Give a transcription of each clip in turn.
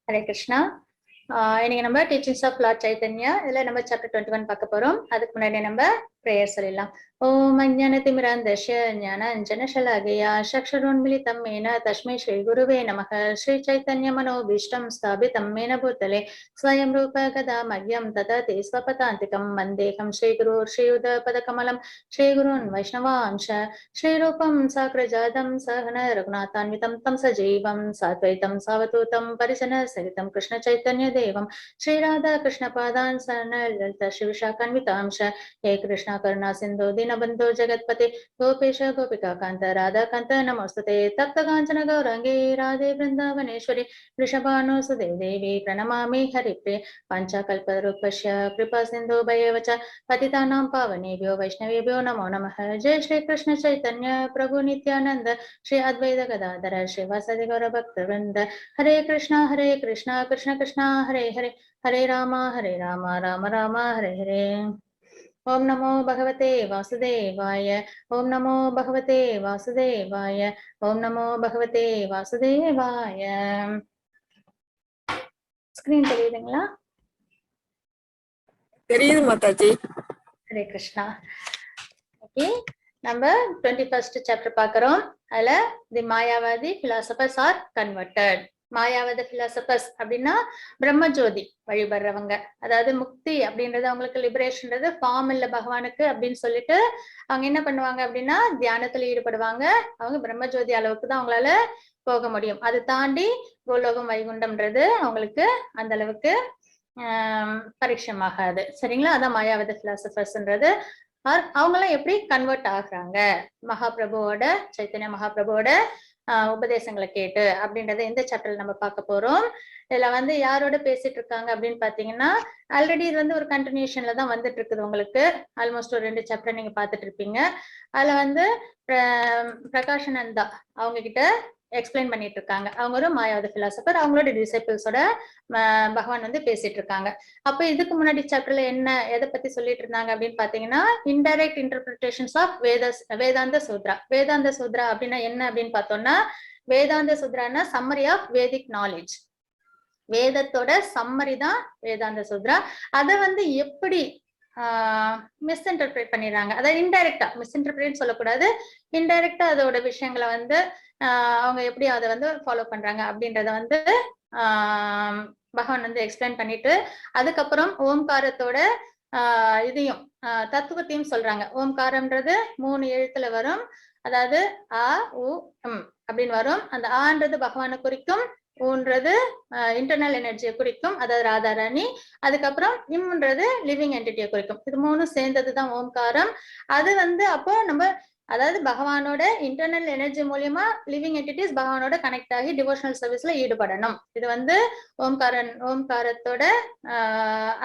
Hare Krishna. இன்னைக்கு நம்ம teachings of Lord Chaitanya இதுல நம்ம சாப்டர் 21 பார்க்க போறோம். அதுக்கு முன்னாடி நம்ம பிரேயர் சொல்லலாம். ஓம் அஞ்ஞானதிமிராந்தஸ்ய ஞானாஞ்சனசலாகயா சக்ஷரோன்மிலிதம் மேன தஸ்மை ஸ்ரீ குருவே நமः. ஸ்ரீ சைத்தன்ய மனோபீஷ்டம் ஸ்தாபிதம் மேன பூதலே ஸ்வயம் ரூப கதா மஹ்யம் தததே ஸ்வபதாந்திகம் வந்தேகம் ஸ்ரீ குரு ஸ்ரீயுத பதகமலம் ஸ்ரீ குருன் வைஷ்ணவாம்ச ஸ்ரீரூபம் சாக்ரஜாதம் சகன ரகுநாதான்விதம் தம் சஜீவம் சாத்வைதம் சாவதூதம் பரிஜன சரிதம் கிருஷ்ண சைத்தன்ய தேவம் ஸ்ரீ ராதா கிருஷ்ண பாதான் சரண லலித சிவசாகான்விதாம்ச हे कृष्णा करुणा सिंधु दीनबंधु जगतपते गोपेश गोपिका कांत राधा कांत नमोस्तुते तप्त कांचन गौरांगे राधे वृंदावनेश्वरी वृषभानुसुते देवी प्रणमामि हरिप्रिये पंचकल्पतरुपश्य कृपा सिंधु भयेव च पतितानां पावनेभ्यो वैष्णवेभ्यो नमो नमः. जय श्री कृष्ण चैतन्य प्रभु नित्यानंद श्री अद्वैत गदाधर श्रीवासदि गौर भक्तवृंद. हरे कृष्णा कृष्ण कृष्ण हरे हरे हरे राम राम राम हरे हरे. ओम नमो भगवते वासुदेवाय ओम नमो भगवते वासुदेवाय ओम नमो भगवते वासुदेवाय. ஸ்கிரீன் தெரியுதுங்களா? தெரியுது மாதாஜி. ஹரே கிருஷ்ணா. ஓகே, நம்ம 21st சாப்டர் பார்க்கிறோம். அதுல தி மாயாவாதி பிலாசபர்ஸ் ஆர் கன்வெர்டட். மாயாவாத பிலாசபர்ஸ் அப்படின்னா பிரம்மஜோதி வழிபடுறவங்க, அதாவது முக்தி அப்படின்றது அவங்களுக்கு லிபரேஷன்றது ஃபார்ம் இல்ல பகவானுக்கு அப்படின்னு சொல்லிட்டு அவங்க என்ன பண்ணுவாங்க அப்படின்னா தியானத்துல ஈடுபடுவாங்க. அவங்க பிரம்மஜோதி அளவுக்கு தான் அவங்களால போக முடியும். அது தாண்டி கோலோகம் வைகுண்டம்ன்றது அவங்களுக்கு அந்த அளவுக்கு பரிட்சமாகாது. சரிங்களா? அதான் மாயாவாத பிலாசபர்ஸ்ன்றது. அவங்களாம் எப்படி கன்வெர்ட் ஆகுறாங்க மகாபிரபுவோட, சைத்தன்ய மகாபிரபுவோட உபதேசங்களை கேட்டு அப்படின்றத இந்த சாப்டர்ல நம்ம பார்க்க போறோம். இதுல யாரோட பேசிட்டு இருக்காங்க அப்படின்னு பாத்தீங்கன்னா, ஆல்ரெடி இது ஒரு கண்டினியூஷன்ல தான் வந்துட்டு இருக்குது. உங்களுக்கு ஆல்மோஸ்ட் ஒரு 2 சாப்டர் நீங்க பாத்துட்டு இருப்பீங்க. அதுல பிரகாஷானந்தா அவங்க கிட்ட எக்ஸ்பிளைன் பண்ணிட்டு இருக்காங்க. அவங்க ஒரு மாயாவத பிலாசபர், அவங்களோட டிசைபிள்ஸோட பகவான் பேசிட்டு இருக்காங்க. அப்ப இதுக்கு முன்னாடி சாப்டர்ல எதை பத்தி சொல்லிட்டு இருந்தாங்க அப்படின்னு பாத்தீங்கன்னா, இன்டைரக்ட் இன்டர்பிரிட்டேஷன்ஸ் ஆஃப் வேதாந்த சூத்ரா. வேதாந்த சூத்ரா அப்படின்னா என்ன அப்படின்னு பார்த்தோம்னா, வேதாந்த சூத்ரான்னா சம்மரி ஆஃப் வேதிக் நாலேஜ். வேதத்தோட சம்மரி தான் வேதாந்த சூத்ரா. அதை எப்படி மிஸ்இன்டர்பிரேட் பண்ணிடுறாங்க. அதாவது இன்டைரக்டா, மிஸ்இன்டர்பிரேட் சொல்லக்கூடாது, இன்டைரக்டா அதோட விஷயங்களை அவங்க எப்படி அதை ஃபாலோ பண்றாங்க அப்படின்றத பகவான் எக்ஸ்பிளைன் பண்ணிட்டு, அதுக்கப்புறம் ஓம்காரத்தோட இதையும் தத்துவத்தையும் சொல்றாங்க. ஓம்காரம்ன்றது 3 எழுத்துல வரும். அதாவது அ உ ம் அப்படின்னு வரும். அந்த ஆன்றது பகவானை குறிக்கும், ஊன்றது இன்டர்னல் எனர்ஜியை குறிக்கும், அதாவது ராதாராணி. அதுக்கப்புறம் இம்ன்றது லிவிங் என்டிட்டியை குறிக்கும். இது 3 சேர்ந்ததுதான் ஓம்காரம். அது அப்போ நம்ம அதாவது பகவானோட இன்டர்னல் எனர்ஜி மூலியமா லிவிங் என்டிட்டிஸ் பகவானோட கனெக்ட் ஆகி டிவோஷனல் சர்வீஸ்ல ஈடுபடணும். இது ஓம்காரத்தோட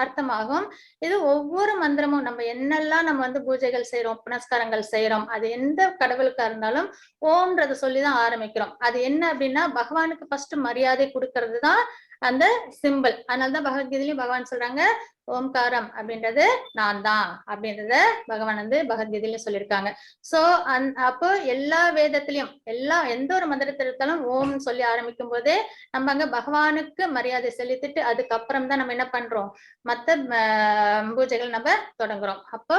அர்த்தமாகும். இது ஒவ்வொரு மந்திரமும் நம்ம என்னெல்லாம் நம்ம பூஜைகள் செய்யறோம், புனஸ்காரங்கள் செய்யறோம், அது எந்த கடவுளுக்கா இருந்தாலும் ஓம்ன்றத சொல்லிதான் ஆரம்பிக்கிறோம். அது என்ன அப்படின்னா பகவானுக்கு ஃபர்ஸ்ட் மரியாதை கொடுக்கறது தான் அந்த சிம்பிள். அதனாலதான் பகவத்கீதையிலும் பகவான் சொல்றாங்க, ஓம்காரம் அப்படின்றது நான் தான் அப்படின்றத பகவான் பகவத்கீதையிலும் சொல்லியிருக்காங்க. சோ அப்போ எல்லா வேதத்திலையும் எந்த ஒரு மந்திரத்தை எடுத்தாலும் ஓம் சொல்லி ஆரம்பிக்கும் போதே நம்ம அங்க பகவானுக்கு மரியாதை செலுத்திட்டு அதுக்கப்புறம் தான் நம்ம என்ன பண்றோம், மத்த பூஜைகள் நம்ம தொடங்குறோம். அப்போ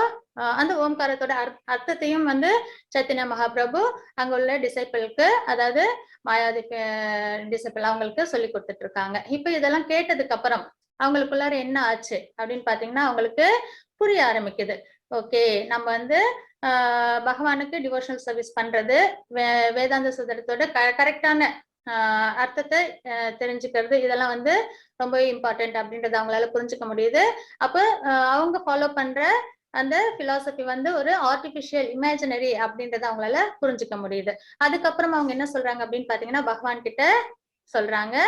அந்த ஓம்காரத்தோட அர்த்தத்தையும் சைத்தன்ய மகாபிரபு அங்க உள்ள டிசைபிளுக்கு, அதாவது மாயாதி டிசைபிள் அவங்களுக்கு சொல்லி கொடுத்துட்டு இருக்காங்க. இப்ப இதெல்லாம் கேட்டதுக்கு அப்புறம் அவங்களுக்குள்ளார என்ன ஆச்சு அப்படின்னு பாத்தீங்கன்னா, அவங்களுக்கு புரிய ஆரம்பிக்குது. ஓகே, நம்ம பகவானுக்கு டிவோஷனல் சர்வீஸ் பண்றது, வேதாந்த சுதரத்தோட கரெக்டான அர்த்தத்தை தெரிஞ்சுக்கிறது, இதெல்லாம் ரொம்ப இம்பார்ட்டன்ட் அப்படின்றத அவங்களால புரிஞ்சுக்க முடியுது. அப்ப அவங்க ஃபாலோ பண்ற அந்த பிலாசபி ஒரு ஆர்டிபிஷியல் இமேஜினரி அப்படின்றத அவங்களால புரிஞ்சுக்க முடியுது. அதுக்கப்புறம் அவங்க என்ன சொல்றாங்க அப்படின்னு பாத்தீங்கன்னா, பகவான் கிட்ட சொல்றாங்க,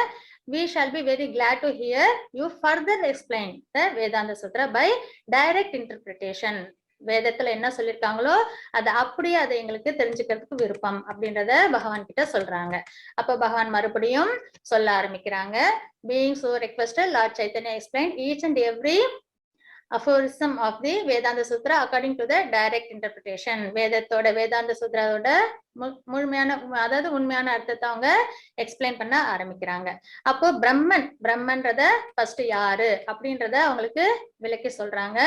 we shall be very glad to hear you further explain the Vedanta Sutra by direct interpretation. வேதத்துல என்ன சொல்லிருக்காங்களோ அது அப்படியே அதை எங்களுக்கு தெரிஞ்சுக்கிறதுக்கு விருப்பம் அப்படின்றத பகவான் கிட்ட சொல்றாங்க. அப்ப பகவான் மறுபடியும் சொல்ல ஆரம்பிக்கிறாங்க. being so requested, Lord Chaitanya explained each and every aphorism of the Vedanta Sutra according to the direct interpretation. வேதத்தோட வேதாந்த சூத்ராவோட முழுமையான அதாவது உண்மையான அர்த்தத்தை அவங்க எக்ஸ்பிளைன் பண்ண ஆரம்பிக்கிறாங்க. அப்போ பிரம்மன்றத ஃபர்ஸ்ட் யாரு அப்படின்றத அவங்களுக்கு விளக்கி சொல்றாங்க.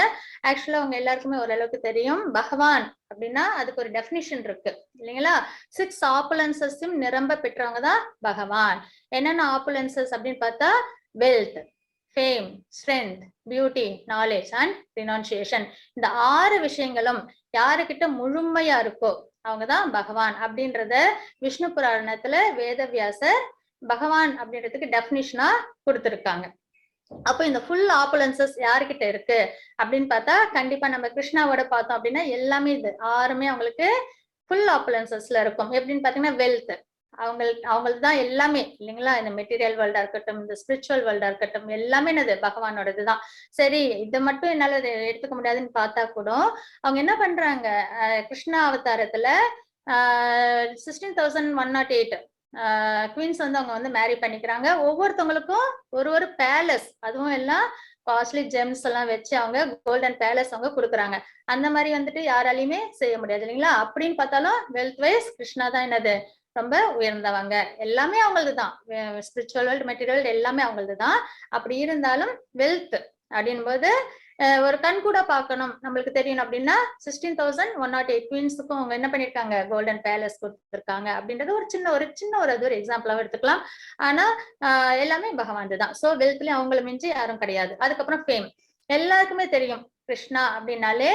ஆக்சுவலா அவங்க எல்லாருக்குமே ஓரளவுக்கு தெரியும். பகவான் அப்படின்னா அதுக்கு ஒரு டெபினிஷன் இருக்கு இல்லைங்களா? 6 ஆப்புலன்சஸும் நிரம்ப பெற்றவங்க தான் பகவான். என்னென்ன ஆப்புலன்சஸ் அப்படின்னு பார்த்தா wealth, fame, strength, beauty, knowledge and renunciation. இந்த 6 விஷயங்களும் யாருக்கிட்ட முழுமையா இருக்கோ அவங்கதான் பகவான் அப்படின்றத விஷ்ணு புராணத்துல வேதவியாசர் பகவான் அப்படின்றதுக்கு டெபினிஷனா கொடுத்திருக்காங்க. அப்போ இந்த ஃபுல் ஆப்புலன்சஸ் யாருக்கிட்ட இருக்கு அப்படின்னு பார்த்தா கண்டிப்பா நம்ம கிருஷ்ணாவோட பார்த்தோம் அப்படின்னா எல்லாமே இது 6மே அவங்களுக்கு ஃபுல் ஆப்புலன்சஸ்ல இருக்கும். எப்படின்னு பாத்தீங்கன்னா வெல்த், அவங்களுக்கு தான் எல்லாமே இல்லைங்களா? இந்த மெட்டீரியல் வேர்ல்டா இருக்கட்டும், இந்த ஸ்பிரிச்சுவல் வேர்ல்டா இருக்கட்டும், எல்லாமே என்னது பகவானோடதுதான். சரி, இதை மட்டும் என்னால எடுத்துக்க முடியாதுன்னு பார்த்தா கூட அவங்க என்ன பண்றாங்க, கிருஷ்ணா அவதாரத்துல 16,108 குவீன்ஸ் வந்து அவங்க வந்து மேரி பண்ணிக்கிறாங்க. ஒவ்வொருத்தவங்களுக்கும் ஒரு பேலஸ், அதுவும் எல்லாம் காஸ்ட்லி ஜெம்ஸ் எல்லாம் வச்சு அவங்க கோல்டன் பேலஸ் அவங்க கொடுக்குறாங்க. அந்த மாதிரி வந்துட்டு யாராலையுமே செய்ய முடியாது இல்லைங்களா? அப்படின்னு பார்த்தாலும் வெல்த் வைஸ் கிருஷ்ணா தான் என்னது ரொம்ப உயர்ந்தவங்க. எல்லாமே அவங்களதுதான், ஸ்பிரிச்சுவல் வேர்ல்ட், மெட்டீரியல் வேர்ல்ட் எல்லாமே அவங்களதுதான். அப்படி இருந்தாலும் வெல்த் அப்படின் போது ஒரு கண் கூட பார்க்கணும் நம்மளுக்கு தெரியணும் அப்படின்னா 16,108 குவீன்ஸுக்கும் அவங்க என்ன பண்ணிருக்காங்க, கோல்டன் பேலஸ் கொடுத்துருக்காங்க அப்படின்றது ஒரு சின்ன ஒரு எக்ஸாம்பிளாவும் எடுத்துக்கலாம். ஆனா எல்லாமே பகவான் தான். சோ வெல்த்லயும் அவங்கள மிஞ்சி யாரும் கிடையாது. அதுக்கப்புறம் ஃபேம், எல்லாருக்குமே தெரியும் கிருஷ்ணா அப்படின்னாலே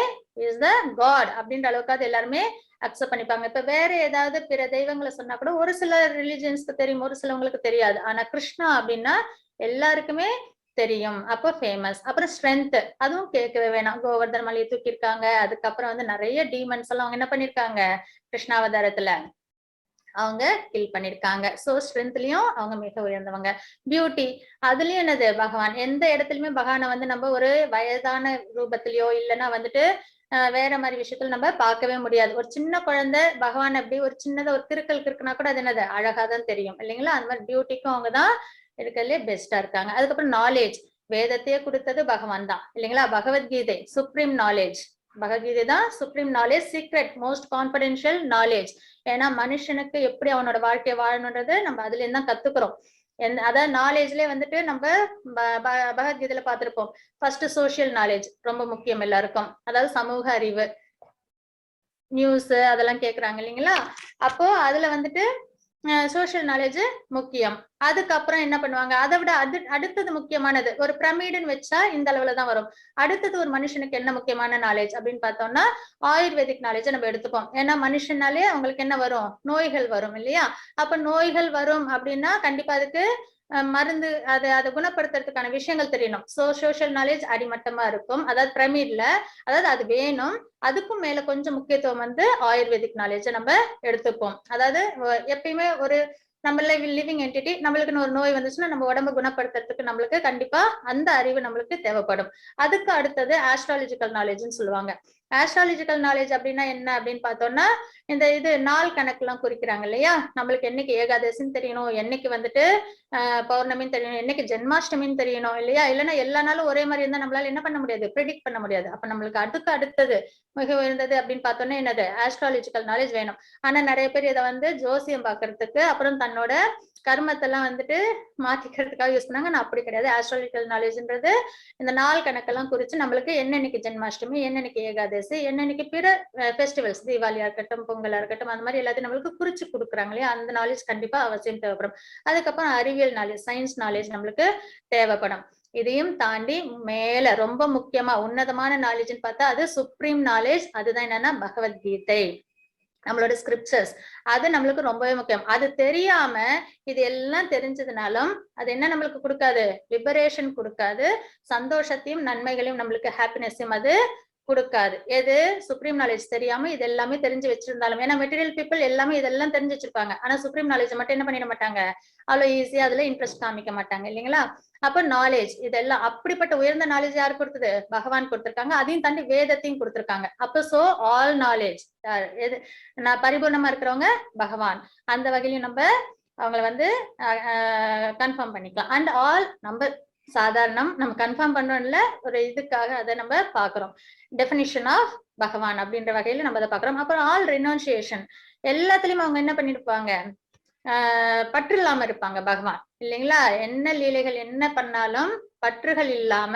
இஸ் த காட் அப்படின்ற அளவுக்கு எல்லாருமே அக்செப்ட் பண்ணிப்பாங்க. இப்ப வேற ஏதாவது பிற தெய்வங்களை சொன்னா கூட ஒரு சில ரிலிஜியன்ஸ்க்கு தெரியும், ஒரு சிலவங்களுக்கு தெரியாது. ஆனா கிருஷ்ணா அப்படின்னா எல்லாருக்குமே தெரியும். அப்போ ஃபேமஸ். அப்புறம் ஸ்ட்ரென்த், அதுவும் கேட்கவே வேணாம். கோவர்தன் மலையை தூக்கியிருக்காங்க. அதுக்கப்புறம் வந்து நிறைய டீமன்ஸ் எல்லாம் அவங்க என்ன பண்ணிருக்காங்க கிருஷ்ணாவதாரத்துல அவங்க கில் பண்ணிருக்காங்க. சோ ஸ்ட்ரென்த்லயும் அவங்க மிக உயர்ந்தவங்க. பியூட்டி, அதுலயும் என்னது பகவான். எந்த இடத்துலயுமே பகவானை வந்து நம்ம ஒரு வயதான ரூபத்திலயோ இல்லைன்னா வந்துட்டு வேற மாதிரி விஷயத்துல நம்ம பார்க்கவே முடியாது. ஒரு சின்ன குழந்தை பகவான் அப்படி ஒரு சின்னதா ஒரு கிறுக்கல் கிறுக்குனா கூட அது என்னது அழகாதான் தெரியும் இல்லைங்களா? அந்த மாதிரி பியூட்டிக்கும் அவங்கதான் இருக்கிறதுலே பெஸ்டா இருக்காங்க. அதுக்கப்புறம் நாலேஜ், வேதத்தையே கொடுத்தது பகவான் தான் இல்லைங்களா? பகவத்கீதை சுப்ரீம் நாலேஜ், பகவத்கீதை தான் supreme knowledge, secret, most confidential knowledge. ஏன்னா மனுஷனுக்கு எப்படி அவனோட வாழ்க்கையை வாழணுன்றது நம்ம அதுல இருந்து தான் கத்துக்கிறோம். அதாவது நாலேஜ்லயே வந்துட்டு நம்ம பகவத்கீதையில பார்த்திருப்போம். ஃபர்ஸ்ட் சோசியல் நாலேஜ் ரொம்ப முக்கியம் எல்லாருக்கும். அதாவது சமூக அறிவு, நியூஸ் அதெல்லாம் கேக்குறாங்க இல்லைங்களா? அப்போ அதுல வந்துட்டு சோசியல் நாலேஜ் முக்கியம். அதுக்கப்புறம் என்ன பண்ணுவாங்க, அதை விட அடுத்தது முக்கியமானது ஒரு பிரமிடுன்னு வச்சா இந்த அளவுலதான் வரும். அடுத்தது ஒரு மனுஷனுக்கு என்ன முக்கியமான நாலேஜ் அப்படின்னு பார்த்தோம்னா ஆயுர்வேதிக் நாலேஜ் நம்ம எடுத்துப்போம். ஏன்னா மனுஷனாலே அவங்களுக்கு என்ன வரும், நோய்கள் வரும் இல்லையா? அப்ப நோய்கள் வரும் அப்படின்னா கண்டிப்பா அதுக்கு மருந்து, அதை குணப்படுத்துறதுக்கான விஷயங்கள் தெரியணும். சோ சோசியல் நாலேஜ் அடிமட்டமா இருக்கும், அதாவது பிரமிட்ல, அதாவது அது வேணும். அதுக்கும் மேல கொஞ்சம் முக்கியத்துவம் வந்து ஆயுர்வேதிக் நாலேஜ் நம்ம எடுத்துப்போம். அதாவது எப்பயுமே ஒரு நம்மள லிவிங் என்டிட்டி, நம்மளுக்குன்னு ஒரு நோய் வந்துச்சுன்னா நம்ம உடம்பு குணப்படுத்துறதுக்கு நம்மளுக்கு கண்டிப்பா அந்த அறிவு நம்மளுக்கு தேவைப்படும். அதுக்கு அடுத்தது ஆஸ்ட்ராலஜிக்கல் நாலேஜ்னு சொல்லுவாங்க. ஆஸ்ட்ராலஜிக்கல் நாலேஜ் அப்படின்னா என்ன அப்படின்னு பார்த்தோம்னா இது நாள் கணக்கு எல்லாம் குறிக்கிறாங்க இல்லையா? நம்மளுக்கு என்னைக்கு ஏகாதசின்னு தெரியணும், என்னைக்கு வந்துட்டு பௌர்ணமின்னு தெரியணும், என்னைக்கு ஜென்மாஷ்டமின்னு தெரியணும் இல்லையா? இல்லைன்னா எல்லா நாளும் ஒரே மாதிரி இருந்தா நம்மளால என்ன பண்ண முடியாது, ப்ரெடிக்ட் பண்ண முடியாது. அப்ப நம்மளுக்கு அடுத்தது மிக உயர்ந்தது அப்படின்னு பார்த்தோம்னா என்னது, ஆஸ்ட்ராலஜிக்கல் நாலேஜ் வேணும். ஆனா நிறைய பேர் இதை வந்து ஜோசியம் பாக்குறதுக்கு அப்புறம் தன்னோட கர்மத்தெல்லாம் வந்துட்டு மாத்திக்கிறதுக்காக யூஸ் பண்ணாங்க. நான் அப்படி கிடையாது. ஆஸ்ட்ராலஜிக்கல் நாலேஜ்ன்றது இந்த நாள் கணக்கெல்லாம் குறிச்சு நம்மளுக்கு என்னன்னைக்கு ஜென்மாஷ்டமி, என்னன்னைக்கு ஏகாதசி, என்னன்னைக்கு பிற ஃபெஸ்டிவல்ஸ், தீபாவளியா இருக்கட்டும், பொங்கலா இருக்கட்டும், அந்த மாதிரி எல்லாத்தையும் நம்மளுக்கு குறிச்சு கொடுக்குறாங்க இல்லையா? அந்த நாலேஜ் கண்டிப்பா அவசியம் தேவைப்படும். அதுக்கப்புறம் அறிவியல் நாலேஜ், சயின்ஸ் நாலேஜ் நம்மளுக்கு தேவைப்படும். இதையும் தாண்டி மேல ரொம்ப முக்கியமா உன்னதமான நாலேஜ்னு பார்த்தா அது சுப்ரீம் நாலேஜ். அதுதான் என்னன்னா பகவத்கீதை, நம்மளோட ஸ்கிரிப்சர்ஸ். அது நம்மளுக்கு ரொம்பவே முக்கியம். அது தெரியாம இது எல்லாம் தெரிஞ்சதுனாலும் அது என்ன நம்மளுக்கு கொடுக்காது, லிபரேஷன் கொடுக்காது, சந்தோஷத்தையும் நன்மைகளையும் நம்மளுக்கு ஹாப்பினஸையும் அது கொடுக்காது. எது சுப்ரீம் நாலேஜ் தெரியாம இது எல்லாமே தெரிஞ்சு வச்சிருந்தாலும், ஏன்னா மெட்டீரியல் பீப்புள் எல்லாமே இதெல்லாம் தெரிஞ்சு வச்சிருப்பாங்க. ஆனா சுப்ரீம் நாலேஜ் மட்டும் என்ன பண்ணிட மாட்டாங்க, அவ்வளவு ஈஸியா அதுல இன்ட்ரெஸ்ட் காமிக்க மாட்டாங்க இல்லைங்களா? அப்ப நாலேஜ் இதெல்லாம் அப்படிப்பட்ட உயர்ந்த நாலேஜ் யாரு கொடுத்தது, பகவான் கொடுத்திருக்காங்க. அதையும் தாண்டி வேதத்தையும் கொடுத்திருக்காங்க. அப்ப சோ ஆல் நாலேஜ் எது நான் பரிபூர்ணமா இருக்கிறவங்க பகவான். அந்த வகையிலும் நம்ம அவங்களை வந்து கன்ஃபார்ம் பண்ணிக்கலாம். அண்ட் ஆல் நம்ம சாதாரணம் நம்ம கன்ஃபார்ம் பண்றோம்ல ஒரு இதுக்காக அதை நம்ம பாக்குறோம். டெஃபினிஷன் ஆஃப் பகவான் அப்படின்ற வகையில நம்ம அதை பாக்குறோம். அப்புறம் ஆல் ரெனன்சியேஷன், எல்லாத்துலயும் அவங்க என்ன பண்ணிருப்பாங்க, பற்று இல்லாம இருப்பாங்க பகவான் இல்லைங்களா. என்ன லீலைகள் என்ன பண்ணாலும் பற்றுகள் இல்லாம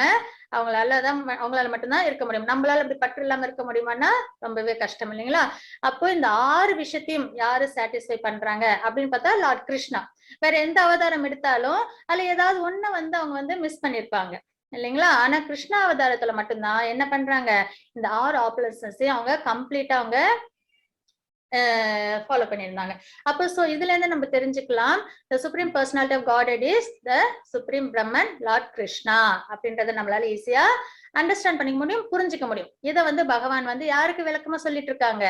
அவங்களால மட்டும்தான் இருக்க முடியும். நம்மளால அப்படி பற்று இல்லாம இருக்க முடியுமான்னா ரொம்பவே கஷ்டம் இல்லைங்களா. அப்போ இந்த 6 விஷயத்தையும் யாரு சாட்டிஸ்ஃபை பண்றாங்க அப்படின்னு பார்த்தா லார்ட் கிருஷ்ணா. வேற எந்த அவதாரம் எடுத்தாலும் அதுல ஏதாவது ஒண்ணு அவங்க மிஸ் பண்ணிருப்பாங்க இல்லைங்களா. ஆனா கிருஷ்ணா அவதாரத்துல மட்டும்தான் என்ன பண்றாங்க, இந்த 6 ஆப்பரேஷன்ஸையும் அவங்க கம்ப்ளீட்டா அவங்க ஃபாலோ பண்ணியிருந்தாங்க. அப்போ சோ இதுல இருந்து நம்ம தெரிஞ்சுக்கலாம், the supreme personality of Godhead is the supreme Brahman, Lord Krishna அப்படின்றத நம்மளால ஈஸியா அண்டர்ஸ்டாண்ட் பண்ணிக்க முடியும், புரிஞ்சுக்க முடியும். இதை பகவான் யாருக்கு விளக்கமா சொல்லிட்டு இருக்காங்க,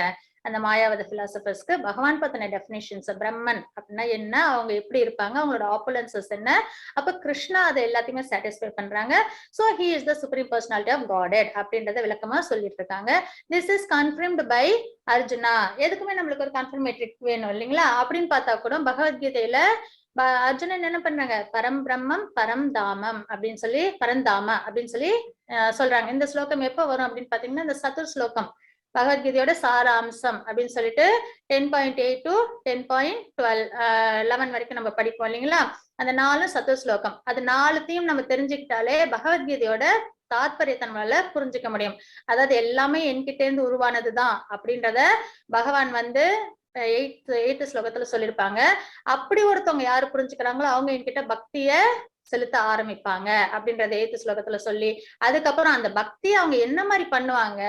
அந்த மாயாவத பிலாசபர்ஸ்க்கு பகவான் பத்தின டெபினிஷன்ஸ், பிரம்மன் அப்படின்னா என்ன, அவங்க எப்படி இருப்பாங்க, அவங்களோட ஆப்புலன்சஸ் என்ன, அப்ப கிருஷ்ணா அதை எல்லாத்தையுமே சாட்டிஸ்ஃபை பண்றாங்க. So he is the supreme personality of Godhead அப்படின்றத விளக்கமா சொல்லிட்டு இருக்காங்க. This is confirmed by Arjuna. எதுக்குமே நம்மளுக்கு ஒரு கன்ஃபர்மேட்ரிக் வேணும் இல்லைங்களா. அப்படின்னு பார்த்தா கூட பகவத்கீதையில அர்ஜுனன் என்ன பண்றாங்க, பரம் பிரம்மம் பரம் தாமம் அப்படின்னு சொல்லி, பரந்தாம அப்படின்னு சொல்லி சொல்றாங்க. இந்த ஸ்லோகம் எப்ப வரும் அப்படின்னு பாத்தீங்கன்னா, இந்த சதுர் ஸ்லோகம் பகவத்கீதையோட சாராம்சம் அப்படின்னு சொல்லிட்டு 10.8 to 10.12 11 வரைக்கும் நம்ம படிப்போம் இல்லைங்களா. அந்த 4 சத்துவ ஸ்லோகம், அது 4த்தையும் நம்ம தெரிஞ்சுக்கிட்டாலே பகவத்கீதையோட தாத்பரியத்தை நம்மளால புரிஞ்சுக்க முடியும். அதாவது எல்லாமே என்கிட்ட இருந்து உருவானதுதான் அப்படின்றத பகவான் 8th ஸ்லோகத்துல சொல்லியிருப்பாங்க. அப்படி ஒருத்தவங்க யாரு புரிஞ்சுக்கிறாங்களோ அவங்க என்கிட்ட பக்திய செலுத்த ஆரம்பிப்பாங்க அப்படின்றத 8th ஸ்லோகத்துல சொல்லி, அதுக்கப்புறம் அந்த பக்தி அவங்க என்ன மாதிரி பண்ணுவாங்க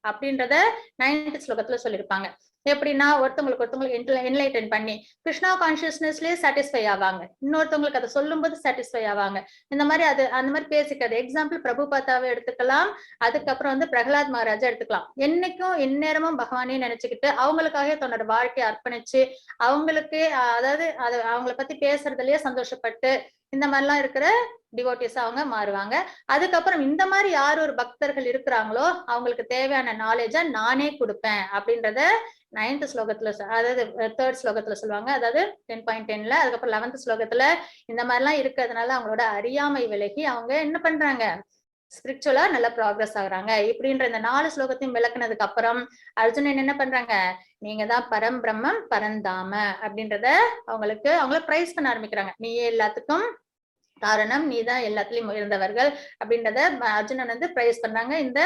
அப்படின்றத 9th ஸ்லோகத்துல சொல்லியிருப்பாங்க. எப்படின்னா ஒருத்தவங்களுக்கு என்லைட்டன் பண்ணி கிருஷ்ணா கான்சியஸ்னஸ்லயே சாட்டிஸ்ஃபை ஆவாங்க, இன்னொருத்தவங்களுக்கு அதை சொல்லும் போது சாட்டிஸ்ஃபை ஆவாங்க. இந்த மாதிரி அந்த மாதிரி பேசிக்கிறது. எக்ஸாம்பிள் பிரபுபாதாவை எடுத்துக்கலாம், அதுக்கப்புறம் பிரகலாத் மகாராஜா எடுத்துக்கலாம். என்னைக்கும் எந்நேரமும் பகவானே நினைச்சுக்கிட்டு அவங்களுக்காக தன்னோட வாழ்க்கையை அர்ப்பணிச்சு அவங்களுக்கு அதாவது அவங்கள பத்தி பேசுறதுலயே சந்தோஷப்பட்டு இந்த மாதிரிலாம் இருக்கிற டிவோட்டிஸ் அவங்க மாறுவாங்க. அதுக்கப்புறம் இந்த மாதிரி யார் ஒரு பக்தர்கள் இருக்கிறாங்களோ அவங்களுக்கு தேவையான நாலேஜ நானே கொடுப்பேன் அப்படின்றத 9th ஸ்லோகத்துல, அதாவது 3rd ஸ்லோகத்துல சொல்லுவாங்க. அதாவது 10.10ல, அதுக்கப்புறம் 11th ஸ்லோகத்துல இந்த மாதிரிலாம் இருக்கிறதுனால அவங்களோட அறியாமை விலகி அவங்க என்ன பண்றாங்க, ஸ்பிரிச்சுவலா நல்ல ப்ராக்ரஸ் ஆகுறாங்க. இப்படின்ற இந்த 4 ஸ்லோகத்தையும் விளக்குனதுக்கு அப்புறம் அர்ஜுனன் என்ன பண்றாங்க, நீங்க தான் பரம் பிரம்மம் பரந்தாம அப்படின்றத அவங்கள பிரைஸ் பண்ண ஆரம்பிக்கிறாங்க. நீயே எல்லாத்துக்கும் காரணம், நீதான் எல்லாத்துலயும் இருந்தவர்கள் அப்படின்றத அர்ஜுனன் பிரைஸ் பண்ணாங்க இந்த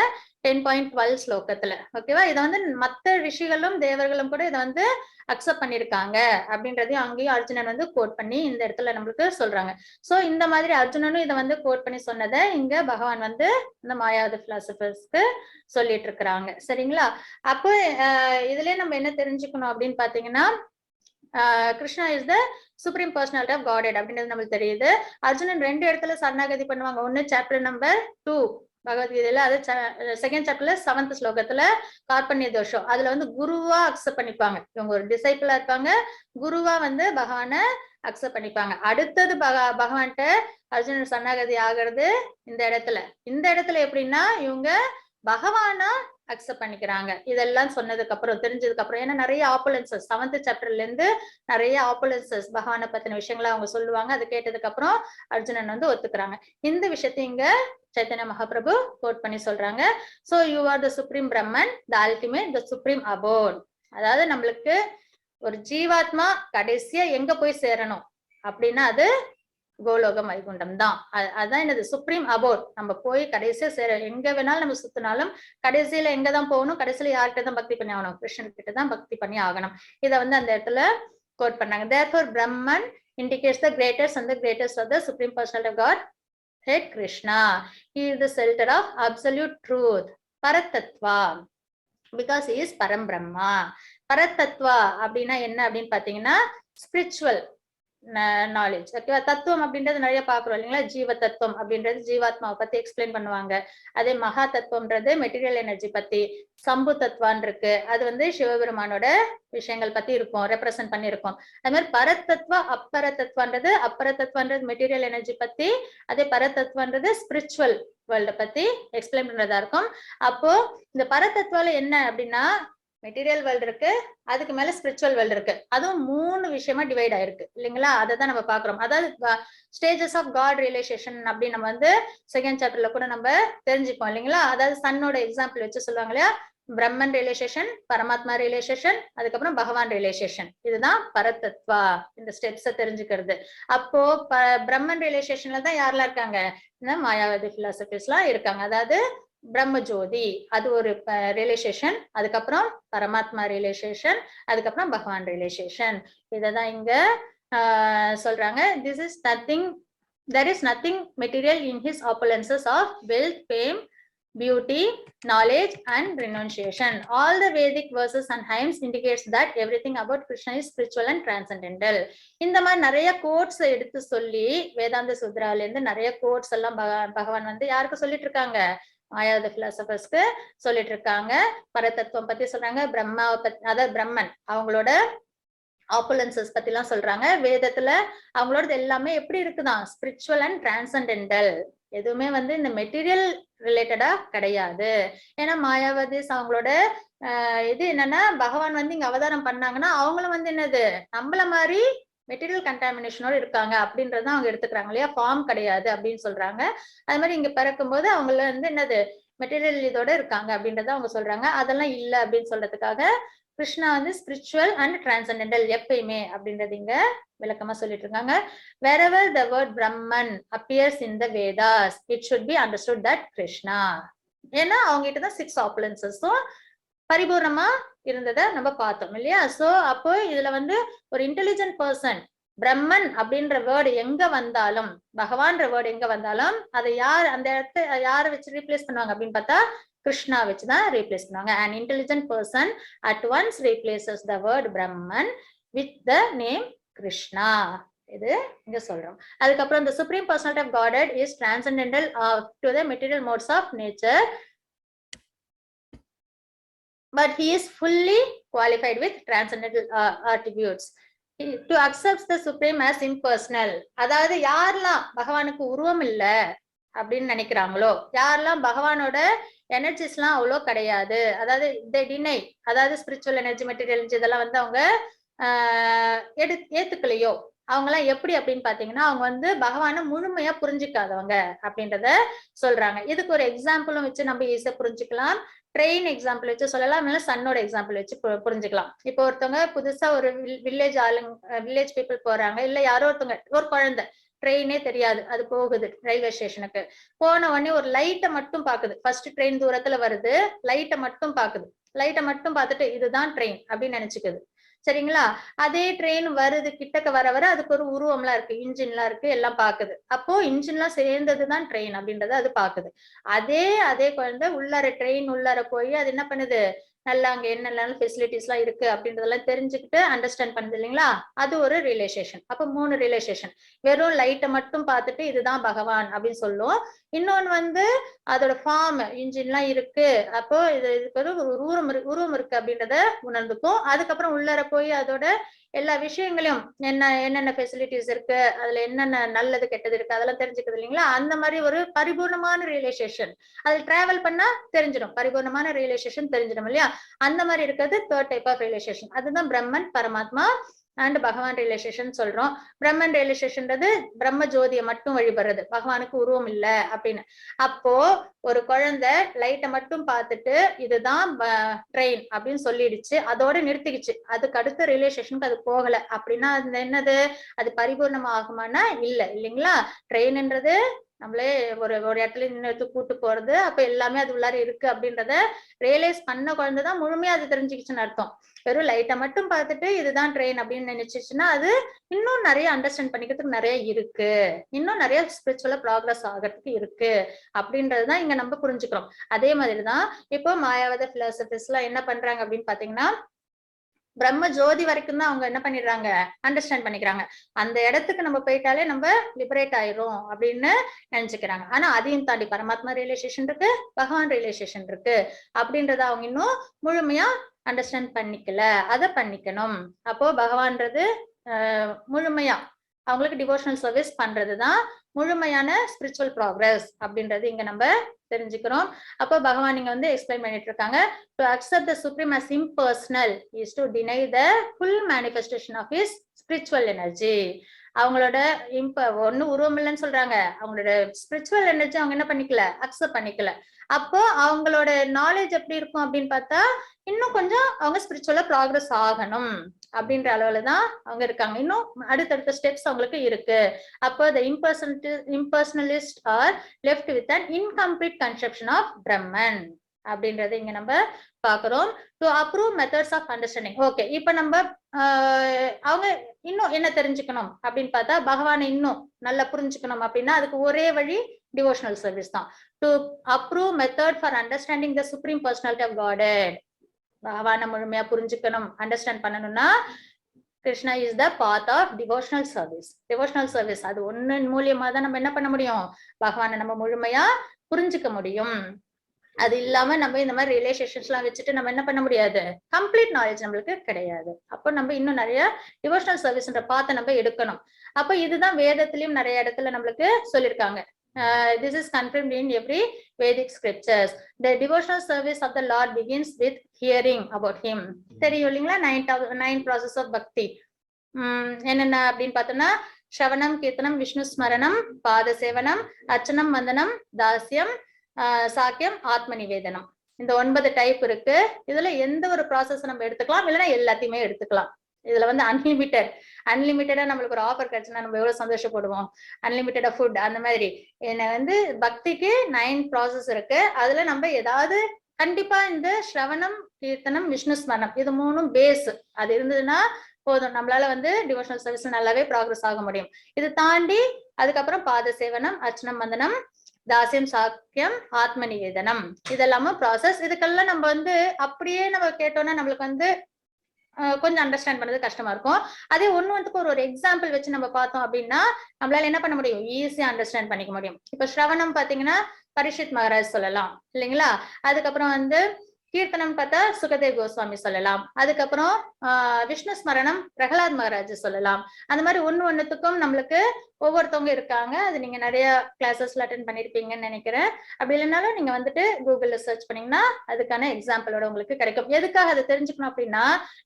10.12 ஸ்லோகத்துல. ஓகேவா. இதை மத்த ரிஷிகளும் தேவர்களும் கூட இதை அக்செப்ட் பண்ணிருக்காங்க அப்படின்றதையும் அங்கேயும் அர்ஜுனன் கோட் பண்ணி இந்த இடத்துல நம்மளுக்கு சொல்றாங்க. சோ இந்த மாதிரி அர்ஜுனனும் இதை கோட் பண்ணி சொன்னதை இங்க பகவான் இந்த மாயாவத பிலாசபர்ஸ்க்கு சொல்லிட்டு இருக்கிறாங்க. சரிங்களா. அப்போ இதுலயே நம்ம என்ன தெரிஞ்சுக்கணும் அப்படின்னு பாத்தீங்கன்னா, Krishna is the supreme personality of Godhead அப்படின்றது நம்மளுக்கு தெரியுது. அர்ஜுனன் 2 இடத்துல சரணாகதி பண்ணுவாங்க. ஒன்னு சாப்டர் நம்பர் 2 பகவத்கீதையில, அது 2nd சாப்டர்ல 7th ஸ்லோகத்துல கார்பண்ய தோஷம், அதுல குருவா அக்செப்ட் பண்ணிப்பாங்க. இவங்க ஒரு டிசைபிளா இருப்பாங்க, குருவா பகவானை அக்செப்ட் பண்ணிப்பாங்க. அடுத்தது பகவான்கிட்ட அர்ஜுனன் சரணாகதி ஆகிறது இந்த இடத்துல எப்படின்னா இவங்க பகவானா அக்செப்ட் பண்ணிக்கிறாங்க. இதெல்லாம் சொன்னதுக்கு அப்புறம் தெரிஞ்சதுக்கு அப்புறம், ஏன்னா நிறைய ஆப்புலன்சஸ் 7th சாப்டர்ல இருந்து நிறைய ஆப்புலன்சஸ் பகவானை பத்தின விஷயங்களை அவங்க சொல்லுவாங்க. அது கேட்டதுக்கு அப்புறம் அர்ஜுனன் ஒத்துக்கிறாங்க. இந்த விஷயத்தை இங்க சைத்தன்ய மகாபிரபு கோட் பண்ணி சொல்றாங்க. So you are the supreme Brahman, the ultimate, the supreme abode. அதாவது நம்மளுக்கு ஒரு ஜீவாத்மா கடைசியா எங்க போய் சேரணும் அப்படின்னா அது கோலோகம் வைகுண்டம் தான். அதான் என்னது, சுப்ரீம் அபோட். நம்ம போய் கடைசியா சேர, எங்க வேணாலும் நம்ம சுத்தினாலும் கடைசியில எங்கதான் போகணும், கடைசியில யார்கிட்ட தான் பக்தி பண்ணி ஆகணும், கிருஷ்ணன் கிட்ட தான் பக்தி பண்ணி ஆகணும். இதை அந்த இடத்துல கோட் பண்ணாங்க. therefore Brahman indicates the greatest and the greatest of the supreme personality of God, Hare Krishna. He is the center of absolute truth, Paratatva, because he is Param Brahma. Paratatva அப்படின்னா என்ன அப்படின்னு பாத்தீங்கன்னா spiritual knowledge. ஓகேவா. தத்துவம் அப்படின்றது நிறைய பாக்குறோம் இல்லைங்களா. ஜீவ தத்துவம் அப்படின்றது ஜீவாத்மாவை பத்தி எக்ஸ்பிளைன் பண்ணுவாங்க. அதே மகா தத்துவம்ன்றது மெட்டீரியல் எனர்ஜி பத்தி, சம்பு தத்துவான் இருக்கு, அது சிவபெருமானோட விஷயங்கள் பத்தி இருக்கும், ரெப்ரசென்ட் பண்ணிருக்கும். அது மாதிரி பரத்தத்துவ அப்பரத்தத்துவன்றது மெட்டீரியல் எனர்ஜி பத்தி, அதே பரத்தத்துவன்றது ஸ்பிரிச்சுவல் வேர்ல்ட பத்தி எக்ஸ்பிளைன் பண்றதா இருக்கும். அப்போ இந்த பரத்தத்துவால என்ன அப்படின்னா மெட்டீரியல் வேர்ல்டு இருக்கு, அதுக்கு மேல ஸ்பிரிச்சுவல் வேர்ல்டு இருக்கு. அதுவும் 3 விஷயமா டிவைட் ஆயிருக்கு இல்லைங்களா? அதை தான் நம்ம பாக்குறோம். அதாவது ஸ்டேஜஸ் ஆஃப் காட் ரியலைசேஷன் அப்படின்னு நம்ம வந்து செகண்ட் சாப்டர்ல கூட நம்ம தெரிஞ்சுப்போம் இல்லைங்களா? அதாவது சன்னோட எக்ஸாம்பிள் வச்சு சொல்லுவாங்க இல்லையா? பிரம்மன் ரியலைசேஷன், பரமாத்மா ரியலைசேஷன், அதுக்கப்புறம் பகவான் ரியலைசேஷன். இதுதான் பரதத்வா, இந்த ஸ்டெப்ஸை தெரிஞ்சுக்கிறது. அப்போ பிரம்மன் ரியலைசேஷன்ல தான் யாரெல்லாம் இருக்காங்க? இந்த மாயாவதி பிலாசபிஸ் எல்லாம் இருக்காங்க. அதாவது பிரம்ம ஜோதி, அது ஒரு ரியலைசேஷன். அதுக்கப்புறம் பரமாத்மா ரியலைசேஷன், அதுக்கப்புறம் பகவான் ரியலைசேஷன். இததான் இங்க சொல்றாங்க. This is nothing, there is nothing material in his opulences of wealth, fame, beauty, knowledge and renunciation. All the Vedic verses and hymns indicates that everything about Krishna is spiritual and transcendental. இந்த மாதிரி நிறைய quotes எடுத்து சொல்லி வேதாந்த சுத்ரால இருந்து நிறைய quotes எல்லாம் பகவான் வந்து யாருக்கு சொல்லிட்டு இருக்காங்க? மாயாவதி பிலாசபர்ஸ்க்கு சொல்லிட்டு இருக்காங்க. பரதத்துவம் பத்தி சொல்றாங்க, பிரம்மா அதாவது பிரம்மன் அவங்களோட ஆப்புலன்சஸ் பத்தி எல்லாம் சொல்றாங்க. வேதத்துல அவங்களோட எல்லாமே எப்படி இருக்குதான்? Spiritual and transcendental. எதுவுமே வந்து இந்த மெட்டீரியல் ரிலேட்டடா கிடையாது. ஏன்னா மாயாவதிஸ் அவங்களோட இது என்னன்னா, பகவான் வந்து இங்க அவதாரம் பண்ணாங்கன்னா அவங்களும் வந்து என்னது நம்மள மாதிரி மெட்டீரியல் கண்டாமினேஷனோட இருக்காங்க அப்படின்றத அவங்க எடுத்துக்கிறாங்க இல்லையா? ஃபார்ம் கிடையாது அப்படின்னு சொல்றாங்க. அது மாதிரி இங்க பிறக்கும் போது அவங்கள வந்து என்னது மெட்டீரியல் இதோட இருக்காங்க அப்படின்றத அவங்க சொல்றாங்க. அதெல்லாம் இல்லை அப்படின்னு சொல்றதுக்காக கிருஷ்ணா வந்து ஸ்பிரிச்சுவல் அண்ட் டிரான்சென்டென்டல் எப்பயுமே அப்படின்றது இங்க விளக்கமா சொல்லிட்டு இருக்காங்க. wherever the word Brahman appears in the Vedas, it should be understood that Krishna. ஏன்னா அவங்க கிட்டதான் 6 opulences-ம் பரிபூர்ணமா இருந்ததை நம்ம பார்த்தோம் இல்லையா? சோ அப்போ இதுல வந்து ஒரு இன்டெலிஜென்ட் பர்சன் பிரம்மன் அப்படின்ற வேர்டு எங்க வந்தாலும், பகவான்ற வேர்டு எங்க வந்தாலும் அதை யார் அந்த இடத்த யாரை வச்சு ரீப்ளேஸ் பண்ணுவாங்க அப்படின்னு பார்த்தா கிருஷ்ணா வச்சுதான் ரீப்ளேஸ் பண்ணுவாங்க. an intelligent person at once replaces the word Brahman with the name Krishna. இது இங்க சொல்றோம். அதுக்கப்புறம் the supreme personality of Godhead is transcendental to the material modes of nature, but he is fully qualified with transcendental attributes. To accept the supreme as impersonal, அதாவது யாரெல்லாம் பகவானுக்கு உருவம் இல்ல அப்படின்னு நினைக்கிறாங்களோ, யாரெல்லாம் பகவானோட எனர்ஜிஸ் எல்லாம் அவ்வளோ கிடையாது, அதாவது டினை, அதாவது ஸ்பிரிச்சுவல் எனர்ஜி, மெட்டீரியல் எனர்ஜி இதெல்லாம் வந்து அவங்க ஏத்துக்கலையோ, அவங்க எல்லாம் எப்படி அப்படின்னு பாத்தீங்கன்னா அவங்க வந்து பகவானை முழுமையா புரிஞ்சுக்காதவங்க அப்படின்றத சொல்றாங்க. இதுக்கு ஒரு எக்ஸாம்பிளும் வச்சு நம்ம ஈஸியா புரிஞ்சுக்கலாம். ட்ரெயின் எக்ஸாம்பிள் வச்சு சொல்லலாம், இல்ல சன்னோட எக்ஸாம்பிள் வச்சு புரிஞ்சுக்கலாம். இப்போ ஒருத்தவங்க புதுசா ஒரு வில்லேஜ் வில்லேஜ் பீப்புள் போறாங்க, இல்ல யாரோ ஒருத்தவங்க ஒரு குழந்தை ட்ரெயினே தெரியாது, அது போகுது ரயில்வே ஸ்டேஷனுக்கு. போன உடனே ஒரு லைட்டை மட்டும் பாக்குது, ஃபர்ஸ்ட் ட்ரெயின் தூரத்துல வருது, லைட்டை மட்டும் பாக்குது. லைட்டை மட்டும் பார்த்துட்டு இதுதான் ட்ரெயின் அப்படின்னு நினைச்சுக்குது. சரிங்களா? அதே ட்ரெயின் வருது, கிட்டக்க வர வர அதுக்கு ஒரு உருவம்லாம் இருக்கு, இன்ஜின்லாம் இருக்கு, எல்லாம் பாக்குது. அப்போ இன்ஜின்லாம் சேர்ந்ததுதான் ட்ரெயின் அப்படின்றத அது பாக்குது. அதே குழந்தை உள்ளார ட்ரெயின் உள்ளார போய் அது என்ன பண்ணுது, நல்லா அங்க என்னெல்லாம் ஃபெசிலிட்டிஸ் எல்லாம் இருக்கு அப்படின்றதெல்லாம் தெரிஞ்சுக்கிட்டு அண்டர்ஸ்டாண்ட் பண்ணுது இல்லைங்களா? அது ஒரு ரிலேஷேஷன். அப்ப 3 ரிலேஷேஷன். வெறும் லைட்டை மட்டும் பார்த்துட்டு இதுதான் பகவான் அப்படின்னு சொல்லும். இன்னொன்னு வந்து அதோட ஃபார்ம், இன்ஜின்லாம் இருக்கு, அப்போ இதுக்கு ஒரு உருவம் இருக்கு அப்படின்றத உணர்ந்துக்கும். அதுக்கப்புறம் உள்ளார போய் அதோட எல்லா விஷயங்களையும் என்னென்ன ஃபெசிலிட்டிஸ் இருக்கு, அதுல என்னென்ன நல்லது கெட்டது இருக்கு அதெல்லாம் தெரிஞ்சுக்குது இல்லைங்களா? அந்த மாதிரி ஒரு பரிபூர்ணமான ரியலைசேஷன், அதில் டிராவல் பண்ணா தெரிஞ்சிடும், பரிபூர்ணமான ரியலைசேஷன் தெரிஞ்சிடும் இல்லையா? அந்த மாதிரி இருக்கிறது 3rd டைப் ஆஃப் ரியலைசேஷன். அதுதான் பிரம்மன், பரமாத்மா அண்ட் பகவான் ரியலைசேஷன் சொல்றோம். பிரம்மன் ரியலைசேஷன்றது பிரம்ம ஜோதியை மட்டும் வழிபடுறது, பகவானுக்கு உருவம் இல்ல அப்படின்னு. அப்போ ஒரு குழந்தை லைட்டை மட்டும் பார்த்துட்டு இதுதான் ட்ரெயின் அப்படின்னு சொல்லிடுச்சு, அதோட நிறுத்திக்கிச்சு. அதுக்கு அடுத்த ரியலைசேஷனுக்கு அது போகல அப்படின்னா அது என்னது, அது பரிபூர்ணமா ஆகுமானா இல்ல இல்லைங்களா? ட்ரெயின்ன்றது நம்மளே ஒரு இடத்துல நின்று கூட்டு போறது, அப்ப எல்லாமே அது உள்ளார இருக்கு அப்படின்றத ரியலைஸ் பண்ண குழந்தைதான் முழுமையா அது தெரிஞ்சுக்கிச்சுன்னு அர்த்தம். வெறும் லைட்டை மட்டும் பார்த்துட்டு இதுதான் ட்ரெயின் அப்படின்னு நினைச்சிச்சுன்னா அது இன்னும் நிறைய அண்டர்ஸ்டாண்ட் பண்ணிக்கிறதுக்கு நிறைய இருக்கு, இன்னும் நிறைய ஸ்பிரிச்சுவலா ப்ராக்ரஸ் ஆகிறதுக்கு இருக்கு அப்படின்றதுதான் இங்க நம்ம புரிஞ்சுக்கிறோம். அதே மாதிரிதான் இப்போ மாயாவத பிலாசபிஸ் எல்லாம் என்ன பண்றாங்க அப்படின்னு பாத்தீங்கன்னா, பிரம்ம ஜோதி வரைக்கும் தான் அவங்க என்ன பண்ணிடுறாங்க, அண்டர்ஸ்டாண்ட் பண்ணிக்கிறாங்க. அந்த இடத்துக்கு நம்ம போயிட்டாலே நம்ம லிபரேட் ஆயிரும் அப்படின்னு நினைச்சுக்கிறாங்க. ஆனா அதையும் தாண்டி பரமாத்மா ரியலைசேஷன் இருக்கு, பகவான் ரியலைசேஷன் இருக்கு அப்படின்றத அவங்க இன்னும் முழுமையா அண்டர்ஸ்டாண்ட் பண்ணிக்கல, அதை பண்ணிக்கணும். அப்போ பகவான்றது முழுமையா அவங்களுக்கு டிவோஷனல் சர்வீஸ் பண்றதுதான் முழுமையான ஸ்பிரிச்சுவல் ப்ராக்ரஸ் அப்படின்றது இங்க நம்ம தெரிஞ்சுக்கிறோம். அப்போ பகவான் இங்க வந்து எக்ஸ்பிளைன் பண்ணிட்டு இருக்காங்க. To accept the supreme as impersonal is to deny the full manifestation of his spiritual energy. அவங்களோட ஒண்ணு உருவம் இல்லைன்னு சொல்றாங்க, அவங்களோட ஸ்பிரிச்சுவல் எனர்ஜி அவங்க என்ன பண்ணிக்கல, அக்செப்ட் பண்ணிக்கல. அப்போ அவங்களோட நாலேஜ் எப்படி இருக்கும் அப்படின்னு பார்த்தா இன்னும் கொஞ்சம் அவங்க ஸ்பிரிச்சுவலா ப்ராக்ரஸ் ஆகணும் அப்படின்ற அளவுல தான் அவங்க இருக்காங்க. இன்னும் அடுத்தடுத்த ஸ்டெப்ஸ் அவங்களுக்கு இருக்கு. அப்போ the impersonalists are left with an incomplete conception of Brahman அப்படின்றத இங்க நம்ம பாக்குறோம். To approve methods of understanding. Okay, இப்ப நம்ம அவங்க இன்னும் என்ன தெரிஞ்சுக்கணும் அப்படின்னு பார்த்தா பகவானை இன்னும் நல்லா புரிஞ்சுக்கணும் அப்படின்னா அதுக்கு ஒரே வழி டிவோஷனல் சர்வீஸ் தான். To approve method for understanding the supreme personality of God. பகவானை முழுமையா புரிஞ்சுக்கணும், அண்டர்ஸ்டாண்ட் பண்ணணும்னா Krishna is the path of devotional service. Devotional service அது ஒன்னு மூலியமா தான் நம்ம என்ன பண்ண முடியும், பகவானை நம்ம முழுமையா புரிஞ்சுக்க முடியும். அது இல்லாம நம்ம இந்த மாதிரி ரிலேஷன்ஷிப்ஸ் எல்லாம் வச்சுட்டு நம்ம என்ன பண்ண முடியாது, கம்ப்ளீட் நாலேஜ் நம்மளுக்கு கிடையாது. அப்போ நம்ம இன்னும் நிறைய டிவோஷனல் சர்வீஸ்ன்ற பாத்த நம்ம எடுக்கணும். அப்ப இதுதான் வேதத்திலயும் நிறைய இடத்துல நம்மளுக்கு சொல்லியிருக்காங்க. This is confirmed in every Vedic scriptures. The devotional service of the Lord begins with hearing about him. தெரியும் இல்லைங்களா, 9 process of bhakti. என்னென்ன அப்படின்னு பார்த்தோம்னா ஸ்ரவணம், கீர்த்தனம், விஷ்ணு ஸ்மரணம், பாத சேவனம், அர்ச்சனம், வந்தனம், தாஸ்யம், சாக்கியம், ஆத்ம நிவேதனம். இந்த 9 டைப் இருக்கு. இதுல எந்த ஒரு ப்ராசஸ் நம்ம எடுத்துக்கலாம், இல்லைன்னா எல்லாத்தையுமே எடுத்துக்கலாம். இதுல வந்து அன்லிமிட்டடா நம்மளுக்கு ஒரு ஆஃபர் கிடைச்சுன்னா நம்ம எவ்வளவு சந்தோஷப்படுவோம். அன்லிமிட்டடா ஃபுட் அந்த மாதிரி என்ன வந்து பக்திக்கு 9 ப்ராசஸ் இருக்கு. அதுல நம்ம ஏதாவது கண்டிப்பா இந்த ஸ்ரவணம், கீர்த்தனம், விஷ்ணு ஸ்மரணம் இது 3 பேஸ் அது இருந்ததுன்னா போதும், நம்மளால வந்து டிவோஷனல் சர்வீஸ் நல்லாவே ப்ராக்ரஸ் ஆக முடியும். இது தாண்டி அதுக்கப்புறம் பாத சேவனம், அர்ச்சனம், வந்தனம், தாசியம், சாக்கியம், ஆத்ம நிவேதனம் இதெல்லாமும் ப்ராசஸ். இதுக்கெல்லாம் நம்ம வந்து அப்படியே நம்ம கேட்டோம்னா நம்மளுக்கு வந்து கொஞ்சம் அண்டர்ஸ்டாண்ட் பண்றது கஷ்டமா இருக்கும். அதே ஒண்ணுக்கு ஒரு எக்ஸாம்பிள் வச்சு நம்ம பார்த்தோம் அப்படின்னா நம்மளால என்ன பண்ண முடியும், ஈஸியா அண்டர்ஸ்டாண்ட் பண்ணிக்க முடியும். இப்ப ஸ்ரவணம் பாத்தீங்கன்னா பரிஷித் மகாராஜ் சொல்லலாம் இல்லைங்களா. அதுக்கப்புறம் வந்து கீர்த்தனம் பார்த்தா சுகதேவ் கோஸ்வாமி சொல்லலாம். அதுக்கப்புறம் விஷ்ணு ஸ்மரணம் பிரகலாத் மகாராஜ் சொல்லலாம். அந்த மாதிரி ஒண்ணுத்துக்கும் நம்மளுக்கு ஒவ்வொருத்தவங்க இருக்காங்க. அது நீங்க நிறைய கிளாஸஸ்ல அட்டென்ட் பண்ணிருப்பீங்கன்னு நினைக்கிறேன். அப்படி இல்லைனாலும் நீங்க வந்துட்டு கூகுள்ல சர்ச் பண்ணீங்கன்னா அதுக்கான எக்ஸாம்பிளோட உங்களுக்கு கிடைக்கும். எதுக்காக அதை தெரிஞ்சுக்கணும் அப்படின்னா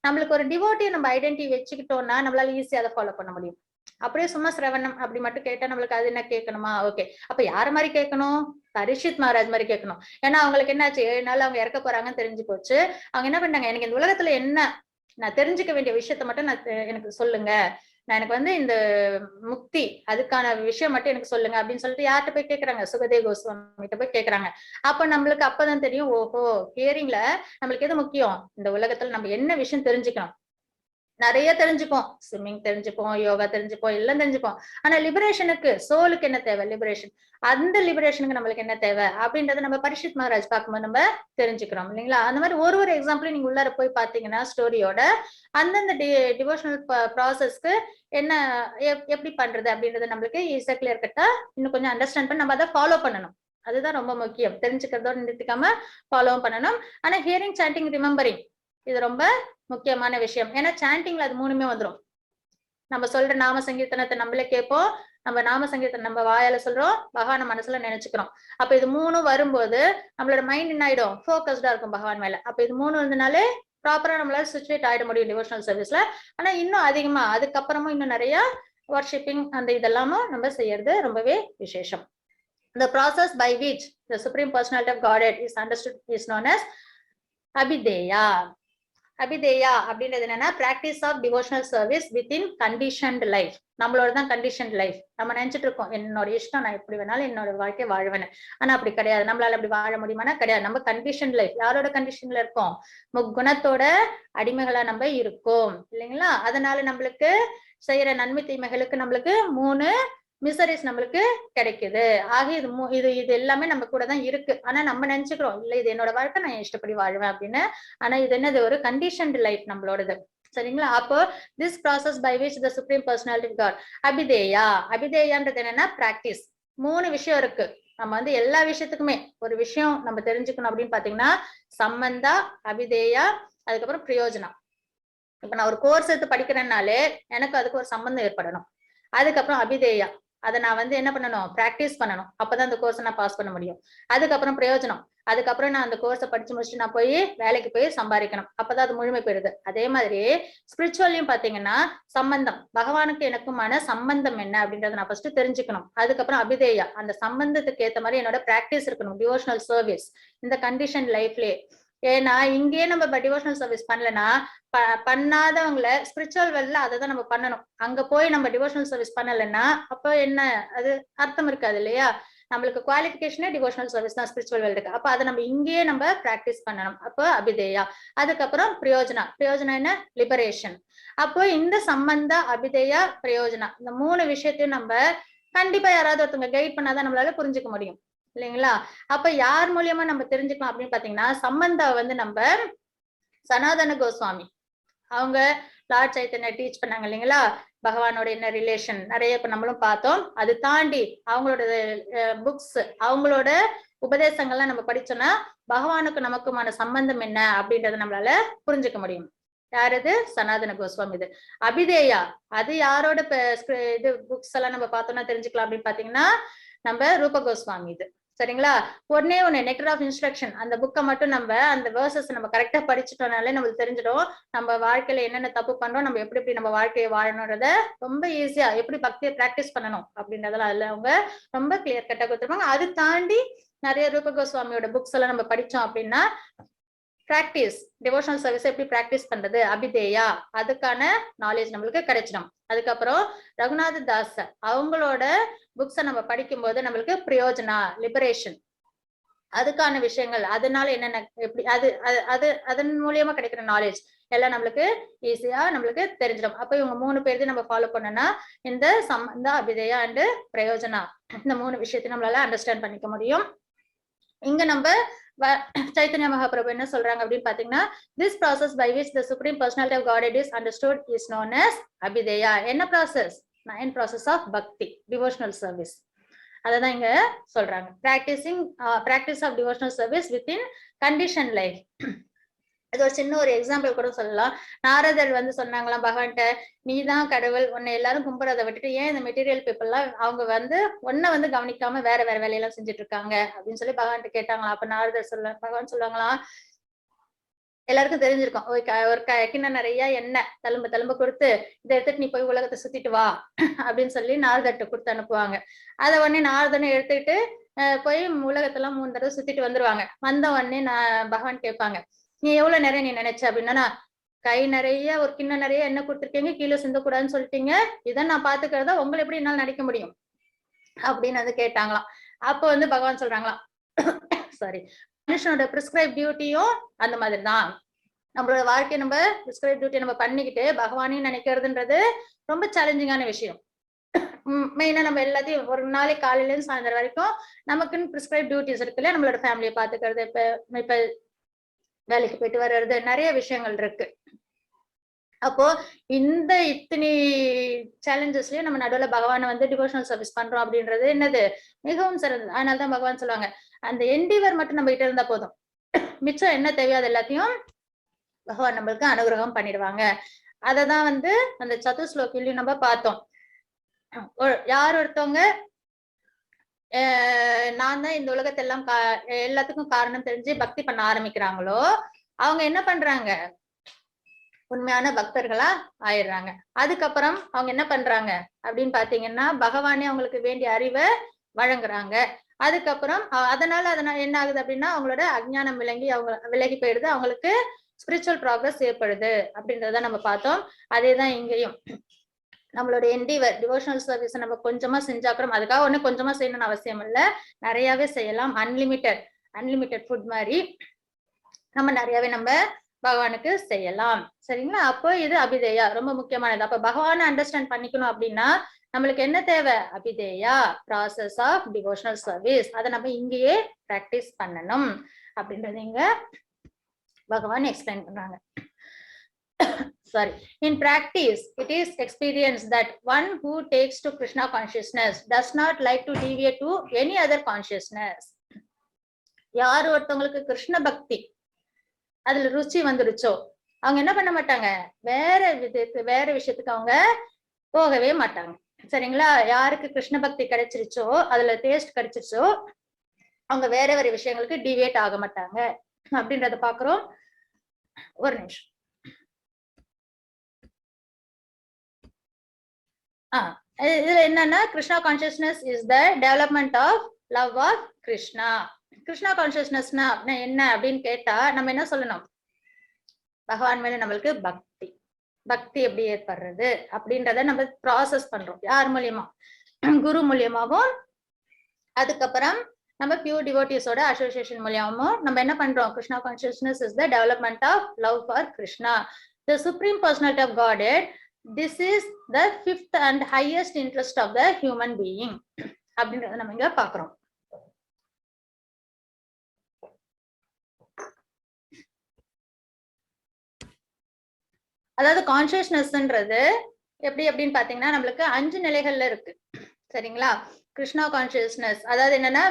நம்மளுக்கு ஒரு டிவோட்டியை நம்ம ஐடென்டி வச்சுக்கிட்டோம்னா நம்மளால ஈஸியா அதை ஃபாலோ பண்ண முடியும். அப்படியே சும்மா சிரவணம் அப்படி மட்டும் கேட்டா நம்மளுக்கு அது என்ன கேட்கணுமா, ஓகே அப்ப யார மாதிரி கேட்கணும், பரிஷித் மகாராஜ் மாதிரி கேட்கணும். ஏன்னா அவங்களுக்கு என்னாச்சு 7 நாள் அவங்க இறக்க போறாங்கன்னு தெரிஞ்சு போச்சு. அவங்க என்ன பண்ணாங்க, எனக்கு இந்த உலகத்துல என்ன நான் தெரிஞ்சுக்க வேண்டிய விஷயத்த மட்டும் எனக்கு சொல்லுங்க, எனக்கு வந்து இந்த முக்தி அதுக்கான விஷயம் மட்டும் எனக்கு சொல்லுங்க அப்படின்னு சொல்லிட்டு யார்கிட்ட போய் கேட்கறாங்க, சுகதேவ் கோஸ்வாமி கிட்ட போய் கேட்கறாங்க. அப்ப நம்மளுக்கு அப்பதான் தெரியும், ஓஹோ ஹியரிங்ல நம்மளுக்கு எது முக்கியம், இந்த உலகத்துல நம்ம என்ன விஷயம் தெரிஞ்சுக்கணும். நிறைய தெரிஞ்சுப்போம், ஸ்விம்மிங் தெரிஞ்சுப்போம், யோகா தெரிஞ்சுப்போம், எல்லாம் தெரிஞ்சுப்போம். ஆனா லிபரேஷனுக்கு சோலுக்கு என்ன தேவை, லிபரேஷன் அந்த லிபரேஷனுக்கு நம்மளுக்கு என்ன தேவை அப்படின்றத நம்ம பரிஷித் மகாராஜ் பார்க்கும்போது நம்ம தெரிஞ்சுக்கிறோம் இல்லைங்களா. அந்த மாதிரி ஒரு எக்ஸாம்பிள் நீங்க உள்ளார போய் பாத்தீங்கன்னா ஸ்டோரியோட அந்தந்த டிவோஷனல் ப்ராசஸ்க்கு என்ன எப்படி பண்றது அப்படின்றது நம்மளுக்கு ஈஸியா கிளியர் கட்டா இன்னும் கொஞ்சம் அண்டர்ஸ்டாண்ட் பண்ணி நம்ம அதை ஃபாலோ பண்ணணும். அதுதான் ரொம்ப முக்கியம். தெரிஞ்சுக்கிறதோட நிறுத்திக்காம ஃபாலோவும் பண்ணணும். ஆனா ஹியரிங், சாண்டிங், ரிமெம்பரிங் இது ரொம்ப முக்கியமான விஷயம். ஏன்னா சாண்டிங்ல அது 3மே வந்துடும். நம்ம சொல்ற நாம சங்கீர்த்தனத்தை நம்மளே கேட்போம், நம்ம நாம சங்கீர்த்தனை நம்ம வாயால சொல்றோம், பகவான மனசுல நினைச்சுக்கிறோம். அப்ப இது 3 வரும்போது நம்மளோட மைண்ட் என்ன ஆயிடும், ஃபோக்கஸ்டா இருக்கும் பகவான் மேல. அப்ப இது 3 வந்தனாலே ப்ராப்பரா நம்மளால சிச்சுவேட் ஆயிட முடியும் டிவோஷனல் சர்வீஸ்ல. ஆனா இன்னும் அதிகமா அதுக்கப்புறமும் இன்னும் நிறைய வர்ஷிப்பிங் அந்த இதெல்லாமும் நம்ம செய்யறது ரொம்பவே விசேஷம். The process by which the Supreme Personality of Godhead is understood is known as Abhideya. Abhidheya அப்படின்றது என்னன்னா practice of devotional service within conditioned life. நம்மளோட தான் கண்டிஷன்ட் லைஃப். நம்ம நினைச்சிட்டு இருக்கோம் என்னோட இஷ்டம் நான் எப்படி வேணாலும் என்னோட வாழ்க்கை வாழ்வேன். ஆனா அப்படி கிடையாது. நம்மளால அப்படி வாழ முடியுமானா கிடையாது. நம்ம கண்டிஷன் லைஃப். யாரோட கண்டிஷன்ல இருக்கோம், முக்குணத்தோட அடிமைகளா நம்ம இருக்கோம் இல்லைங்களா. அதனால நம்மளுக்கு செய்யற நன்மை தீமைகளுக்கு நம்மளுக்கு 3 மிசரிஸ் நம்மளுக்கு கிடைக்குது. ஆக இது எல்லாமே நம்ம கூட தான் இருக்கு. ஆனா நம்ம நினைச்சுக்கிறோம் இல்ல இது என்னோட வாழ்க்கை, நான் இஷ்டப்படி வாழ்வேன் அப்படின்னு. ஆனா இது என்னது, ஒரு கண்டிஷன்டு லைஃப் நம்மளோடது. சரிங்களா. அப்போ this process by which the supreme personality of God abhidheya. அபிதேயான்றது என்னன்னா பிராக்டிஸ். 3 விஷயம் இருக்கு. நம்ம வந்து எல்லா விஷயத்துக்குமே ஒரு விஷயம் நம்ம தெரிஞ்சுக்கணும் அப்படின்னு பாத்தீங்கன்னா சம்பந்தா, அபிதேயா, அதுக்கப்புறம் பிரயோஜனம். இப்ப நான் ஒரு கோர்ஸ் எடுத்து படிக்கிறேன்னாலே எனக்கு அதுக்கு ஒரு சம்பந்தம் ஏற்படணும். அதுக்கப்புறம் அபிதேயா, அதை நான் வந்து என்ன பண்ணணும், பிராக்டிஸ் பண்ணணும். அப்பதான் அந்த கோர்ஸை நான் பாஸ் பண்ண முடியும். அதுக்கப்புறம் பிரயோஜனம், அதுக்கப்புறம் நான் அந்த கோர்ஸை படிச்சு முடிச்சுட்டு நான் போய் வேலைக்கு போய் சம்பாதிக்கணும். அப்பதான் அது முழுமை பெறுது. அதே மாதிரி ஸ்பிரிச்சுவல்லையும் பாத்தீங்கன்னா சம்பந்தம், பகவானுக்கு எனக்குமான சம்பந்தம் என்ன அப்படின்றத நான் ஃபர்ஸ்ட் தெரிஞ்சுக்கணும். அதுக்கப்புறம் அபிதேயா, அந்த சம்பந்தத்துக்கு ஏத்த மாதிரி என்னோட பிராக்டிஸ் இருக்கணும், டிவோஷனல் சர்வீஸ் இந்த கண்டிஷன் லைஃப்லயே. ஏன்னா இங்கேயே நம்ம டிவோஷனல் சர்வீஸ் பண்ணலன்னா பண்ணாதவங்களை ஸ்பிரிச்சுவல் வேல்ல அதை தான் நம்ம பண்ணணும். அங்க போய் நம்ம டிவோஷனல் சர்வீஸ் பண்ணலைன்னா அப்ப என்ன, அது அர்த்தம் இருக்காது இல்லையா? நம்மளுக்கு குவாலிபிகேஷனே டிவோஷனல் சர்வீஸ் தான் ஸ்பிரிச்சுவல் வேல்டுக்கு. அப்ப அதை நம்ம இங்கேயே நம்ம பிராக்டிஸ் பண்ணணும். அப்போ அபிதேயா, அதுக்கப்புறம் பிரயோஜனா, பிரயோஜனா என்ன, லிபரேஷன். அப்போ இந்த சம்பந்த அபிதேயா பிரயோஜனா இந்த 3 விஷயத்தையும் நம்ம கண்டிப்பா யாராவது ஒருத்தவங்க கைட் பண்ணாதான் நம்மளால புரிஞ்சுக்க முடியும் இல்லைங்களா? அப்ப யார் மூலியமா நம்ம தெரிஞ்சுக்கலாம் அப்படின்னு பாத்தீங்கன்னா, சம்பந்தா வந்து நம்ம சனாதன கோஸ்வாமி அவங்க லார்ட் சைத்தன்யா டீச் பண்ணாங்க இல்லைங்களா? பகவானோட என்ன ரிலேஷன் நிறைய இப்ப நம்மளும் பார்த்தோம். அது தாண்டி அவங்களோட புக்ஸ், அவங்களோட உபதேசங்கள்லாம் நம்ம படிச்சோம்னா பகவானுக்கு நமக்குமான சம்பந்தம் என்ன அப்படின்றத நம்மளால புரிஞ்சுக்க முடியும். யாரது? சனாதன கோஸ்வாமி. இது அபிதேயா, அது யாரோட இது புக்ஸ் எல்லாம் நம்ம பார்த்தோம்னா தெரிஞ்சுக்கலாம் அப்படின்னு பாத்தீங்கன்னா நம்ம ரூப கோஸ்வாமி. இது சரிங்களா? ஒன்னே ஒண்ணு நெக்டர் ஆஃப் இன்ஸ்ட்ரக்ஷன், அந்த புக்கை மட்டும் நம்ம அந்த வேர்சஸ் நம்ம கரெக்டா படிச்சுட்டோம்னாலே நம்மளுக்கு தெரிஞ்சிடும் நம்ம வாழ்க்கையில என்னென்ன தப்பு பண்றோம், நம்ம எப்படி எப்படி நம்ம வாழ்க்கையை வாழணும்ன்றத ரொம்ப ஈஸியா எப்படி பக்தியை பிராக்டிஸ் பண்ணணும் அப்படின்றதெல்லாம் அதுல அவங்க ரொம்ப கிளியர் கட்டா கொடுத்துருப்பாங்க. அது தாண்டி நிறைய ரூப கோஸ்வாமியோட புக்ஸ் எல்லாம் நம்ம படிச்சோம் அப்படின்னா பிராக்டிஸ், டிவோஷனல் சர்வீஸ் எப்படி பிராக்டிஸ் பண்றது, அபிதேயா, அதுக்கான நாலேஜ் நம்மளுக்கு கிடைச்சிடும். அதுக்கப்புறம் ரகுநாத தாஸ் அவங்களோட புக்ஸை நம்ம படிக்கும் போது நம்மளுக்கு பிரயோஜனா, லிபரேஷன், அதுக்கான விஷயங்கள், அதனால என்னென்ன எப்படி அது அது அதன் மூலியமா கிடைக்கிற நாலேஜ் எல்லாம் நம்மளுக்கு ஈஸியா நம்மளுக்கு தெரிஞ்சிடும். அப்ப இவங்க 3 பேரையும் நம்ம ஃபாலோ பண்ணோம்னா இந்த சம்பந்த அபிதேயா அண்ட் பிரயோஜனா இந்த 3 விஷயத்தையும் நம்மளால அண்டர்ஸ்டாண்ட் பண்ணிக்க முடியும். இங்க நம்ம சைத்தன்ய மகாபிரபு என்ன சொல்றாங்க அப்படின்னு பாத்தீங்கன்னா, this process by which the supreme personality of Godhead is understood is known as அபிதேயா. என்ன process? 9 process of bhakti, devotional service. அததான் இங்க சொல்றாங்க. practice of devotional service within conditioned life. அது ஒரு சின்ன ஒரு எக்ஸாம்பிள் கூட சொல்லலாம். நாரதர் வந்து சொன்னாங்களாம் பகவான்கிட்ட, நீதான் கடவுள், உன்னை எல்லாரும் கும்பிடுறதை விட்டுட்டு ஏன் இந்த மெட்டீரியல் பீப்புள் எல்லாம் அவங்க வந்து ஒன்ன வந்து கவனிக்காம வேற வேற வேலையெல்லாம் செஞ்சுட்டு இருக்காங்க அப்படின்னு சொல்லி பகவான்கிட்ட கேட்டாங்களா. அப்ப நாரதர் பகவான் சொல்லுவாங்களாம், எல்லாருக்கும் தெரிஞ்சிருக்கும், ஒரு கிண்ணம் நிறைய எண்ணெய் தழும்பு கொடுத்து இதை எடுத்துட்டு நீ போய் உலகத்தை சுத்திட்டு வா அப்படின்னு சொல்லி நாரதர்கிட்ட கொடுத்து அனுப்புவாங்க. அதை உடனே நாரதனை எடுத்துக்கிட்டு போய் உலகத்தெல்லாம் 3 தடவை சுத்திட்டு வந்துருவாங்க. வந்த உடனே பகவான் கேட்பாங்க, நீ எவ்வளவு நிறைய நீ நினைச்ச அப்படின்னா, கை நிறைய ஒரு கிண்ணம் நிறைய எண்ணெய் கொடுத்துருக்கீங்க, கீழே சிந்தக்கூடாதுன்னு சொல்லிட்டீங்க, இதை நான் பாத்துக்கிறதா உங்களை எப்படி என்னால நினைக்க முடியும் அப்படின்னு வந்து கேட்டாங்களாம். அப்போ வந்து பகவான் சொல்றாங்களாம், சாரி, மனுஷனோட பிரிஸ்கிரைப் டியூட்டியும் அந்த மாதிரிதான். நம்மளோட வாழ்க்கையை நம்ம பிரிஸ்கிரைப் டியூட்டியை நம்ம பண்ணிக்கிட்டு பகவானையும் நினைக்கிறதுன்றது ரொம்ப சேலஞ்சிங்கான விஷயம். மெயினா நம்ம எல்லாத்தையும் ஒரு நாளைக்கு காலையில இருந்து சாயந்தரம் வரைக்கும் நமக்குன்னு பிரிஸ்கிரைப் டியூட்டிஸ் இருக்குல்ல, நம்மளோட ஃபேமிலியை பாத்துக்கிறது, இப்ப வேலைக்கு போயிட்டு வர்றது, நிறைய விஷயங்கள் இருக்கு. அப்போ இந்த இத்தனை சேலஞ்சஸ்லயும் நம்ம நடுவில் பகவானை வந்து டிவோஷனல் சர்வீஸ் பண்றோம் அப்படின்றது என்னது மிகவும் சிறந்தது. அதனாலதான் பகவான் சொல்லுவாங்க, அந்த என்டிவர் மட்டும் நம்ம கிட்ட இருந்தா போதும், மிச்சம் என்ன தேவையாது எல்லாத்தையும் பகவான் நம்மளுக்கு அனுகிரகம் பண்ணிடுவாங்க. அததான் வந்து அந்த சதுஸ்லோகிலையும் நம்ம பார்த்தோம். யார் ஒருத்தவங்க நான் தான் இந்த உலகத்தை எல்லாம் எல்லாத்துக்கும் காரணம் தெரிஞ்சு பக்தி பண்ண ஆரம்பிக்கிறாங்களோ அவங்க என்ன பண்றாங்க, உண்மையான பக்தர்களா ஆயிடுறாங்க. அதுக்கப்புறம் அவங்க என்ன பண்றாங்க அப்படின்னு பாத்தீங்கன்னா, பகவானே அவங்களுக்கு வேண்டிய அறிவை வழங்குறாங்க. அதுக்கப்புறம் அதனால என்ன ஆகுது அப்படின்னா, அவங்களோட அஜ்ஞானம் விலகி போயிடுது, அவங்களுக்கு ஸ்பிரிச்சுவல் ப்ராக்ரஸ் ஏற்படுது அப்படின்றத நம்ம பார்த்தோம். அதேதான் இங்கேயும் நம்மளோட என்டிவர் டிவோஷனல் சர்வீஸ் நம்ம கொஞ்சமா செஞ்சாக்கிறோம். அதுக்காக ஒண்ணு கொஞ்சமா செய்யணும்னு அவசியம் இல்லை, நிறையவே செய்யலாம். அன்லிமிட்டெட் ஃபுட் மாதிரி நம்ம நிறையவே நம்ம பகவானுக்கு செய்யலாம். சரிங்களா? அப்போ இது அபிதேயா ரொம்ப முக்கியமானது. அப்ப பகவானை அண்டர்ஸ்டாண்ட் பண்ணிக்கணும் அப்படின்னா நம்மளுக்கு என்ன தேவை? அபிதேயா, ப்ராசஸ் ஆஃப் டிவோஷனல் சர்வீஸ். அதை நம்ம இங்கேயே பிராக்டிஸ் பண்ணணும் அப்படின்றது இங்க பகவான் எக்ஸ்பிளைன் பண்றாங்க. Sorry. In practice, it is experienced that one who takes to Krishna consciousness does not like to deviate to any other consciousness. யார் ஒருத்தவங்களுக்கு கிருஷ்ண பக்தி அதுல ருச்சி வந்துருச்சோ அவங்க என்ன பண்ண மாட்டாங்க, வேற விஷயத்துக்கு அவங்க போகவே மாட்டாங்க. சரிங்களா? யாருக்கு கிருஷ்ண பக்தி கிடைச்சிருச்சோ, அதுல டேஸ்ட் கிடைச்சிருச்சோ, அவங்க வேற வேற விஷயங்களுக்கு டிவியேட் ஆக மாட்டாங்க அப்படின்றத பாக்குறோம். ஒரு நிமிஷம். இதுல என்னன்னா, Krishna consciousness is the development of love of Krishna. Krishna கான்சியஸ்னஸ்னா என்ன அப்படின்னு கேட்டா நம்ம என்ன சொல்லணும்? பகவான் மேல நம்மளுக்கு பக்தி. பக்தி எப்படி ஏற்படுறது அப்படின்றத நம்ம ப்ராசஸ் பண்றோம். யார் மூலியமா? குரு மூலியமாவும், அதுக்கப்புறம் நம்ம பியூர் டிவோட்டிஸோட அசோசியேஷன் மூலியமாவும் நம்ம என்ன பண்றோம்? Krishna consciousness is the development of love for Krishna, the supreme personality of God. This is the fifth and highest interest of the human being அப்படின்றத நம்ம இங்க பாக்குறோம். அதாவது கான்சியஸ்னஸ்ன்றது எப்படி அப்படின்னு பாத்தீங்கன்னா நம்மளுக்கு 5 நிலைகள்ல இருக்கு. சரிங்களா? கிருஷ்ணா கான்சியஸ்னஸ் அதாவது என்னன்னா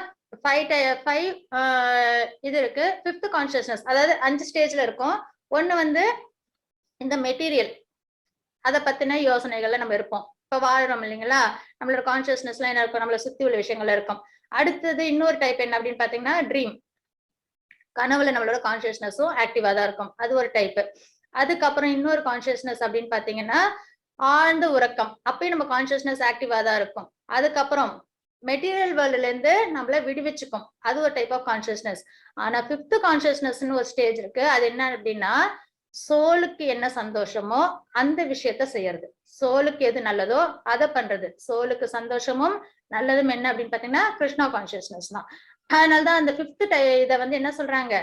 5 இது இருக்கு. 5th கான்சியஸ்னஸ் அதாவது 5 ஸ்டேஜ்ல இருக்கும். ஒண்ணு வந்து இந்த மெட்டீரியல், அதை பத்தின யோசனைகள்ல நம்ம இருப்போம். இப்ப வாழ்றோம் இல்லைங்களா? நம்மளோட கான்சியஸ்னஸ்ல என்ன இருக்கும்? நம்மளை சுத்தி உள்ள விஷயங்கள்ல இருக்கும். அடுத்தது இன்னொரு டைப் என்ன அப்படின்னு பாத்தீங்கன்னா ட்ரீம், கனவுல நம்மளோட கான்சியஸ்னஸும் ஆக்டிவா தான் இருக்கும். அது ஒரு டைப். அதுக்கப்புறம் இன்னொரு கான்சியஸ்னஸ் அப்படின்னு பாத்தீங்கன்னா ஆழ்ந்த உறக்கம், அப்பயும் நம்ம கான்சியஸ்னஸ் ஆக்டிவா தான் இருக்கும். அதுக்கப்புறம் மெட்டீரியல் வேர்ல்டுல இருந்து நம்மள விடுவிச்சுக்கும், அது ஒரு டைப் ஆஃப் கான்சியஸ்னஸ். ஆனா 5th கான்சியஸ்னஸ்னு ஒரு ஸ்டேஜ் இருக்கு. அது என்ன அப்படின்னா சோலுக்கு என்ன சந்தோஷமோ அந்த விஷயத்த செய்யறது, சோலுக்கு எது நல்லதோ அதை பண்றது. சோலுக்கு சந்தோஷமும் நல்லதும் என்ன அப்படின்னு பாத்தீங்கன்னா கிருஷ்ணா கான்சியஸ்னஸ் தான். அதனாலதான் அந்த 5th இதை வந்து என்ன சொல்றாங்க?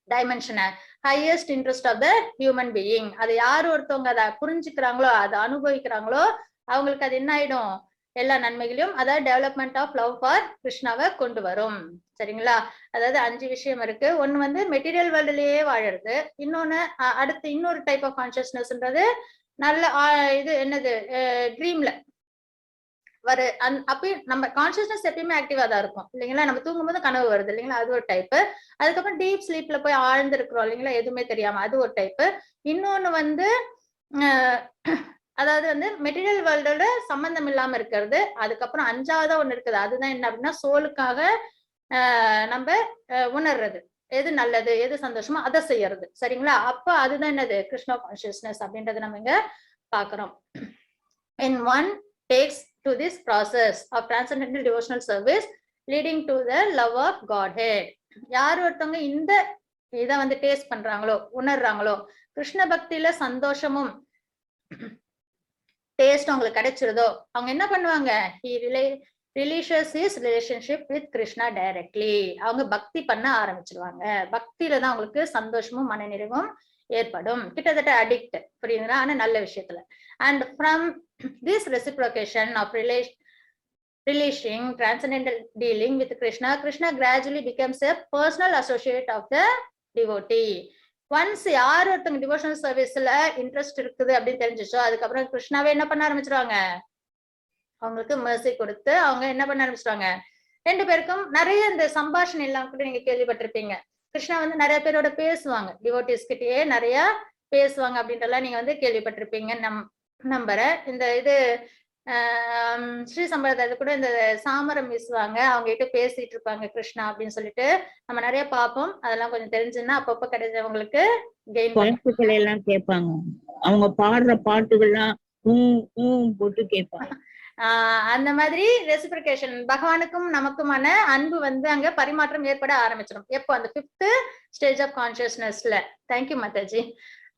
டைமென்ஷனை highest interest of the human being. அதை யார் ஒருத்தவங்க அதை புரிஞ்சுக்கிறாங்களோ, அதை அனுபவிக்கிறாங்களோ, அவங்களுக்கு அது என்ன ஆயிடும்? எல்லா நன்மைகளையும், அதாவது டெவலப்மெண்ட் ஆஃப் லவ் ஃபார் கிருஷ்ணாவை கொண்டு வரும். சரிங்களா? அதாவது 5 விஷயம் இருக்கு. ஒண்ணு வந்து மெட்டீரியல் வேர்ல்டுலயே வாழறது. இன்னொன்னு அடுத்து இன்னொரு டைப் ஆஃப் கான்சியஸ்னஸ்ன்றது நல்ல இது என்னது ட்ரீம்ல வர அப்பயும் நம்ம கான்சியஸ்னஸ் எப்பயுமே ஆக்டிவா தான் இருக்கும் இல்லைங்களா? நம்ம தூங்கும்போது கனவு வருது இல்லைங்களா? அது ஒரு டைப். அதுக்கப்புறம் டீப் ஸ்லீப்ல போய் ஆழ்ந்து இருக்கிறோம் இல்லைங்களா? எதுவுமே தெரியாம, அது ஒரு டைப். இன்னொன்னு வந்து அதாவது வந்து மெட்டீரியல் வேர்ல்டோட சம்பந்தம் இல்லாம இருக்கிறது. அதுக்கப்புறம் 5ஆவதா ஒண்ணு இருக்குது. அதுதான் என்ன அப்படின்னா சோலுக்காக நம்ம உணர்றது, எது நல்லது எது சந்தோஷமோ அதை செய்யறது. சரிங்களா? அப்ப அதுதான் என்னது? கிருஷ்ணா கான்சியஸ்னஸ் அப்படின்றத நம்ம இங்க பாக்குறோம். In one takes to this process of transcendental devotional service leading to the love of Godhead. யார் ஒருத்தவங்க இந்த இதை வந்து டேஸ்ட் பண்றாங்களோ, உணர்றாங்களோ, கிருஷ்ண பக்தியில சந்தோஷமும் டேஸ்ட் அவங்களுக்கு கிடைச்சிருதோ, அவங்க என்ன பண்ணுவாங்க? He releases his relationship with Krishna directly. அவங்க பக்தி பண்ண ஆரம்பிச்சிருவாங்க. பக்தியில தான் அவங்களுக்கு சந்தோஷமும் மனநிறைவும் ஏற்படும். கிட்டத்தட்ட அடிக்ட், புரியுதுங்களா? ஆனா நல்ல விஷயத்துல. And from this reciprocation of releasing transcendental dealing with Krishna, Krishna gradually becomes a personal associate of the devotee. Once யார் ஒருத்தவங்க டிவோஷனல் சர்வீஸ்ல இன்ட்ரெஸ்ட் இருக்குது அப்படின்னு தெரிஞ்சிச்சோ, அதுக்கப்புறம் கிருஷ்ணாவே என்ன பண்ண ஆரம்பிச்சிருவாங்க? அவங்களுக்கு மெர்சி கொடுத்து அவங்க என்ன பண்ண ஆரம்பிச்சிருவாங்க? 2 பேருக்கும் நிறைய இந்த சம்பாஷணை எல்லாம் கூட நீங்க கேள்விப்பட்டிருப்பீங்க. கிருஷ்ணா வந்து நிறைய பேரோட பேசுவாங்க, டிவோட்டிஸ் கிட்டயே நிறைய பேசுவாங்க அப்படின்றலாம் நீங்க வந்து கேள்விப்பட்டிருப்பீங்க நம்புறேன். இந்த இது ஸ்ரீ சம்பிரதாயத்தை கூட இந்த சாமரம் வீசுவாங்க, அவங்க கிட்ட பேசிட்டு இருப்பாங்க கிருஷ்ணா அப்படின்னு சொல்லிட்டு நம்ம நிறைய பார்ப்போம். அதெல்லாம் கொஞ்சம் தெரிஞ்சுன்னா அப்பப்ப கிடைச்சவங்களுக்கு பாட்டுகள் எல்லாம் கேட்பாங்க. அவங்க பாடுற பாட்டுகள்லாம் போட்டு கேட்பாங்க. அந்த மாதிரி ரெசிபிரிகேஷன், பகவானுக்கும் நமக்குமான அன்பு வந்து அங்க பரிமாற்றம் ஏற்பட ஆரம்பிச்சிடும். எப்போ? அந்த 5th ஸ்டேஜ் ஆஃப் கான்சியஸ்னஸ்ல. தேங்க்யூ மாதாஜி.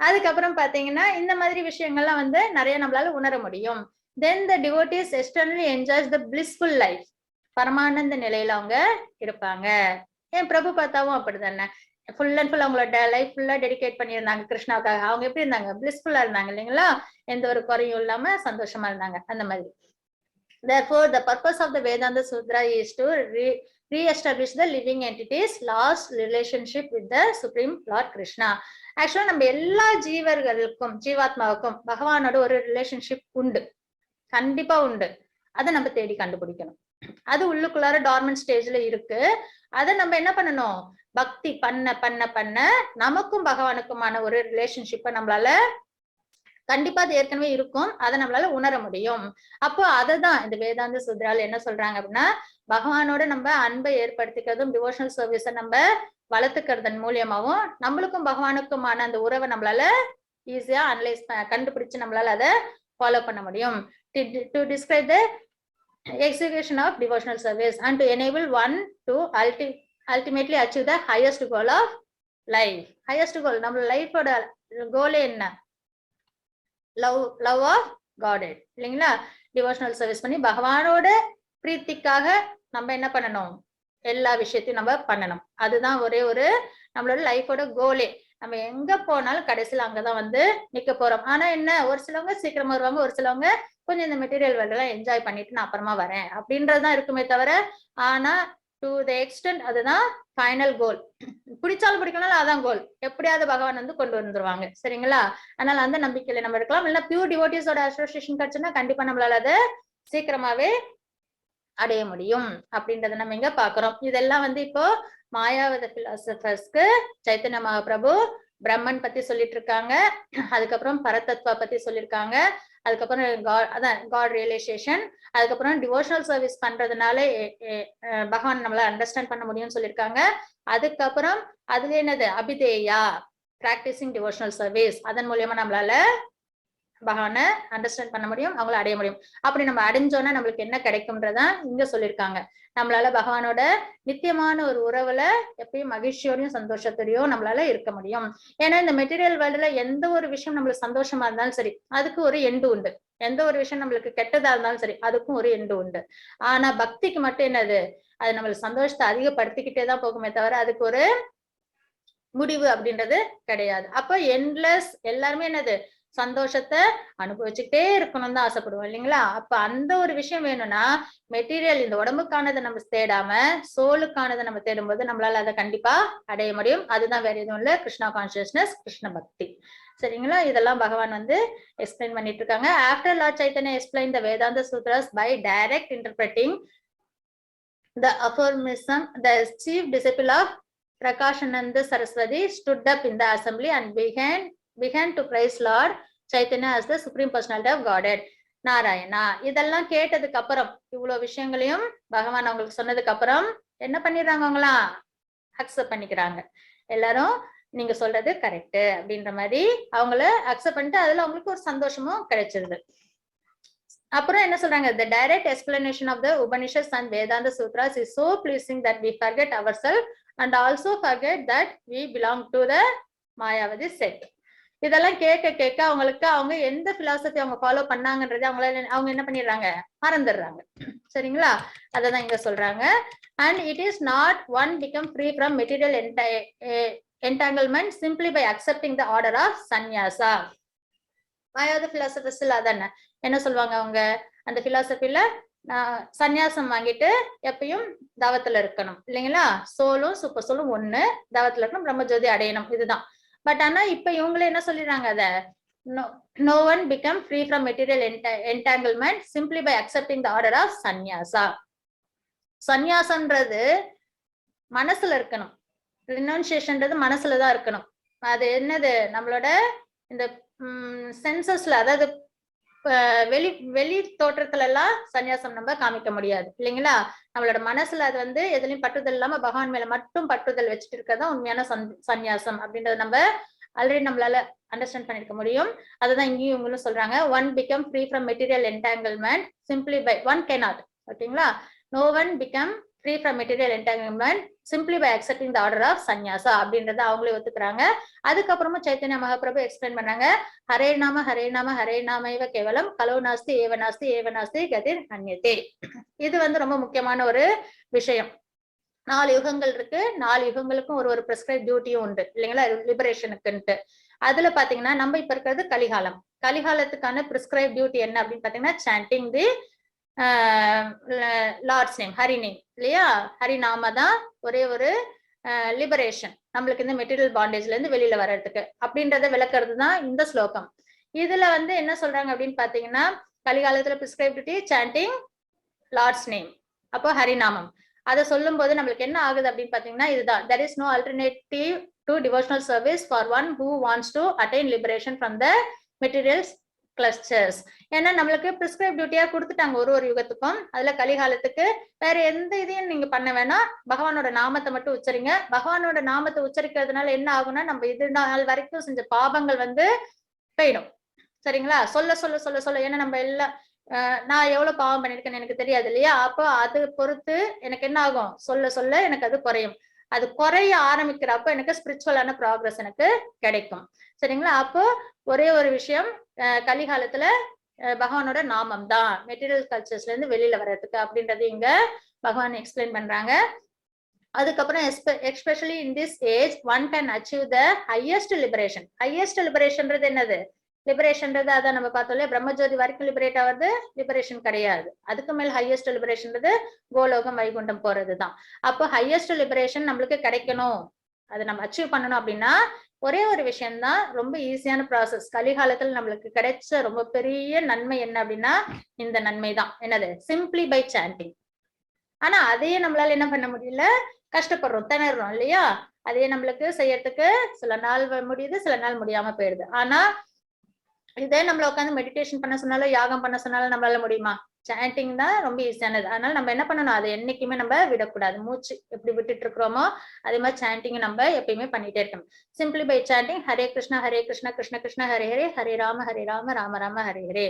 அதுக்கப்புறம் பாத்தீங்கன்னா இந்த மாதிரி விஷயங்கள்லாம் வந்து நிறைய நம்மளால உணர முடியும். Then the devotees externally enjoys the blissful life. பரமானந்த நிலையில அவங்க இருப்பாங்க. ஏன் பிரபு பார்த்தாவும் அப்படித்தானே? ஃபுல் அண்ட் ஃபுல் அவங்களோட லைஃப் ஃபுல்லா டெடிகேட் பண்ணியிருந்தாங்க கிருஷ்ணாவுக்காக. அவங்க எப்படி இருந்தாங்க? பிளிஸ்ஃபுல்லா இருந்தாங்க இல்லைங்களா? எந்த ஒரு குறையும் இல்லாம சந்தோஷமா இருந்தாங்க. அந்த மாதிரி. Therefore, the purpose of the Vedanta Sutra is to re-establish the living entity's lost relationship with the Supreme Lord Krishna. ஆக்சுவலா நம்ம எல்லா ஜீவர்களுக்கும், ஜீவாத்மாவுக்கும் பகவானோட ஒரு ரிலேஷன்ஷிப் உண்டு, கண்டிப்பா உண்டு. அதை நம்ம தேடி கண்டுபிடிக்கணும். அது உள்ளுக்குள்ளார டார்மன் ஸ்டேஜ்ல இருக்கு. அதை நம்ம என்ன பண்ணணும்? பக்தி பண்ண பண்ண பண்ண நமக்கும் பகவானுக்குமான ஒரு ரிலேஷன்ஷிப்பை நம்மளால கண்டிப்பா அது ஏற்கனவே இருக்கும், அதை நம்மளால உணர முடியும். அப்போ அததான் இந்த வேதாந்த சூத்ரால என்ன சொல்றாங்க அப்படின்னா, பகவானோட நம்ம அன்பை ஏற்படுத்திக்கிறதும் டிவோஷனல் சர்வீஸை நம்ம வளர்த்துக்கிறதன் மூலியமாவும் நம்மளுக்கும் பகவானுக்குமான அந்த உறவை நம்மளால ஈஸியா அனலைஸ் கண்டுபிடிச்சு நம்மளால அதை ஃபாலோ பண்ண முடியும். To describe the execution of devotional service and to enable one to ultimately achieve the highest goal of life. highest goal நம்ம லைஃபோட கோல் என்ன? லவ் ஆஃப் காட் இல்லைங்களா? டிவோஷனல் சர்வீஸ் பண்ணி பகவானோட பிரீத்திக்காக நம்ம என்ன பண்ணணும்? எல்லா விஷயத்தையும் நம்ம பண்ணணும். அதுதான் ஒரே ஒரு நம்மளோட லைஃபோட கோலே. நம்ம எங்க போனாலும் கடைசியில் அங்கதான் வந்து நிக்க போறோம். ஆனா என்ன, ஒரு சிலவங்க சீக்கிரமா வருவாங்க, ஒரு சிலவங்க கொஞ்சம் இந்த மெட்டீரியல் வேர்ல்ட் எல்லாம் என்ஜாய் பண்ணிட்டு நான் அப்புறமா வரேன் அப்படின்றதுதான் இருக்குமே தவிர, ஆனா டு த எக்ஸ்டென்ட் அதுதான் ஃபைனல் கோல். பிடிச்சாலும் பிடிக்கணும் அதான் கோல். எப்படியாவது பகவான் வந்து கொண்டு வந்துருவாங்க. சரிங்களா? அதனால அந்த நம்பிக்கையில நம்ம இருக்கலாம். இல்லைன்னா பியூர் டிவோட்டிஸோட அசோசியேஷன் கிடைச்சுன்னா கண்டிப்பா நம்மளால அதை சீக்கிரமாவே அடைய முடியும் அப்படின்றத நம்ம இங்க பாக்குறோம். இதெல்லாம் வந்து இப்போ மாயாவத பிலாசபர்ஸ்க்கு சைத்தன்ய மகாபிரபு பிரம்மன் பத்தி சொல்லிட்டு இருக்காங்க, அதுக்கப்புறம் பரதத்வா பத்தி சொல்லியிருக்காங்க, அதுக்கப்புறம் காட் ரியலைசேஷன், அதுக்கப்புறம் டிவோஷனல் சர்வீஸ் பண்றதுனால பகவான் நம்மளால அண்டர்ஸ்டாண்ட் பண்ண முடியும்னு சொல்லியிருக்காங்க. அதுக்கப்புறம் அதுல என்னது அபிதேயா, பிராக்டிசிங் டிவோஷனல் சர்வீஸ், அதன் மூலியமா நம்மளால பகவானை அண்டர்ஸ்டாண்ட் பண்ண முடியும், அவங்கள அடைய முடியும். அப்படி நம்ம அடைஞ்சோன்னா நம்மளுக்கு என்ன கிடைக்கும்ன்றதான் இங்க சொல்லியிருக்காங்க. நம்மளால பகவானோட நித்தியமான ஒரு உறவுல எப்பயும் மகிழ்ச்சியோடையும் சந்தோஷத்தோடையும் நம்மளால இருக்க முடியும். ஏன்னா இந்த மெட்டீரியல் வேர்ல்டுல எந்த ஒரு விஷயம் நம்மளுக்கு சந்தோஷமா இருந்தாலும் சரி, அதுக்கு ஒரு எண்டு உண்டு. எந்த ஒரு விஷயம் நம்மளுக்கு கெட்டதா இருந்தாலும் சரி, அதுக்கும் ஒரு எண்டு உண்டு. ஆனா பக்திக்கு மட்டும் என்னது, அது நம்மளுக்கு சந்தோஷத்தை அதிகப்படுத்திக்கிட்டே தான் போகுமே தவிர அதுக்கு ஒரு முடிவு அப்படின்றது கிடையாது. அப்ப என்லெஸ் எல்லாருமே என்னது, சந்தோஷத்தை அனுபவிச்சுக்கிட்டே இருக்கணும்னு தான் ஆசைப்படுவோம் இல்லைங்களா? அப்ப அந்த ஒரு விஷயம் வேணும்னா மெட்டீரியல் இந்த உடம்புக்கானதை நம்ம தேடாம சோலுக்கானதை நம்ம தேடும் போது நம்மளால அதை கண்டிப்பா அடைய முடியும். அதுதான் வேற எதுவும் இல்ல, கிருஷ்ணா கான்சியஸ்னஸ், கிருஷ்ண பக்தி. சரிங்களா? இதெல்லாம் பகவான் வந்து எக்ஸ்பிளைன் பண்ணிட்டு இருக்காங்க. After lord Chaitanya explain the Vedanta sutras by direct interpreting the aphorism, the chief disciple of Prakashananda Saraswati stood up in the assembly and began to praise Lord Chaitanya as the Supreme Personality of Godhead. Narayana. இதெல்லாம் கேட்டதுக்கு அப்புறம், இவ்வளவு விஷயங்களையும் பகவான் அவங்களுக்கு சொன்னதுக்கு அப்புறம் என்ன பண்ணிடுறாங்க, அவங்களாம் அக்செப்ட் பண்ணிக்கிறாங்க. எல்லாரும் நீங்க சொல்றது கரெக்ட் அப்படின்ற மாதிரி அவங்கள அக்செப்ட் பண்ணிட்டு அதுல அவங்களுக்கு ஒரு சந்தோஷமும் கிடைச்சிருது. அப்புறம் என்ன சொல்றாங்க, the direct explanation of the Upanishads and Vedanta Sutras is so pleasing that we forget ourselves and also forget that we belong to the Mayavadi sect. இதெல்லாம் கேட்க கேட்க அவங்களுக்கு அவங்க எந்த பிலாசபி அவங்க ஃபாலோ பண்ணாங்கன்றது அவங்க என்ன பண்ணிடுறாங்க, மறந்துடுறாங்க. சரிங்களா? அததான் இங்க சொல்றாங்க. and it is not one become free from material entanglement simply by accepting the order of sannyasa. மாயாவத பிலாசபர்ஸ்ல அதானே என்ன சொல்லுவாங்க, அவங்க அந்த பிலாசபில சன்னியாசம் வாங்கிட்டு எப்பயும் தவத்துல இருக்கணும் இல்லைங்களா? சோலும் சூப்பர் சோலும் ஒண்ணு, தவத்துல இருக்கணும், பிரம்மஜோதி அடையணும், இதுதான். பட் ஆனா இப்ப இவங்களே என்ன சொல்லிடுறாங்க, அத no one become free from material entanglement simply by accepting the order of sannyasa. சன்னியாசம்ன்றது மனசுல இருக்கணும், ரினன்சியேஷன்ன்றது மனசுலதான் இருக்கணும். அது என்னது, நம்மளோட இந்த சென்சஸ்ல, அதாவது வெளி தோற்றத்துல எல்லாம் சன்னியாசம் நம்ம காமிக்க முடியாது இல்லைங்களா? நம்மளோட மனசுல அது வந்து எதுலயும் பற்றுதல் இல்லாம பகவான் மேல மட்டும் பற்றுதல் வச்சுட்டு இருக்கதான் உண்மையான சன்னியாசம் அப்படின்றத நம்ம ஆல்ரெடி நம்மளால அண்டர்ஸ்டாண்ட் பண்ணிருக்க முடியும். அதுதான் இங்கேயும் இவங்களும் சொல்றாங்க, one become free from material entanglement simply by one cannot. ஓகேங்களா? No one become free from material entanglement simply by accepting the order of sannyasa அப்படின்றத அவங்களே ஒத்துக்கிறாங்க. அதுக்கப்புறமா சைத்தன்ய மகாபிரபு எக்ஸ்பிளைன் பண்ணாங்க, ஹரே நாம ஹரே நாம ஹரே நாம இவ கேவலம் கலோ நாஸ்தி ஏவ நாஸ்தி ஏவ நாஸ்தி கதிர் அந்நியத்தே. இது வந்து ரொம்ப முக்கியமான ஒரு விஷயம். 4 யுகங்கள் இருக்கு, 4 யுகங்களுக்கும் ஒரு பிரிஸ்கிரைப் டியூட்டியும் உண்டு இல்லைங்களா, லிபரேஷனுக்குன்ட்டு. அதுல பாத்தீங்கன்னா நம்ம இப்ப இருக்கிறது கலிகாலம். கலிகாலத்துக்கான பிரிஸ்கிரைப் டியூட்டி என்ன அப்படின்னு பாத்தீங்கன்னா, சாண்டிங் தி லார்ட்ஸ் நேம், ஹரி நேம் இல்லையா? ஹரி நாம தான் ஒரே ஒரு லிபரேஷன் நம்மளுக்கு இந்த மெட்டீரியல் பாண்டேஜ்ல இருந்து வெளியில வர்றதுக்கு அப்படின்றத விளக்குறது தான் இந்த ஸ்லோகம். இதுல வந்து என்ன சொல்றாங்க அப்படின்னு பாத்தீங்கன்னா, கலிகாலத்துல prescribe duty chanting lord's name, அப்போ ஹரிநாமம். அதை சொல்லும் போது நம்மளுக்கு என்ன ஆகுது அப்படின்னு பாத்தீங்கன்னா, இதுதான், there is no alternative to devotional service for one who wants to attain liberation from the materials clusters. ஏன்னா நம்மளுக்கு பிரிஸ்கிரைப் டியூட்டியா கொடுத்துட்டாங்க ஒரு யுகத்துக்கும். அதுல கலிகாலத்துக்கு வேற எந்த இதையும் நீங்க பண்ண வேணாம், பகவானோட நாமத்தை மட்டும் உச்சரிங்க. பகவானோட நாமத்தை உச்சரிக்கிறதுனால என்ன ஆகும்னா நம்ம இது நாள் வரைக்கும் செஞ்ச பாபங்கள் போயிடும். சரிங்களா? சொல்ல சொல்ல சொல்ல சொல்ல, ஏன்னா நம்ம எல்லாம் நான் எவ்வளவு பாவம் பண்ணிருக்கேன்னு எனக்கு தெரியாது இல்லையா? அப்போ அது பொறுத்து எனக்கு என்ன ஆகும், சொல்ல சொல்ல எனக்கு அது குறையும். அது குறைய ஆரம்பிக்கிறப்ப எனக்கு ஸ்பிரிச்சுவலான ப்ராக்ரஸ் எனக்கு கிடைக்கும். சரிங்களா? அப்போ ஒரே ஒரு விஷயம், கலிகாலத்துல பகவானோட நாமம் தான் மெட்டீரியல் கல்ச்சர்ஸ்ல இருந்து வெளியில வர்றதுக்கு அப்படின்றது இங்க பகவான் எக்ஸ்பிளைன் பண்றாங்க. அதுக்கப்புறம் especially in this age one can achieve the highest liberation. Highest லிபரேஷன்றது என்னது? லிபரேஷன்றது அதான் நம்ம பார்த்தோம் இல்லையா, பிரம்மஜோதி வரைக்கும் லிபரேட் ஆகுது லிபரேஷன் கிடையாது. அதுக்கு மேல் ஹையஸ்ட் லிபரேஷன்றது கோலோகம் வைகுண்டம் போறதுதான். அப்போ ஹையஸ்ட் லிபரேஷன் நம்மளுக்கு கிடைக்கணும், அதை நம்ம அச்சீவ் பண்ணணும் அப்படின்னா ஒரே ஒரு விஷயம்தான், ரொம்ப ஈஸியான ப்ராசஸ். கலிகாலத்துல நம்மளுக்கு கிடைச்ச ரொம்ப பெரிய நன்மை என்ன அப்படின்னா இந்த நன்மை தான். என்னது? Simply by chanting. ஆனா அதையே நம்மளால என்ன பண்ண முடியல, கஷ்டப்படுறோம், திணறோம் இல்லையா? அதே நம்மளுக்கு செய்யறதுக்கு சில நாள் முடியுது, சில நாள் முடியாம போயிடுது. ஆனா இதே நம்மள உட்காந்து மெடிடேஷன் பண்ண சொன்னாலும் யாகம் பண்ண சொன்னாலும் நம்மளால முடியுமா? சாண்டிங் தான் ரொம்ப ஈஸியானது. அதனால நம்ம என்ன பண்ணணும், அதை என்னைக்குமே நம்ம விடக்கூடாது. மூச்சு எப்படி விட்டுட்டு இருக்கிறோமோ அதே மாதிரி சாண்டிங் நம்ம எப்பயுமே பண்ணிட்டே இருக்கணும். Simply by chanting Hare Krishna Krishna Krishna Hare Hare, Hare Rama Rama Rama Hare Hare.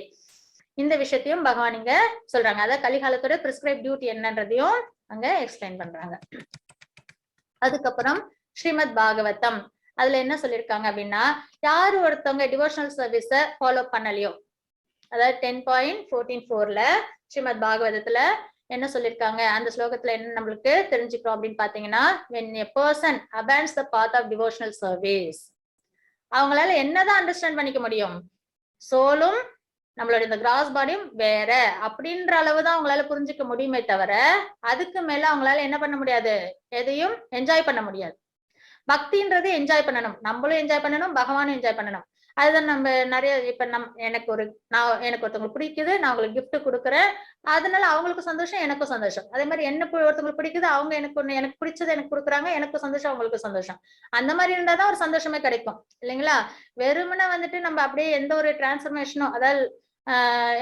இந்த விஷயத்தையும் பகவான் இங்க சொல்றாங்க. அதாவது கலிகாலத்தோட பிரிஸ்கிரைப் டியூட்டி என்னன்றதையும் அங்க எக்ஸ்பிளைன் பண்றாங்க. அதுக்கப்புறம் ஸ்ரீமத் பாகவதம், அதுல என்ன சொல்லியிருக்காங்க அப்படின்னா, யாரு ஒருத்தவங்க டிவோஷனல் சர்வீஸ ஃபாலோ பண்ணலையோ, அதாவது 10.14.4ல ஸ்ரீமத் பாகவதத்துல என்ன சொல்லியிருக்காங்க, அந்த ஸ்லோகத்துல என்ன நம்மளுக்கு தெரிஞ்சுக்கிறோம் அப்படின்னு பாத்தீங்கன்னா, when a person abandons the path of devotional service, அவங்களால என்னதான் அண்டர்ஸ்டாண்ட் பண்ணிக்க முடியும், சோலும் நம்மளோட இந்த கிராஸ் பாடியும் வேற அப்படின்ற அளவுதான் அவங்களால புரிஞ்சுக்க முடியுமே தவிர அதுக்கு மேல அவங்களால என்ன பண்ண முடியாது, எதையும் என்ஜாய் பண்ண முடியாது. பக்தின்றது என்ஜாய் பண்ணணும், நம்மளும் என்ஜாய் பண்ணணும், பகவானும் என்ஜாய் பண்ணணும். அதுதான் நம்ம நிறைய இப்ப எனக்கு ஒருத்தவங்களுக்கு பிடிக்குது, நான் உங்களுக்கு கிஃப்ட் கொடுக்குறேன், அதனால அவங்களுக்கு சந்தோஷம், எனக்கும் சந்தோஷம். அதே மாதிரி என்ன ஒருத்தவங்களுக்கு பிடிக்குது, அவங்க எனக்கு பிடிச்சது எனக்கு கொடுக்குறாங்க, எனக்கு சந்தோஷம், அவங்களுக்கு சந்தோஷம். அந்த மாதிரி இருந்தாதான் ஒரு சந்தோஷமே கிடைக்கும் இல்லைங்களா? வெறுமனே நம்ம அப்படியே எந்த ஒரு டிரான்ஸ்பர்மேஷனும், அதாவது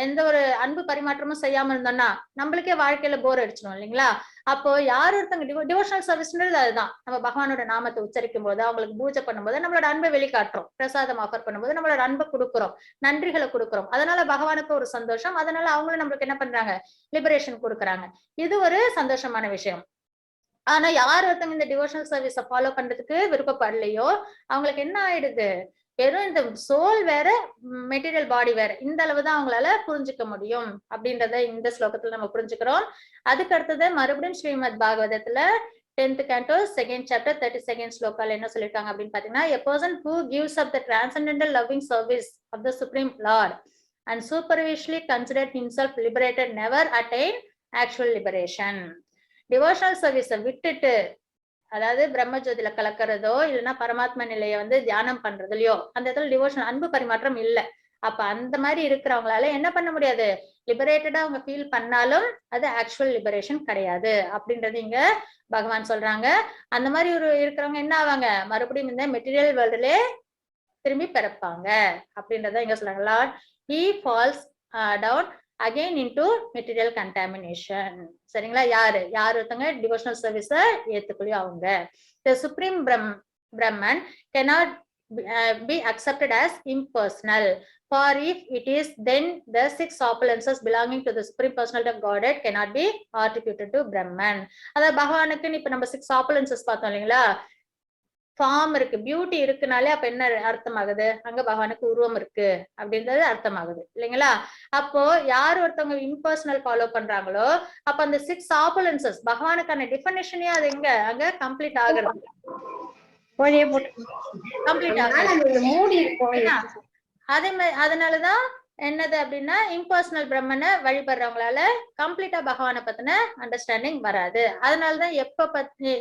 எந்த ஒரு அன்பு பரிமாற்றமும் செய்யாம இருந்தோம்னா நம்மளுக்கே வாழ்க்கையில போர் அடிச்சிடும் இல்லைங்களா? அப்போ யார் ஒருத்தங்க டிவோஷனல் சர்வீஸ்ன்றது அதுதான். நம்ம பகவானோட நாமத்தை உச்சரிக்கும் போது, அவங்களுக்கு பூஜை பண்ணும்போது நம்மளோட அன்பை வெளிக்காட்டுறோம், பிரசாதம் ஆஃபர் பண்ணும்போது நம்மளோட அன்பை கொடுக்குறோம், நன்றிகளை கொடுக்குறோம். அதனால பகவானுக்கு ஒரு சந்தோஷம், அதனால அவங்களும் நம்மளுக்கு என்ன பண்றாங்க, லிபரேஷன் கொடுக்குறாங்க. இது ஒரு சந்தோஷமான விஷயம். ஆனா யார் ஒருத்தவங்க இந்த டிவோஷனல் சர்வீஸை ஃபாலோ பண்றதுக்கு விருப்பப்படலையோ அவங்களுக்கு என்ன ஆயிடுது, வெறும் இந்த சோல் வேற மெட்டீரியல் பாடி வேற, இந்த அளவுதான் அவங்களால புரிஞ்சுக்க முடியும் அப்படின்றத இந்த ஸ்லோகத்துல நம்ம புரிஞ்சுக்கிறோம். அதுக்கு அடுத்தது மறுபடியும் ஸ்ரீமத் பாகவதத்துல 10th canto 2nd chapter 32nd ஸ்லோகால என்ன சொல்லிருக்காங்க அப்படின்னு பாத்தீங்கன்னா, a person who gives up the transcendental loving service of the supreme lord and superficially considered himself liberated never attain actual liberation. Devotional சர்வீஸை விட்டுட்டு, அதாவது பிரம்மஜோதியில கலக்கிறதோ இல்லைன்னா பரமாத்மா நிலைய தியானம் பண்றதுலயோ அந்த இடத்துல டிவோஷன் அன்பு பரிமாற்றம் இல்லை. அப்ப அந்த மாதிரி இருக்கிறவங்களால என்ன பண்ண முடியாது, லிபரேட்டடா அவங்க ஃபீல் பண்ணாலும் அது ஆக்சுவல் லிபரேஷன் கிடையாது அப்படின்றது இங்க பகவான் சொல்றாங்க. அந்த மாதிரி இருக்கிறவங்க என்ன ஆவாங்க, மறுபடியும் இந்த மெட்டீரியல் வேர்ல்டுல திரும்பி பிறப்பாங்க அப்படின்றத இங்க சொல்றாங்க. Lord he falls down again into material contamination. சரிங்களா? யார் ஒருத்தங்க டிவோஷனல் சர்வீஸ ஏத்துக்கலையோ அவங்க. The supreme Brahman cannot be accepted as impersonal, for if it is, then the 6 opulences belonging to the supreme personality of Godhead cannot be attributed to Brahman. அதாவது பகவானுக்கு இப்ப நம்ம 6 opulences பார்த்தோம் இல்லைங்களா, ஃபார்ம் இருக்கு, பியூட்டி இருக்குனாலே அப்ப என்ன அர்த்தம் ஆகுது, அங்க பகவானுக்கு உருவம் இருக்கு அப்படின்றது அர்த்தம் ஆகுது இல்லைங்களா? அப்போ யார் ஒருத்தவங்க இம்பர்சனல் ஃபாலோ பண்றாங்களோ அப்ப அந்த 6 ஆப்புலன்சஸ் பகவானுக்கான டிஃபனிஷனே அது எங்க அங்க கம்ப்ளீட் ஆகுறது, கம்ப்ளீட் ஆகுது. அதனாலதான் என்னது அப்படின்னா இம்பர்சனல் பிரம்மனை வழிபடுறவங்களால கம்ப்ளீட்டா பகவானை பத்தின அண்டர்ஸ்டாண்டிங் வராது. அதனாலதான்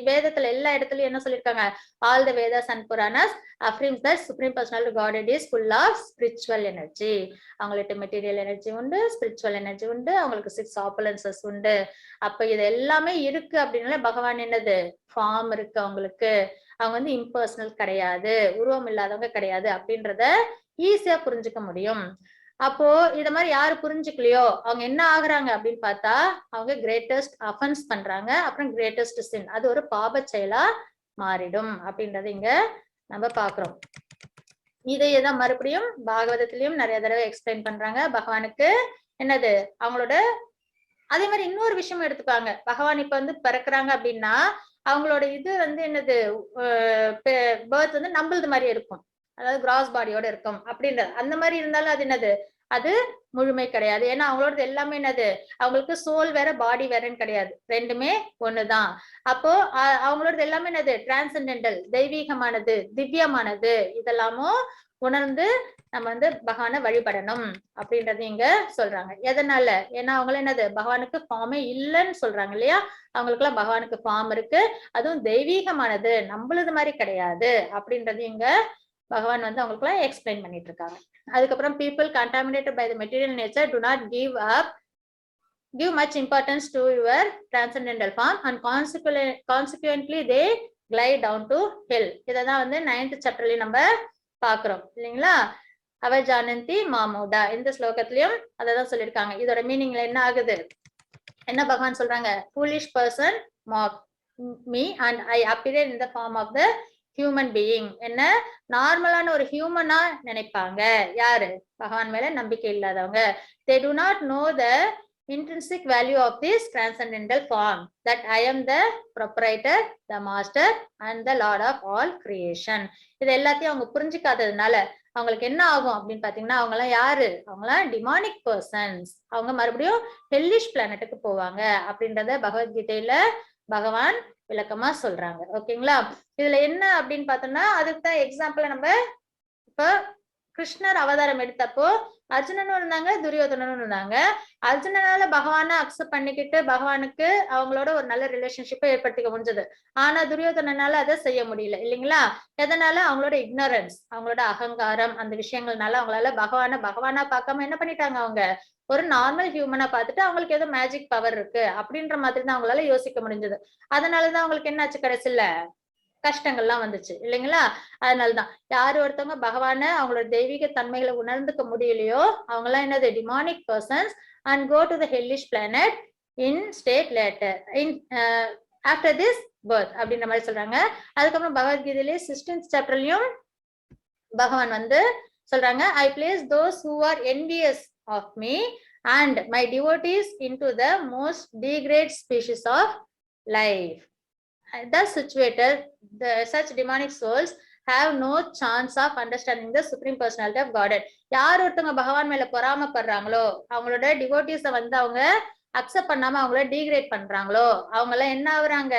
வேதத்துல எல்லா இடத்துலயும் என்ன சொல்லிருக்காங்க, all the Vedas and Puranas affirms that supreme personality Godhead is full of spiritual energy. அவங்களுக்கு மெட்டீரியல் எனர்ஜி உண்டு, ஸ்பிரிச்சுவல் எனர்ஜி உண்டு, அவங்களுக்கு 6 ஆப்புலன்சஸ் உண்டு. அப்ப இது எல்லாமே இருக்கு அப்படின்னால பகவான் என்னது, ஃபார்ம் இருக்கு அவங்களுக்கு, அவங்க இம்பர்சனல் கிடையாது, உருவம் இல்லாதவங்க கிடையாது அப்படின்றத ஈஸியா புரிஞ்சுக்க முடியும். அப்போ இத மாதிரி யாரு புரிஞ்சுக்கலையோ அவங்க என்ன ஆகுறாங்க அப்படின்னு பார்த்தா அவங்க கிரேட்டஸ்ட் அஃபென்ஸ் பண்றாங்க, அப்புறம் கிரேட்டஸ்ட் சின், அது ஒரு பாப செயலா மாறிடும் அப்படின்றத இங்க நம்ம பாக்குறோம். இதையேதான் மறுபடியும் பாகவதத்திலயும் நிறைய தடவை எக்ஸ்பிளைன் பண்றாங்க. பகவானுக்கு என்னது அவங்களோட அதே மாதிரி இன்னொரு விஷயம் எடுத்துப்பாங்க. பகவான் இப்ப வந்து பிறக்குறாங்க அப்படின்னா அவங்களோட இது வந்து என்னது பேர்த் வந்து நம்மளது மாதிரி இருக்கும், அதாவது கிராஸ் பாடியோட இருக்கும் அப்படின்றது. அந்த மாதிரி இருந்தாலும் அது என்னது, அது முழுமை கிடையாது. ஏன்னா அவங்களோடது எல்லாமே என்னது, அவங்களுக்கு சோல் வேற பாடி வேறன்னு கிடையாது, ரெண்டுமே ஒண்ணுதான். அப்போ அவங்களோடது எல்லாமே என்னது, டிரான்சென்டென்டல், தெய்வீகமானது, திவ்யமானது. இதெல்லாமும் உணர்ந்து நம்ம வந்து பகவானை வழிபடணும் அப்படின்றது இங்க சொல்றாங்க. எதனால? ஏன்னா அவங்கள என்னது, பகவானுக்கு ஃபார்மே இல்லைன்னு சொல்றாங்க இல்லையா. அவங்களுக்கு எல்லாம் பகவானுக்கு ஃபார்ம் இருக்கு, அதுவும் தெய்வீகமானது, நம்மளது மாதிரி கிடையாது அப்படின்றது இங்க பகவான் வந்து அவங்களுக்கு எல்லாம் எக்ஸ்பிளைன் பண்ணிட்டு இருக்காங்க. அதுக்கப்புறம் people contaminated by the material nature do not give much importance to your transcendental form and consequently they glide down to hell. இததான் வந்து 9th சாப்டர்லயும் நம்ம பாக்குறோம் இல்லைங்களா. அவஜானந்தி மாமூடா, இந்த ஸ்லோகத்திலயும் அததான் சொல்லியிருக்காங்க. இதோட மீனிங்ல என்ன ஆகுது, என்ன பகவான் சொல்றாங்க, foolish person mock me and I appeared in the form of the human being. என்ன நார்மலான ஒரு ஹியூமனா நினைப்பாங்க யாரு, பகவான் மேல நம்பிக்கை இல்லாதவங்க. they do not know the intrinsic value of this transcendental form, that I am the proprietor, the master and the lord of all creation. இது எல்லாத்தையும் அவங்க புரிஞ்சுக்காததுனால அவங்களுக்கு என்ன ஆகும் அப்படின்னு பாத்தீங்கன்னா, அவங்க எல்லாம் யாரு, அவங்க எல்லாம் டிமானிக் பர்சன்ஸ், அவங்க மறுபடியும் ஹெல்லிஷ் பிளானட்டுக்கு போவாங்க அப்படின்றத பகவத்கீதையில பகவான் விளக்கமா சொல்றாங்க. ஓகேங்களா. இதுல என்ன அப்படின்னு பார்த்தோம்னா, அதுக்குதான் எக்ஸாம்பிள நம்ம இப்ப கிருஷ்ணர் அவதாரம் எடுத்தப்போ அர்ஜுனனும் இருந்தாங்க, துரியோதனனும் இருந்தாங்க. அர்ஜுனனால பகவானை அக்செப்ட் பண்ணிக்கிட்டு பகவானுக்கு அவங்களோட ஒரு நல்ல ரிலேஷன்ஷிப்பை ஏற்படுத்திக்க முடிஞ்சது. ஆனா துரியோதனனால அதை செய்ய முடியல இல்லைங்களா. எதனால, அவங்களோட இக்னரன்ஸ், அவங்களோட அகங்காரம், அந்த விஷயங்கள்னால அவங்களால பகவானா பார்க்காம என்ன பண்ணிட்டாங்க, அவங்க ஒரு நார்மல் ஹியூமனா பார்த்துட்டு அவங்களுக்கு ஏதோ மேஜிக் பவர் இருக்கு அப்படின்ற மாதிரி தான் அவங்களால யோசிக்க முடிஞ்சது. அதனாலதான் அவங்களுக்கு என்ன ஆச்சு, கடைசியில கஷ்டங்கள்லாம் வந்துச்சு இல்லைங்களா. அதனாலதான் யாரு ஒருத்தவங்க பகவான அவங்களோட தெய்வீக தன்மைகளை உணர்ந்துக்க முடியலையோ அவங்க எல்லாம் என்னது, demonic persons and go to the hellish planet in state later in after this birth அப்படின்ற மாதிரி சொல்றாங்க. அதுக்கப்புறம் பகவத்கீதையிலே 16th சாப்டர்லயும் பகவான் வந்து சொல்றாங்க, I place those who are envious of me and my devotees into the most degraded species of life. Thus situated, such demonic souls have no chance of understanding the supreme personality of Godhead. யார் ஒருத்தவங்க பகவான் மேல பொறாமப்படுறாங்களோ, அவங்களோட டிவோட்டிஸ வந்து அவங்க accept பண்ணாம அவங்கள degrade பண்றாங்களோ, அவங்க எல்லாம் என்ன ஆகுறாங்க,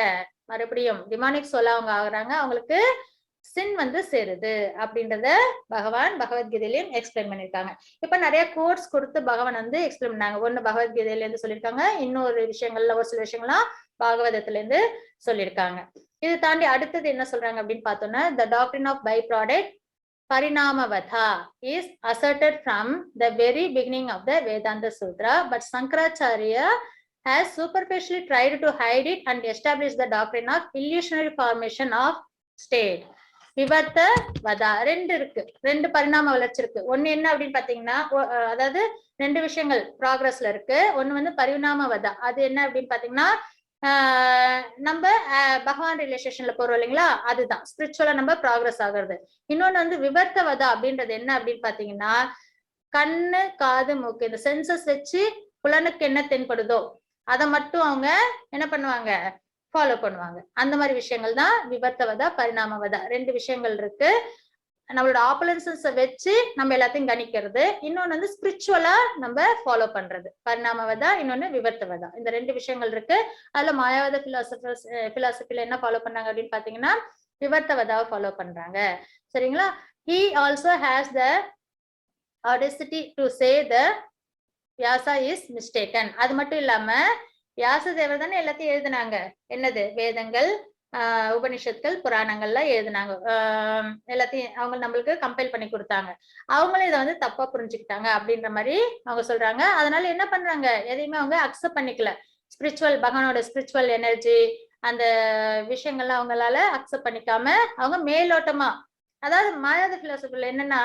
மறுபடியும் டிமானிக் சோலா அவங்க ஆகுறாங்க, அவங்களுக்கு சின் வந்து சேருது அப்படின்றத பகவான் பகவத்கீதையிலையும் எக்ஸ்பிளைன் பண்ணிருக்காங்க. இப்ப நிறைய கோட்ஸ் கொடுத்து பகவான் வந்து எக்ஸ்பிளைன் பண்ணாங்க. ஒண்ணு பகவத்கீதையில இருந்து சொல்லியிருக்காங்க, இன்னொரு விஷயங்கள்ல ஒரு சில விஷயங்கள்லாம் பாகவதத்துல இருந்து சொல்லியிருக்காங்க. இது தாண்டி அடுத்தது என்ன சொல்றாங்க அப்படின்னு பார்த்தோம்னா, the doctrine of byproduct parinamavadha is asserted from the very beginning of the Vedanta Sutra, but Shankaracharya has superficially tried to hide it and establish the doctrine of illusionary formation of state. விவர்த்த வதா ரெண்டு இருக்கு, ரெண்டு பரிணாம வளர்ச்சி இருக்கு. ஒண்ணு என்ன அப்படின்னு பாத்தீங்கன்னா, அதாவது ரெண்டு விஷயங்கள் ப்ராக்ரஸ்ல இருக்கு. ஒண்ணு வந்து பரிணாம வதா, அது என்ன அப்படின்னு பாத்தீங்கன்னா, நம்ம பகவான் ரிலேஷன்ல போறோம் இல்லைங்களா, அதுதான் ஸ்பிரிச்சுவலா நம்ம ப்ராக்ரஸ் ஆகுறது. இன்னொன்னு வந்து விவர்த்த வதா அப்படின்றது என்ன அப்படின்னு பாத்தீங்கன்னா, கண்ணு காது மூக்கு இந்த சென்சஸ் வச்சு புலனுக்கு என்ன தென்படுதோ அதை மட்டும் அவங்க என்ன பண்ணுவாங்க, ஃபாலோ பண்ணுவாங்க. அந்த மாதிரி விஷயங்கள் தான் விவர்த்தவதா பரிணாமவதா. ரெண்டு விஷயங்கள் இருக்கு. நம்மளோட ஆப்பலன்சஸை வச்சு நம்ம எல்லாத்தையும் கணிக்கிறது, இன்னொன்னு வந்து ஸ்பிரிச்சுவலா நம்ம ஃபாலோ பண்றது, பரிணாமவதா, இன்னொன்னு விவர்த்தவதா. இந்த ரெண்டு விஷயங்கள் இருக்கு. அதுல மாயாவாத பிலாசபில என்ன ஃபாலோ பண்ணாங்க அப்படின்னு பாத்தீங்கன்னா, விவர்த்தவதாவை ஃபாலோ பண்றாங்க. சரிங்களா. he also has the audacity to say the Vyasa is mistaken. அது மட்டும் இல்லாம வியாசதேவர் தானே எல்லாத்தையும் எழுதினாங்க, என்னது வேதங்கள், உபனிஷத்துக்கள், புராணங்கள்லாம் எழுதினாங்க. எல்லாத்தையும் அவங்க நம்மளுக்கு கம்பைல் பண்ணி கொடுத்தாங்க. அவங்களும் இதை வந்து தப்பா புரிஞ்சுக்கிட்டாங்க அப்படின்ற மாதிரி அவங்க சொல்றாங்க. அதனால என்ன பண்றாங்க, எதையுமே அவங்க அக்செப்ட் பண்ணிக்கல. ஸ்பிரிச்சுவல் பகவானோட ஸ்பிரிச்சுவல் எனர்ஜி அந்த விஷயங்கள்லாம் அவங்களால அக்செப்ட் பண்ணிக்காம அவங்க மேலோட்டமா, அதாவது மாயாத பிலாசபில என்னன்னா,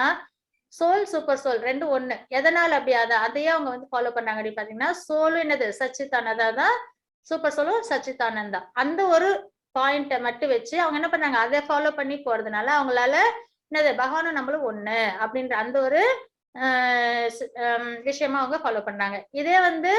சோல் சூப்பர் சோல் ரெண்டு ஒண்ணு. எதனால அப்படி அதையே அவங்க வந்து ஃபாலோ பண்ணாங்க அப்படின்னு பாத்தீங்கன்னா, சோலும் என்னது சச்சிதானந்தா தான், சூப்பர் சோலும் சச்சிதானந்தா. அந்த ஒரு பாயிண்ட மட்டும் வச்சு அவங்க என்ன பண்ணாங்க, அதை ஃபாலோ பண்ணி போறதுனால அவங்களால என்னது பகவானும் நம்மளும் ஒண்ணு அப்படின்ற அந்த ஒரு விஷயமா அவங்க ஃபாலோ பண்றாங்க. இதே வந்து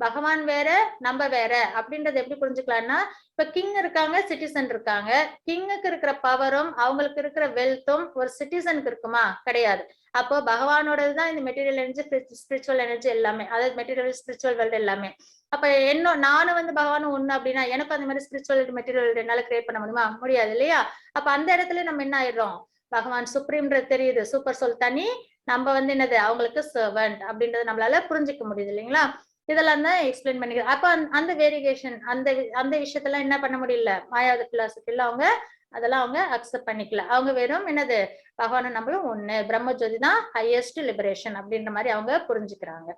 பகவான் வேற நம்ம வேற அப்படின்றது எப்படி புரிஞ்சுக்கலாம்னா, இப்ப கிங் இருக்காங்க, சிட்டிசன் இருக்காங்க. கிங்குக்கு இருக்கிற பவரும் அவங்களுக்கு இருக்கிற வெல்த்தும் ஒரு சிட்டிசனுக்கு இருக்குமா? கிடையாது. அப்போ பகவானோடதுதான் இந்த மெட்டீரியல் எனர்ஜி, ஸ்பிரிச்சுவல் எனர்ஜி எல்லாமே, அதாவது மெட்டீரியல் ஸ்பிரிச்சுவல் வேர்ல்டு எல்லாமே. அப்ப என்ன நானும் வந்து பகவானும் ஒண்ணு அப்படின்னா எனக்கு அந்த மாதிரி ஸ்பிரிச்சுவல் மெட்டீரியல் என்னால கிரியேட் பண்ண முடியுமா? முடியாது இல்லையா? அப்ப அந்த இடத்துல நம்ம என்ன ஆயிடுறோம், பகவான் சுப்ரீம்ன்றது தெரியுது, சூப்பர் சோல் தனி, நம்ம வந்து என்னது அவங்களுக்கு சர்வன்ட் அப்படின்றது நம்மளால புரிஞ்சுக்க முடியுது இல்லைங்களா? இதெல்லாம் தான் எக்ஸ்பிளைன் பண்ணிக்கிறேன். அப்ப அந்த வேரியேஷன் அந்த அந்த விஷயத்தெல்லாம் என்ன பண்ண முடியல, மாயாவத பிலாசபில அவங்க அதெல்லாம் அவங்க அக்செப்ட் பண்ணிக்கல. அவங்க வெறும் என்னது பகவானும் நம்மளும் ஒண்ணு, பிரம்ம ஜோதி தான் ஹையஸ்ட் லிபரேஷன் அப்படின்ற மாதிரி அவங்க புரிஞ்சுக்கிறாங்க.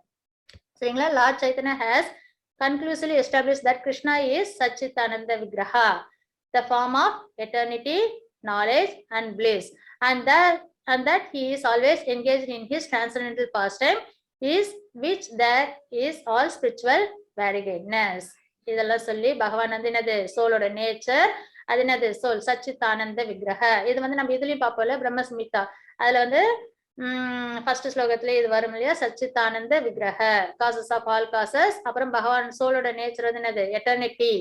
சரிங்களா? Lord Chaitanya has conclusively established that Krishna is Satchitananda Vigraha, the form of eternity, knowledge and bliss, and that he is always engaged in his transcendental pastime, is which there is all spiritual variegateness. இதெல்லாம் சொல்லி பகவான் வந்து என்னது சோலோட nature, அது என்னது soul சச்சிதானந்த விக்கிரக. இது வந்து நம்ம இதுலயும் பார்ப்போம்ல பிரம்மஸ்மிதா, அதுல வந்து ஃபர்ஸ்ட் ஸ்லோகத்துல இது வரும் இல்லையா, சச்சிதானந்த விக்கிரக, காசஸ் ஆஃப் ஆல் காசஸ். அப்புறம் பகவான் சோலோட நேச்சர் வந்து என்னது எட்டர்னிட்டி,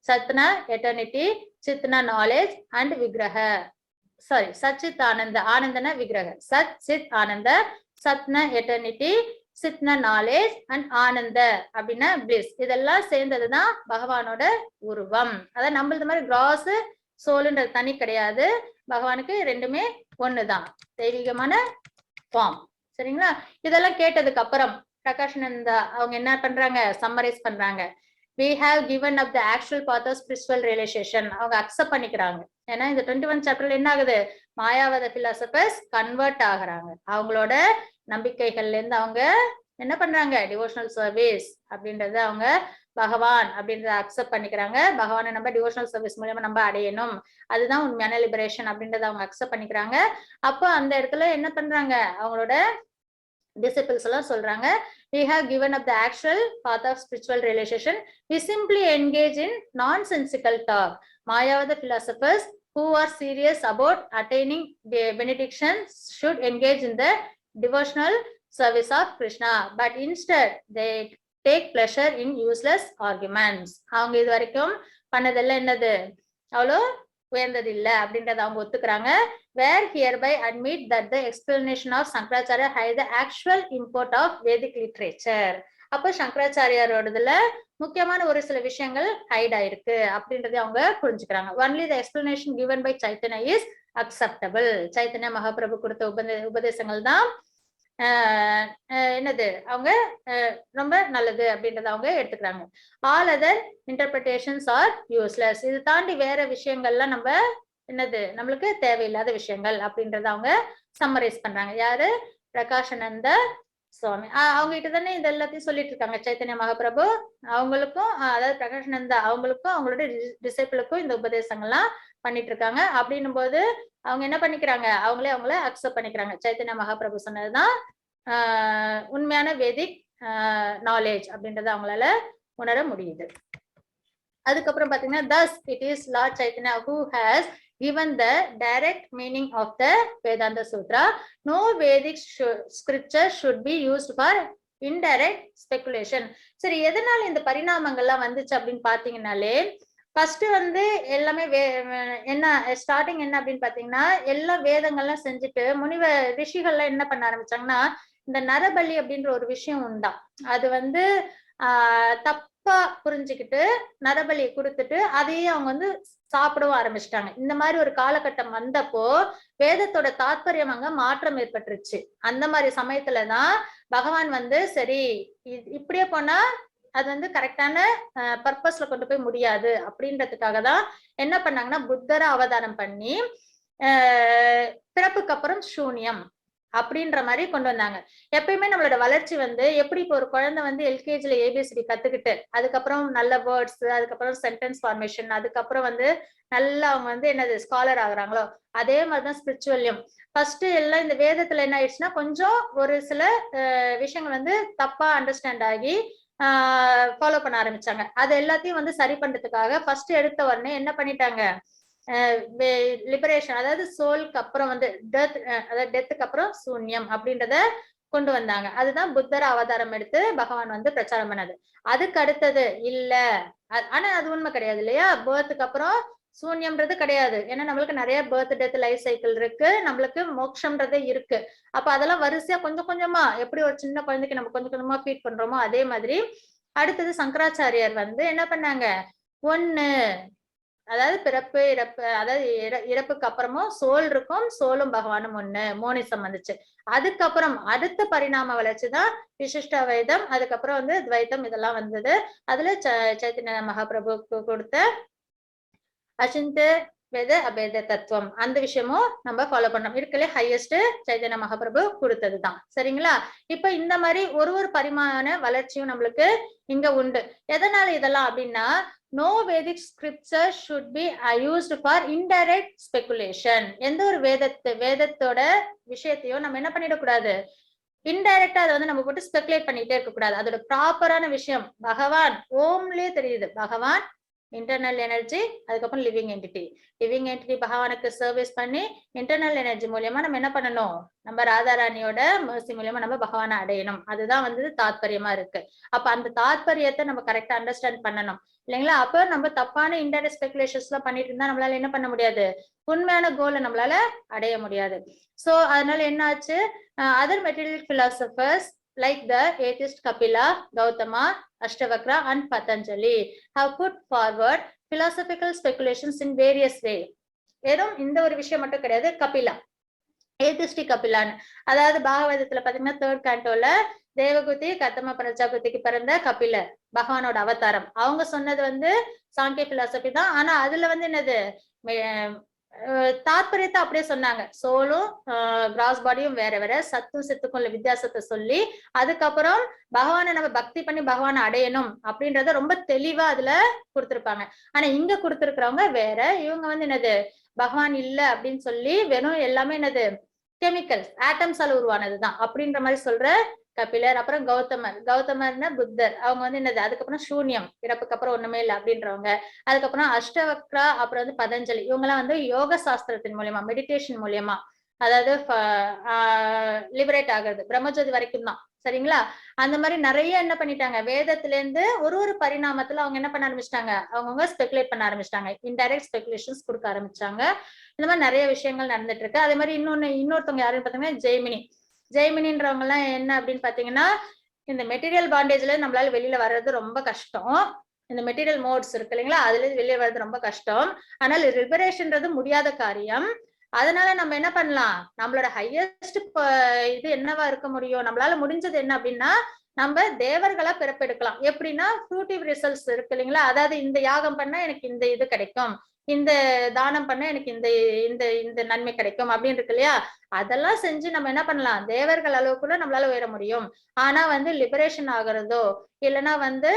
சத்னா எட்டர்னிட்டி, சித்னா நாலேஜ் அண்ட் விக்கிரக, சாரி சச்சித் ஆனந்த, ஆனந்தன விக்கிரக, சத் சித் ஆனந்த, சத்ன எட்டர்னிட்டி, சித்ன நாலேஜ் அண்ட் ஆனந்த அப்படின்னா பிளிஸ். இதெல்லாம் சேர்ந்ததுதான் பகவானோட உருவம். அதாவது நம்மளது மாதிரி கிராஸ் சோலுன்றது தனி கிடையாது, பகவானுக்கு ரெண்டுமே ஒண்ணுதான், தெய்வீகமான ஃபார்ம். சரிங்களா? இதெல்லாம் கேட்டதுக்கு அப்புறம் பிரகாஷானந்தா அவங்க என்ன பண்றாங்க, சம்மரைஸ் பண்றாங்க. we have given up the actual path of spiritual realization. அவங்க அக்செப்ட் பண்ணிக்கிறாங்க. ஏன்னா இந்த 21 சாப்டர்ல என்ன ஆகுது, மாயாவத பிலாசபர்ஸ் கன்வெர்ட் ஆகுறாங்க. அவங்களோட நம்பிக்கைகள்ல இருந்து அவங்க என்ன பண்றாங்க, டிவோஷனல் சர்வீஸ் அப்படின்றத அவங்க பகவான் அப்படின்றத அக்செப்ட் பண்ணிக்கிறாங்க. பகவானை நம்ம டிவோஷனல் சர்வீஸ் மூலமா நம்ம அடையணும், அதுதான் உண்மையான லிபரேஷன் அப்படின்றத அவங்க அக்செப்ட் பண்ணிக்கிறாங்க. அப்போ அந்த இடத்துல என்ன பண்றாங்க, அவங்களோட disciples எல்லாம் சொல்றாங்க, we have given up the actual path of spiritual realization, we simply engage in nonsensical talk. Mayavada philosophers who are serious about attaining the benediction should engage in the devotional service of Krishna, but instead they take pleasure in useless arguments. அவங்க இது வரைக்கும் பண்ணதெல்லாம் என்னது அவ்வளோ உயர்ந்தது இல்ல அப்படின்றத அவங்க ஒத்துக்கிறாங்க. where hereby admit that the explanation of Shankaracharya hide the actual import of Vedic literature. அப்ப சங்கராச்சாரியாரோடதுல முக்கியமான ஒரு சில விஷயங்கள் ஹைட் ஆயிருக்கு அப்படின்றதை அவங்க புரிஞ்சுக்கிறாங்க. only the explanation given by Chaitanya is acceptable. Chaitanya Mahaprabhu கொடுத்த உபதேசங்கள் தான் என்னது அவங்க ரொம்ப நல்லது அப்படின்றத அவங்க எடுத்துக்கிறாங்க. all other interpretations are useless. இது தாண்டி வேற விஷயங்கள்லாம் நம்ம என்னது நம்மளுக்கு தேவையில்லாத விஷயங்கள் அப்படின்றத அவங்க சம்மரைஸ் பண்றாங்க. யாரு, பிரகாஷானந்த சுவாமி. அவங்க கிட்ட தானே இது எல்லாத்தையும் சொல்லிட்டு இருக்காங்க சைத்தன்ய மகாபிரபு. அவங்களுக்கும் அதாவது பிரகாஷானந்தா அவங்களுக்கும் அவங்களோட டிசைபிளுக்கும் இந்த உபதேசங்கள்லாம் பண்ணிட்டு இருக்காங்க. அப்படின்னும் போது அவங்க என்ன பண்ணிக்கிறாங்க, அவங்கள அக்செப்ட் பண்ணிக்கிறாங்க. சைத்தன்ய மகாபிரபு சொன்னதுதான் உண்மையான வேதிக் நாலேஜ் அப்படின்றத அவங்களால உணர முடியுது. அதுக்கப்புறம் பாத்தீங்கன்னா, thus it is Lord Chaitanya who has given the direct meaning of the Vedanta Sutra. No Vedic scripture should be used for indirect speculation. சரி, எதனால இந்த பரிணாமங்கள்லாம் வந்துச்சு அப்படின்னு பாத்தீங்கன்னாலே, ஃபர்ஸ்ட் வந்து எல்லாமே என்ன ஸ்டார்டிங் என்ன அப்படின்னு பாத்தீங்கன்னா, எல்லா வேதங்கள்லாம் செஞ்சுட்டு முனிவ ரிஷிகள்லாம் என்ன பண்ண ஆரம்பிச்சாங்கன்னா, இந்த நரபலி அப்படின்ற ஒரு விஷயம் உண்டா, அது வந்து தப்பா புரிஞ்சுக்கிட்டு நரபலியை கொடுத்துட்டு அதையே அவங்க வந்து சாப்பிடவும் ஆரம்பிச்சிட்டாங்க. இந்த மாதிரி ஒரு காலகட்டம் வந்தப்போ வேதத்தோட தாத்பரியம் அங்க மாற்றம் ஏற்பட்டுருச்சு. அந்த மாதிரி சமயத்துலதான் பகவான் வந்து சரி இப்படியே போனா அது வந்து கரெக்டான பர்பஸ்ல கொண்டு போய் முடியாது அப்படின்றதுக்காக தான் என்ன பண்ணாங்கன்னா, புத்தரை அவதாரம் பண்ணி பிறப்புக்கு அப்புறம் சூன்யம் அப்படின்ற மாதிரி கொண்டு வந்தாங்க. எப்பயுமே நம்மளோட வளர்ச்சி வந்து எப்படி இப்போ ஒரு குழந்தை வந்து எல்கேஜில ஏபிசிடி கத்துக்கிட்டு அதுக்கப்புறம் நல்ல வேர்ட்ஸ், அதுக்கப்புறம் சென்டென்ஸ் ஃபார்மேஷன், அதுக்கப்புறம் வந்து நல்லா அவங்க வந்து என்னது ஸ்காலர் ஆகுறாங்களோ அதே மாதிரிதான் ஸ்பிரிச்சுவல்யம். ஃபர்ஸ்ட் எல்லாம் இந்த வேதத்துல என்ன ஆயிடுச்சுன்னா கொஞ்சம் ஒரு சில விஷயங்கள் வந்து தப்பா அண்டர்ஸ்டாண்ட் ஆகி ஃபாலோ பண்ண ஆரம்பிச்சாங்க. அது எல்லாத்தையும் வந்து சரி பண்றதுக்காக ஃபர்ஸ்ட் எடுத்த உடனே என்ன பண்ணிட்டாங்க, லிபரேஷன், அதாவது சோலுக்கு அப்புறம் வந்து டெத், அதாவது டெத்துக்கு அப்புறம் சூன்யம் அப்படின்றத கொண்டு வந்தாங்க. அதுதான் புத்தர் அவதாரம் எடுத்து பகவான் வந்து பிரச்சாரம் பண்ணது. அதுக்கு அடுத்தது இல்ல, ஆனா அது உண்மை கிடையாது இல்லையா, பேர்த்துக்கு அப்புறம் சூன்யம்ன்றது கிடையாது. ஏன்னா நம்மளுக்கு நிறைய பர்த் டெத் லைஃப் சைக்கிள் இருக்கு, நம்மளுக்கு மோட்சம்ன்றதே இருக்கு. அப்ப அதெல்லாம் வரிசையா கொஞ்சம் கொஞ்சமா எப்படி ஒரு சின்ன குழந்தைக்கு நம்ம கொஞ்சம் கொஞ்சமா ஃபீட் பண்றோமோ அதே மாதிரி அடுத்தது சங்கராச்சாரியார் வந்து என்ன பண்ணாங்க, ஒண்ணு, அதாவது பிறப்பு இறப்பு, அதாவது இறப்புக்கு அப்புறமும் சோல் இருக்கும், சோலும் பகவானும் ஒண்ணு, மோனிசம் வந்துச்சு. அதுக்கப்புறம் அடுத்த பரிணாம வளர்ச்சிதான் விசிஷ்ட வைதம், அதுக்கப்புறம் வந்து துவைத்தம், இதெல்லாம் வந்தது. அதுல சைத்தன்ய மகாபிரபுக்கு கொடுத்த அசிந்த வேத அபேத தத்துவம் அந்த விஷயமும் நம்ம ஃபாலோ பண்ணோம். இருக்கலே ஹையஸ்ட் சைதன்ய மகாபிரபு கொடுத்ததுதான். சரிங்களா? இப்ப இந்த மாதிரி ஒரு ஒரு பரிமாண வளர்ச்சியும் நம்மளுக்கு இங்க உண்டு. எதனால இதெல்லாம் அப்படின்னா, no Vedic scripture should be used for indirect speculation. எந்த ஒரு வேதத்தோட விஷயத்தையும் நம்ம என்ன பண்ணிடக்கூடாது, இன்டைரக்டா அதை வந்து நம்ம போட்டு ஸ்பெகுலேட் பண்ணிட்டே இருக்க கூடாது. அதோட ப்ராப்பரான விஷயம் பகவான் ஓம்லயே தெரியுது. பகவான் இன்டர்னல் எனர்ஜி, அதுக்கப்புறம் லிவிங் என்டிட்டி பகவானுக்கு சர்வீஸ் பண்ணி இன்டர்னல் எனர்ஜி மூலியமா நம்ம என்ன பண்ணணும், நம்ம ராதாராணியோட மர்சி மூலியமா நம்ம பகவானை அடையணும். அதுதான் வந்து தாத்பரியமா இருக்கு. அப்ப அந்த தாத்பரியத்தை நம்ம கரெக்டா அண்டர்ஸ்டாண்ட் பண்ணணும் இல்லைங்களா? அப்ப நம்ம தப்பான இன்டைரக்ட் ஸ்பெகுலேஷன்ஸ் எல்லாம் பண்ணிட்டு இருந்தா நம்மளால என்ன பண்ண முடியாது, உண்மையான கோலை நம்மளால அடைய முடியாது. சோ அதனால என்ன ஆச்சு, other material philosophers like the atheist Kapila, Gautama, Ashtavakra and Patanjali have put forward philosophical speculations in various ways. வெறும் இந்த ஒரு விஷயம் மட்டும் கிடையாது. கபிலா, ஏதிஸ்டி கபிலான்னு, அதாவது பாகவதத்துல பாத்தீங்கன்னா 3rd cantoல தேவகுதி கத்தம பிரஜாபதிக்கு பிறந்த கபிலர் பகவானோட அவதாரம். அவங்க சொன்னது வந்து சாங்கிய பிலாசபி தான். ஆனா அதுல வந்து என்னது தாத்பரியத்தை அப்படியே சொன்னாங்க. சோலும் கிராஸ் பாடியும் வேற வேற, சத்தும் சித்துக்கும் உள்ள வித்தியாசத்தை சொல்லி அதுக்கப்புறம் பகவானை நம்ம பக்தி பண்ணி பகவானை அடையணும் அப்படின்றத ரொம்ப தெளிவா அதுல கொடுத்திருப்பாங்க. ஆனா இங்க கொடுத்திருக்கிறவங்க வேற. இவங்க வந்து என்னது பகவான் இல்ல அப்படின்னு சொல்லி வெறும் எல்லாமே என்னது கெமிக்கல்ஸ், ஆட்டம்ஸால உருவானதுதான் அப்படின்ற மாதிரி சொல்ற கபிலர். அப்புறம் கௌதமர்னா புத்தர், அவங்க வந்து என்னது அதுக்கப்புறம் சூன்யம், இறப்புக்கு அப்புறம் ஒண்ணுமே இல்லை அப்படின்றவங்க. அதுக்கப்புறம் அஷ்டவக்ரா, அப்புறம் வந்து பதஞ்சலி, இவங்க எல்லாம் வந்து யோக சாஸ்திரத்தின் மூலியமா, மெடிடேஷன் மூலியமா, அதாவது லிபரேட் ஆகுறது பிரம்மஜோதி வரைக்கும் தான். சரிங்களா? அந்த மாதிரி நிறைய என்ன பண்ணிட்டாங்க, வேதத்துல இருந்து ஒரு ஒரு பரிணாமத்துல அவங்க என்ன பண்ண ஆரம்பிச்சிட்டாங்க, அவங்கவுங்க ஸ்பெகுலேட் பண்ண ஆரம்பிச்சிட்டாங்க, இன்டைரக்ட் ஸ்பெகுலேஷன்ஸ் கொடுக்க ஆரம்பிச்சாங்க. இந்த மாதிரி நிறைய விஷயங்கள் நடந்துட்டு இருக்கு. அதே மாதிரி இன்னொருத்தவங்க யாருன்னு பாத்தீங்கன்னா ஜெய்மினின்றவங்க எல்லாம் என்ன அப்படின்னு பாத்தீங்கன்னா, இந்த மெட்டீரியல் பாண்டேஜ்ல நம்மளால வெளியில வர்றது ரொம்ப கஷ்டம். இந்த மெட்டீரியல் மோட்ஸ் இருக்கு இல்லைங்களா, அதுல இருந்து வெளியே வர்றது ரொம்ப கஷ்டம். ஆனால் லிபரேஷன்ன்றது முடியாத காரியம். அதனால நம்ம என்ன பண்ணலாம், நம்மளோட ஹையஸ்ட் இது என்னவா இருக்க முடியும், நம்மளால முடிஞ்சது என்ன அப்படின்னா நம்ம தேவர்களா பிறப்பெடுக்கலாம். எப்படின்னா ஃப்ரூட்டிவ் ரிசல்ட்ஸ் இருக்கு இல்லைங்களா, அதாவது இந்த யாகம் பண்ணா எனக்கு இந்த இது கிடைக்கும், இந்த தானம் பண்ண எனக்கு இந்த இந்த இந்த நன்மை கிடைக்கும் அப்படின்னு இருக்கு இல்லையா, அதெல்லாம் செஞ்சு நம்ம என்ன பண்ணலாம், தேவர்கள் அளவு கூட நம்மளால உயர முடியும். ஆனா வந்து லிபரேஷன் ஆகுறதோ இல்லைன்னா வந்து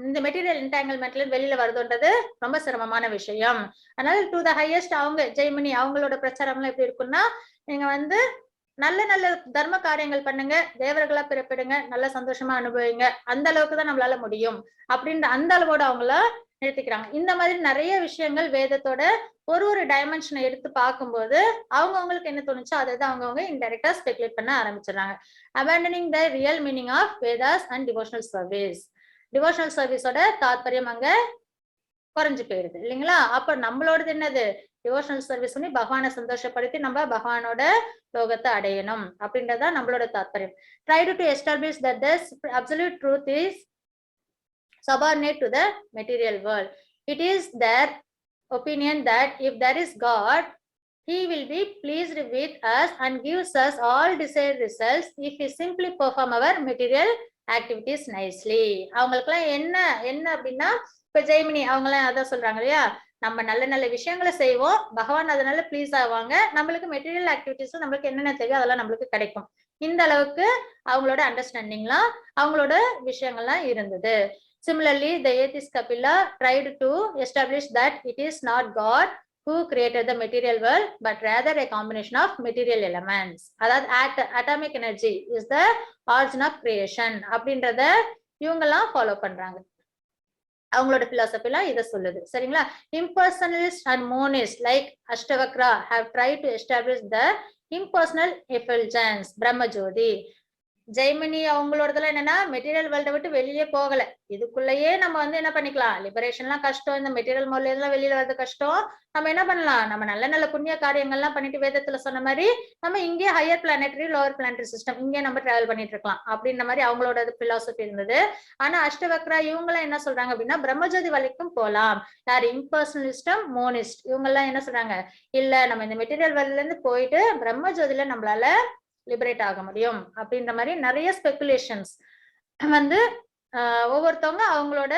இந்த மெட்டீரியல் என்டாங்கிள்மெண்ட்ல வெளியில வருதுன்றது ரொம்ப சிரமமான விஷயம். அதனால டு த ஹையஸ்ட் அவங்க ஜெய்மினி அவங்களோட பிரச்சாரம்லாம் எப்படி இருக்குன்னா, நீங்க வந்து நல்ல நல்ல தர்ம காரியங்கள் பண்ணுங்க, தேவர்களா பிறப்பிடுங்க, நல்ல சந்தோஷமா அனுபவிங்க, அந்த அளவுக்கு தான் நம்மளால முடியும் அப்படின்ற அந்த அளவோட அவங்கள நிறுத்திக்கிறாங்க. இந்த மாதிரி நிறைய விஷயங்கள் வேதத்தோட ஒரு ஒரு டைமென்ஷனை எடுத்து பார்க்கும்போது அவங்களுக்கு என்ன தோணுச்சோ அதை அவங்கவுங்க இன்டைரக்டா ஸ்பெகுலேட் பண்ண ஆரம்பிச்சிடறாங்க. abandoning the real meaning of Vedas and devotional service. Devotional சர்வீஸோட தாத்பரியம் அங்க குறைஞ்சு போயிருது இல்லைங்களா? அப்ப நம்மளோடது என்னது, டிவோஷனல் சர்வீஸ் பண்ணி பகவானை சந்தோஷப்படுத்தி நம்ம பகவானோட லோகத்தை அடையணும் அப்படின்றதா நம்மளோட தாத்பரியம். Try to establish that the absolute truth is subordinate to the material world. It is their opinion that if there is God, he will be pleased with us and gives us all desired results if we simply perform our material activities nicely. அவங்களுக்குலாம் என்ன அப்படின்னா, இப்ப ஜெய்மினி அவங்க எல்லாம் அதான் சொல்றாங்க இல்லையா, நம்ம நல்ல நல்ல விஷயங்களை செய்வோம், பகவான் அதனால ப்ளீஸ் ஆவாங்க, நம்மளுக்கு மெட்டீரியல் ஆக்டிவிட்டிஸ் நம்மளுக்கு என்னென்ன தேவையோ அதெல்லாம் நம்மளுக்கு கிடைக்கும். இந்த அளவுக்கு அவங்களோட அண்டர்ஸ்டாண்டிங்லாம் அவங்களோட விஷயங்கள்லாம் இருந்தது. Similarly, the atheist Kapila tried to establish that it is not God who created the material world, but rather a combination of material elements. அதாவது atomic energy is the origin of creation அப்படின்றத இவங்கெல்லாம் follow பண்றாங்க. அவங்களோட பிலாசபிலாம் இதை சொல்லுது. சரிங்களா? Impersonalists and monists like Ashtavakra have tried to establish the impersonal effulgence, Brahmajyoti. Jaimini அவங்களோடதெல்லாம் என்னன்னா material வேர்ல்ட விட்டு வெளியே போகல, இதுக்குள்ளேயே நம்ம வந்து என்ன பண்ணிக்கலாம், லிபரேஷன்லாம் கஷ்டம், இந்த மெட்டீரியல் மோட்ல எல்லாம் வெளியில வர்றது கஷ்டம், நம்ம என்ன பண்ணலாம், நம்ம நல்ல நல்ல புண்ணிய காரியங்கள்லாம் பண்ணிட்டு வேதத்துல சொன்ன மாதிரி நம்ம இங்கே higher planetary lower planetary system இங்கே நம்ம டிராவல் பண்ணிட்டு இருக்கலாம் அப்படின்ற மாதிரி அவங்களோட பிலாசபி இருந்தது. ஆனா அஷ்டவக்ரா இவங்கெல்லாம் என்ன சொல்றாங்க அப்படின்னா பிரம்மஜோதி வரைக்கும் போலாம். யார்? இம்பர்சனலிஸ்டம், மோனிஸ்ட் இவங்கெல்லாம் என்ன சொல்றாங்க, இல்ல நம்ம இந்த மெட்டீரியல் வேர்ல்ட்ல இருந்து போயிட்டு பிரம்மஜோதியில நம்மளால லிபரேட் ஆக முடியும் அப்படின்ற மாதிரி நிறைய ஸ்பெகுலேஷன்ஸ் வந்து ஒவ்வொருத்தவங்க அவங்களோட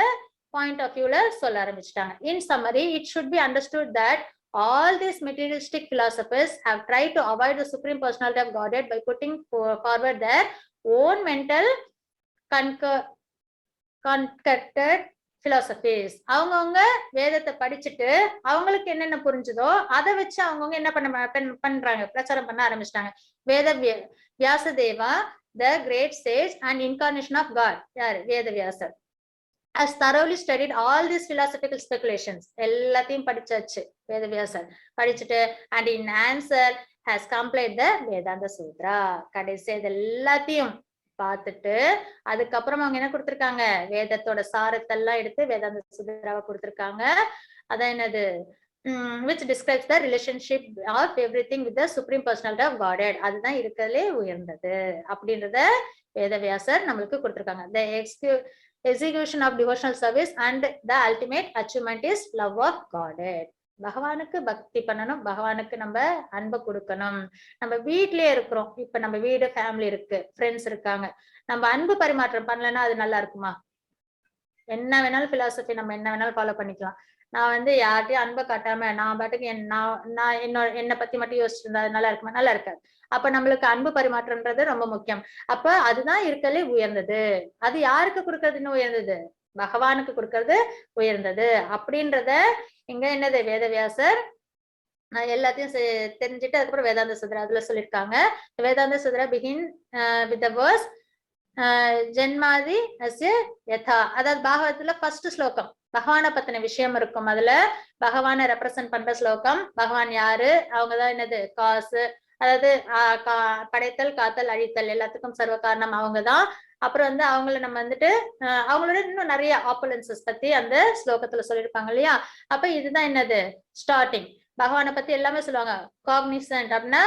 பாயிண்ட் ஆஃப் வியூல சொல்ல ஆரம்பிச்சிட்டாங்க. In summary, it should be understood that all these materialistic philosophers have tried to avoid the supreme personality of Godhead by putting forward their own mental concocted philosophies. அவங்கவுங்க வேதத்தை படிச்சுட்டு அவங்களுக்கு என்னென்ன புரிஞ்சுதோ அதை வச்சு அவங்கவுங்க என்ன பண்றாங்க, பிரச்சாரம் பண்ண ஆரம்பிச்சிட்டாங்க. வேத Vyasadeva, the great sage and incarnation of God, யார்? வேதவியாசர் has thoroughly studied all these philosophical speculations. எல்லாத்தையும் படிச்சாச்சு வேதவியாசர். படிச்சுட்டு and in answer has completed the Vedanta Sutra. கடைசி இது எல்லாத்தையும் பார்த்துட்டு அதுக்கப்புறம் அவங்க என்ன கொடுத்திருக்காங்க, வேதத்தோட சாரத்தெல்லாம் எடுத்து வேதாந்த சுத்ராவை கொடுத்திருக்காங்க. அதான் என்னது, which describes the relationship of everything with the supreme personality of Godhead. அதுதான் இருக்கிறதுலே உயர்ந்தது அப்படின்றத வேதவியாசர் நம்மளுக்கு கொடுத்திருக்காங்க. The execution of devotional service and the ultimate achievement is love of Godhead. பகவானுக்கு பக்தி பண்ணணும், பகவானுக்கு நம்ம அன்பை கொடுக்கணும். நம்ம வீட்லயே இருக்கிறோம், இப்ப நம்ம வீடு, ஃபேமிலி இருக்கு, ஃப்ரெண்ட்ஸ் இருக்காங்க, நம்ம அன்பு பரிமாற்றம் பண்ணலன்னா அது நல்லா இருக்குமா? என்ன வேணாலும் பிலாசபி நம்ம என்ன வேணாலும் ஃபாலோ பண்ணிக்கலாம். நான் வந்து யார்கிட்டயும் அன்பை காட்டாம நான் பாட்டுக்கு நான் என்னை பத்தி மட்டும் யோசிச்சுட்டு இருந்தா அது நல்லா இருக்குமா? நல்லா இருக்காது. அப்ப நம்மளுக்கு அன்பு பரிமாற்றம்ன்றது ரொம்ப முக்கியம். அப்ப அதுதான் இருக்கலே உயர்ந்தது. அது யாருக்கு கொடுக்கறதுன்னு உயர்ந்தது? பகவானுக்கு கொடுக்கறது உயர்ந்தது அப்படின்றத இங்க என்னது வேதவியாசர் எல்லாத்தையும் தெரிஞ்சுட்டு அதுக்கப்புறம் வேதாந்த சுத்ரா அதுல சொல்லியிருக்காங்க. Vedanta Sutra begin with the verse ஜென்மாதி அஸ்ய யதா. அதாவது பாகவதத்துல ஃபர்ஸ்ட் ஸ்லோகம் பகவானை பத்தின விஷயம் இருக்கும். அதுல பகவானை ரெப்ரசன்ட் பண்ற ஸ்லோகம். பகவான் யாரு? அவங்கதான் என்னது காசு, அதாவது படைத்தல், காத்தல், அழித்தல், எல்லாத்துக்கும் சர்வ காரணம் அவங்கதான். அப்புறம் வந்து அவங்கள நம்ம வந்துட்டு அவங்களோட இன்னும் நிறைய ஆப்புலன்சஸ் பத்தி அந்த ஸ்லோகத்துல சொல்லியிருப்பாங்க இல்லையா? அப்ப இதுதான் என்னது ஸ்டார்டிங். பகவானை பத்தி எல்லாமே சொல்லுவாங்க. காக்னிசன்ட் அப்படின்னா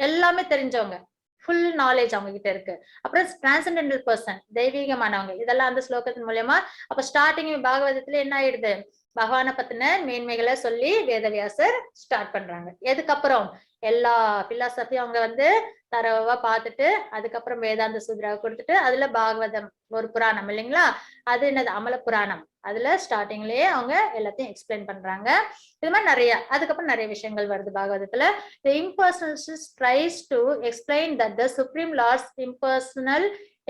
எல்லாமே தெரிஞ்சவங்க, ஃபுல் நாலேஜ் அவங்க கிட்ட இருக்கு. அப்புறம் டிரான்சென்டென்டல் பர்சன், தெய்வீகமானவங்க, இதெல்லாம் அந்த ஸ்லோகத்தின் மூலமா. அப்ப ஸ்டார்டிங் பாகவதத்துல என்ன ஆயிடுது, பகவானை பத்தின மேன்மைகளை சொல்லி வேதவியாசர் ஸ்டார்ட் பண்றாங்க. எதுக்கப்புறம் எல்லா பிலாசபியும் அவங்க வந்து தரவா பார்த்துட்டு அதுக்கப்புறம் வேதாந்த சுத்ராவை கொடுத்துட்டு அதுல பாகவதம் ஒரு புராணம் இல்லைங்களா, அது என்னது அமல புராணம், அதுல ஸ்டார்டிங்லயே அவங்க எல்லாத்தையும் எக்ஸ்பிளைன் பண்றாங்க. இது மாதிரி நிறைய அதுக்கப்புறம் நிறைய விஷயங்கள் வருது பாகவதத்துல. The impersonalist tries to explain that the supreme lord's impersonal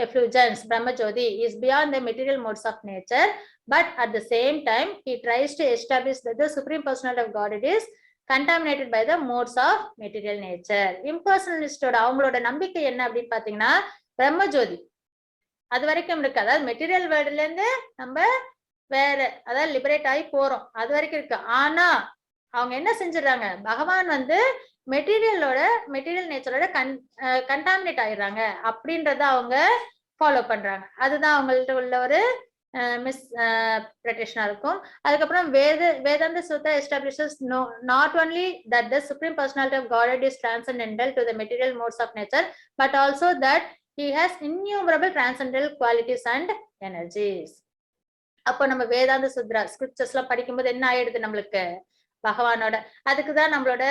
effulgence Brahmajyoti is beyond the material modes of nature, but at the same time he tries to establish that the supreme personality of God is contaminated by the modes of material nature. Impersonalistோட அவங்களோட நம்பிக்கை என்ன அப்படின்னு பாத்தீங்கன்னா பிரம்மஜோதி அது வரைக்கும் இருக்கு. அதாவது material வேர்ல்டுல இருந்து நம்ம வேற அதாவது லிபரேட் ஆகி போறோம், அது வரைக்கும் இருக்கு. ஆனா அவங்க என்ன செஞ்சிடறாங்க, பகவான் வந்து மெட்டீரியல் நேச்சரோட கண்டாமினேட் ஆயிடுறாங்க அப்படின்றத அவங்க ஃபாலோ பண்றாங்க. அதுதான் அவங்கள்ட்ட உள்ள ஒரு மிஸ்பிரேஷனா இருக்கும். அதுக்கப்புறம் வேதாந்த சூத்ரா establishes not only that the supreme personality of Godhead is transcendental to the material modes of nature, but also that he has innumerable transcendental qualities and energies. அப்போ நம்ம வேதாந்த சுத்ரா ஸ்கிரிப்சர்ஸ் எல்லாம் படிக்கும்போது என்ன ஆயிடுது, நம்மளுக்கு பகவானோட அதுக்குதான் நம்மளோட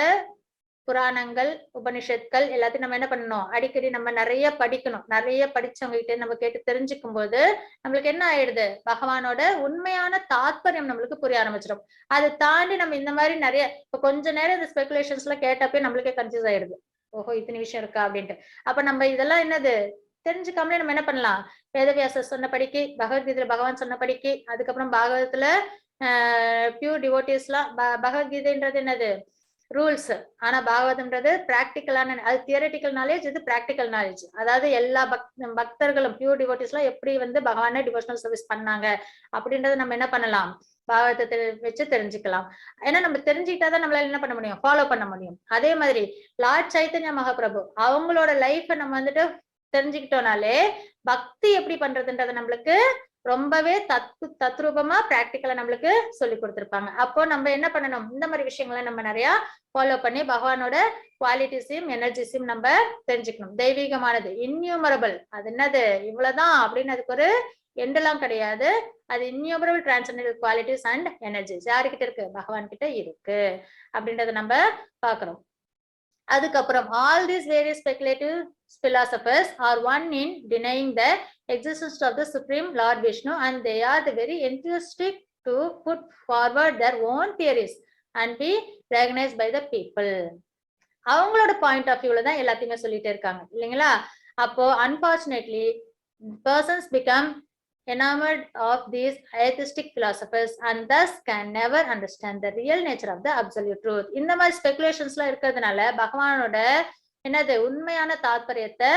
புராணங்கள், உபனிஷத்கள் எல்லாத்தையும் நம்ம என்ன பண்ணணும், அடிக்கடி நம்ம நிறைய படிக்கணும். நிறைய படிச்சவங்க கிட்ட நம்ம கேட்டு தெரிஞ்சுக்கும் போது நம்மளுக்கு என்ன ஆயிடுது, பகவானோட உண்மையான தாத்பரியம் நம்மளுக்கு புரிய ஆரம்பிச்சிடும். அதை தாண்டி நம்ம இந்த மாதிரி நிறைய இப்ப கொஞ்ச நேரம் இந்த ஸ்பெகுலேஷன்ஸ்ல கேட்டப்பே நம்மளுக்கே கன்ஃபியூஸ் ஆயிடுது. ஓஹோ, இத்தனை விஷயம் இருக்கா அப்படின்ட்டு. அப்ப நம்ம இதெல்லாம் என்னது தெரிஞ்சுக்காமலே நம்ம என்ன பண்ணலாம், வேதவியாசர் சொன்னபடிக்கு, பகவத்கீதையில பகவான் சொன்னபடிக்கு, அதுக்கப்புறம் பாகவதத்துல பியூர் டிவோட்டிஸ் எல்லாம் பகவத்கீதைன்றது என்னது ரூல்ஸ், ஆனா பாகவதம்ன்றது பிராக்டிக்கலான, அது தியரட்டிக்கல் நாலேஜ், இது பிராக்டிக்கல் நாலேஜ். அதாவது எல்லா பக்தர்களும் பியூர் டிவோட்டிஸ் எல்லாம் எப்படி வந்து பகவானே டிவோஷனல் சர்வீஸ் பண்ணாங்க அப்படின்றத நம்ம என்ன பண்ணலாம், பாகவதத்தை வச்சு தெரிஞ்சுக்கலாம். ஏன்னா நம்ம தெரிஞ்சுக்கிட்டாதான் நம்மளால என்ன பண்ண முடியும், ஃபாலோ பண்ண முடியும். அதே மாதிரி லார்ட் சைத்தன்யா மகாபிரபு அவங்களோட லைஃப் நம்ம வந்துட்டு தெரிஞ்சுக்கிட்டோம்னாலே பக்தி எப்படி பண்றதுன்றத நம்மளுக்கு ரொம்பவே தத்ரூபமா பிராக்டிக்கலா நம்மளுக்கு சொல்லி கொடுத்திருப்பாங்க. அப்போ நம்ம என்ன பண்ணணும், இந்த மாதிரி விஷயங்களை நம்ம நிறைய ஃபாலோ பண்ணி பகவானோட குவாலிட்டிஸையும் எனர்ஜிஸையும் நம்ம தெரிஞ்சுக்கணும். தெய்வீகமானது இன்யூமரபிள், அது என்னது இவ்வளவுதான் அப்படின்னு அதுக்கு ஒரு எண்டெல்லாம் கிடையாது. அது இன்யூமரபிள் டிரான்செண்டன்டல் குவாலிட்டிஸ் அண்ட் எனர்ஜிஸ் யாருக்கிட்ட இருக்கு, பகவான் கிட்ட இருக்கு அப்படின்றத நம்ம பாக்குறோம். அதுக்கப்புறம் all these various speculative philosophers are one in denying the existence of the Supreme Lord Vishnu, and they are the very enthusiastic to put forward their own theories and be recognized by the people. அவங்களோட point of வியூல தான் எல்லாத்தையுமே சொல்லிட்டே இருக்காங்க இல்லைங்களா. அப்போ unfortunately persons become enamored of these atheistic philosophers and thus can never understand the real nature of the absolute truth. இந்த மாதிரி ஸ்பெகுலேஷன்ஸ்லாம் இருக்கிறதுனால பகவானோட என்னது உண்மையான தாத்பரியத்தை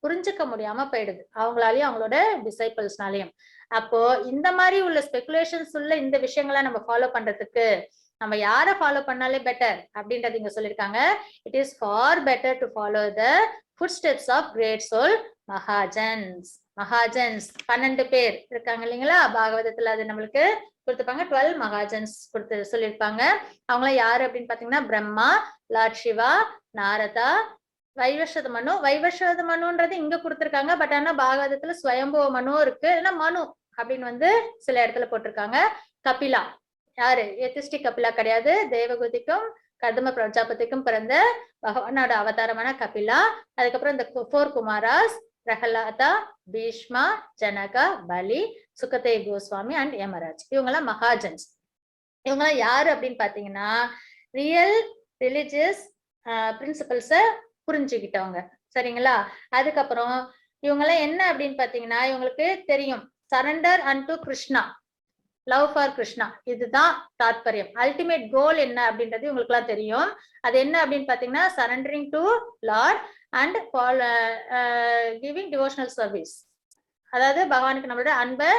புரிஞ்சுக்க முடியாம போயிடுது அவங்களாலையும் அவங்களோட டிசைபிள்ஸ்னாலையும். அப்போ இந்த மாதிரி உள்ள ஸ்பெகுலேஷன்ஸ் உள்ள இந்த விஷயங்களை நம்ம ஃபாலோ பண்றதுக்கு நம்ம யாரை ஃபாலோ பண்ணாலே பெட்டர் அப்படின்றது இங்க சொல்லியிருக்காங்க. It is far better to follow the foot steps of great soul mahajans. Mahajans 12 பேர் இருக்காங்க இல்லைங்களா பாகவதத்துல, அது நம்மளுக்கு கொடுத்துப்பாங்க. 12 மகாஜன்ஸ் கொடுத்து சொல்லியிருப்பாங்க. அவங்களாம் யாரு அப்படின்னு பாத்தீங்கன்னா பிரம்மா, லார்ட் சிவா, நாரதா, வைவஸ்வத மனு. வைவஸ்வத மனுன்றது இங்க கொடுத்திருக்காங்க, பட் ஆனா பாகவதத்துல ஸ்வயம்புவ மனு இருக்கு, ஏன்னா மனு அப்படின்னு வந்து சில இடத்துல போட்டிருக்காங்க. கபிலா யாரு, எத்திஸ்டிக் கபிலா கிடையாது, தேவகுதிக்கும் கதம பிரஜாபதிக்கும் பிறந்த பகவானோட அவதாரமான கபிலா. அதுக்கப்புறம் இந்த 4 குமாராஸ் பிரகலாதா, பீஷ்மா, ஜனகா, பலி, சுகதேவ் கோஸ்வாமி அண்ட் யமராஜ். இவங்கெல்லாம் மகாஜன்ஸ். இவங்கெல்லாம் யாரு அப்படின்னு பாத்தீங்கன்னா ரியல் ரிலிஜியஸ் பிரின்சிபல்ஸ புரிஞ்சுக்கிட்டவங்க சரிங்களா. அதுக்கப்புறம் இவங்கெல்லாம் என்ன அப்படின்னு பாத்தீங்கன்னா இவங்களுக்கு தெரியும் surrender and to Krishna, love for Krishna, இதுதான் தாத்பரியம். அல்டிமேட் கோல் என்ன அப்படின்றது உங்களுக்கு எல்லாம் தெரியும். அது என்ன அப்படின்னு பாத்தீங்கன்னா surrendering to Lord and giving devotional service, அதாவது பகவானுக்கு நம்மளோட அன்பை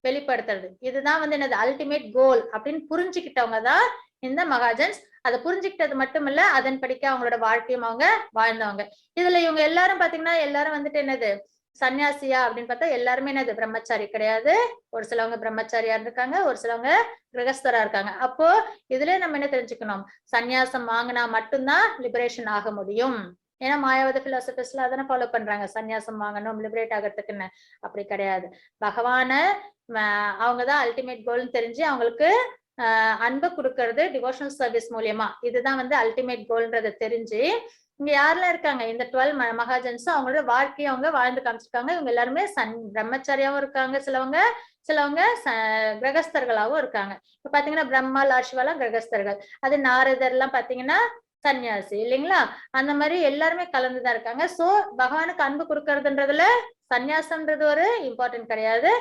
வெளிப்படுத்துறது. இதுதான் வந்து என்னது அல்டிமேட் கோல் அப்படின்னு புரிஞ்சுக்கிட்டவங்க தான் இந்த மகாஜன்ஸ். அதை புரிஞ்சுக்கிட்டது மட்டும் இல்ல, அதன் படிக்க அவங்களோட வாழ்க்கையும் அவங்க வாழ்ந்தவங்க. இதுல இவங்க எல்லாரும் பாத்தீங்கன்னா எல்லாரும் வந்துட்டு என்னது சன்னியாசியா அப்படின்னு பார்த்தா எல்லாருமே என்னது பிரம்மச்சாரி கிடையாது. ஒரு சிலவங்க பிரம்மச்சாரியா இருக்காங்க, ஒரு சிலவங்க கிரகஸ்தரா இருக்காங்க. அப்போ இதுல நம்ம என்ன தெரிஞ்சுக்கணும், சன்னியாசம் வாங்கினா மட்டும்தான் லிபரேஷன் ஆக முடியும். ஏன்னா மாயாவத பிலாசபிஸ்ட்ல அதனை ஃபாலோ பண்றாங்க, சன்னியாசம் வாங்கணும் லிபரேட் ஆகிறதுக்குன்னு. அப்படி கிடையாது. பகவான அவங்கதான் அல்டிமேட் கோல்னு தெரிஞ்சு அவங்களுக்கு அன்பை கொடுக்கறது டிவோஷனல் சர்வீஸ் மூலியமா, இதுதான் வந்து அல்டிமேட் கோல்ன்றதை தெரிஞ்சு இங்க யாரெல்லாம் இருக்காங்க, இந்த 12 மகாஜன்ஸும் அவங்களோட வாழ்க்கையை அவங்க வாழ்ந்து காமிச்சிருக்காங்க. இவங்க எல்லாருமே பிரம்மச்சாரியாவும் இருக்காங்க, சிலவங்க கிரகஸ்தர்களாவும் இருக்காங்க. இப்ப பாத்தீங்கன்னா பிரம்மா, லார்ஷிவாலாம் கிரகஸ்தர்கள், அது நாரதர் எல்லாம் பாத்தீங்கன்னா சன்னியாசி இல்லைங்களா. அந்த மாதிரி எல்லாருமே கலந்துதான் இருக்காங்க. சோ பகவானுக்கு அன்பு கொடுக்கறதுன்றதுல சன்னியாசம்ன்றது ஒரு இம்பார்ட்டன்ட் கிடையாது.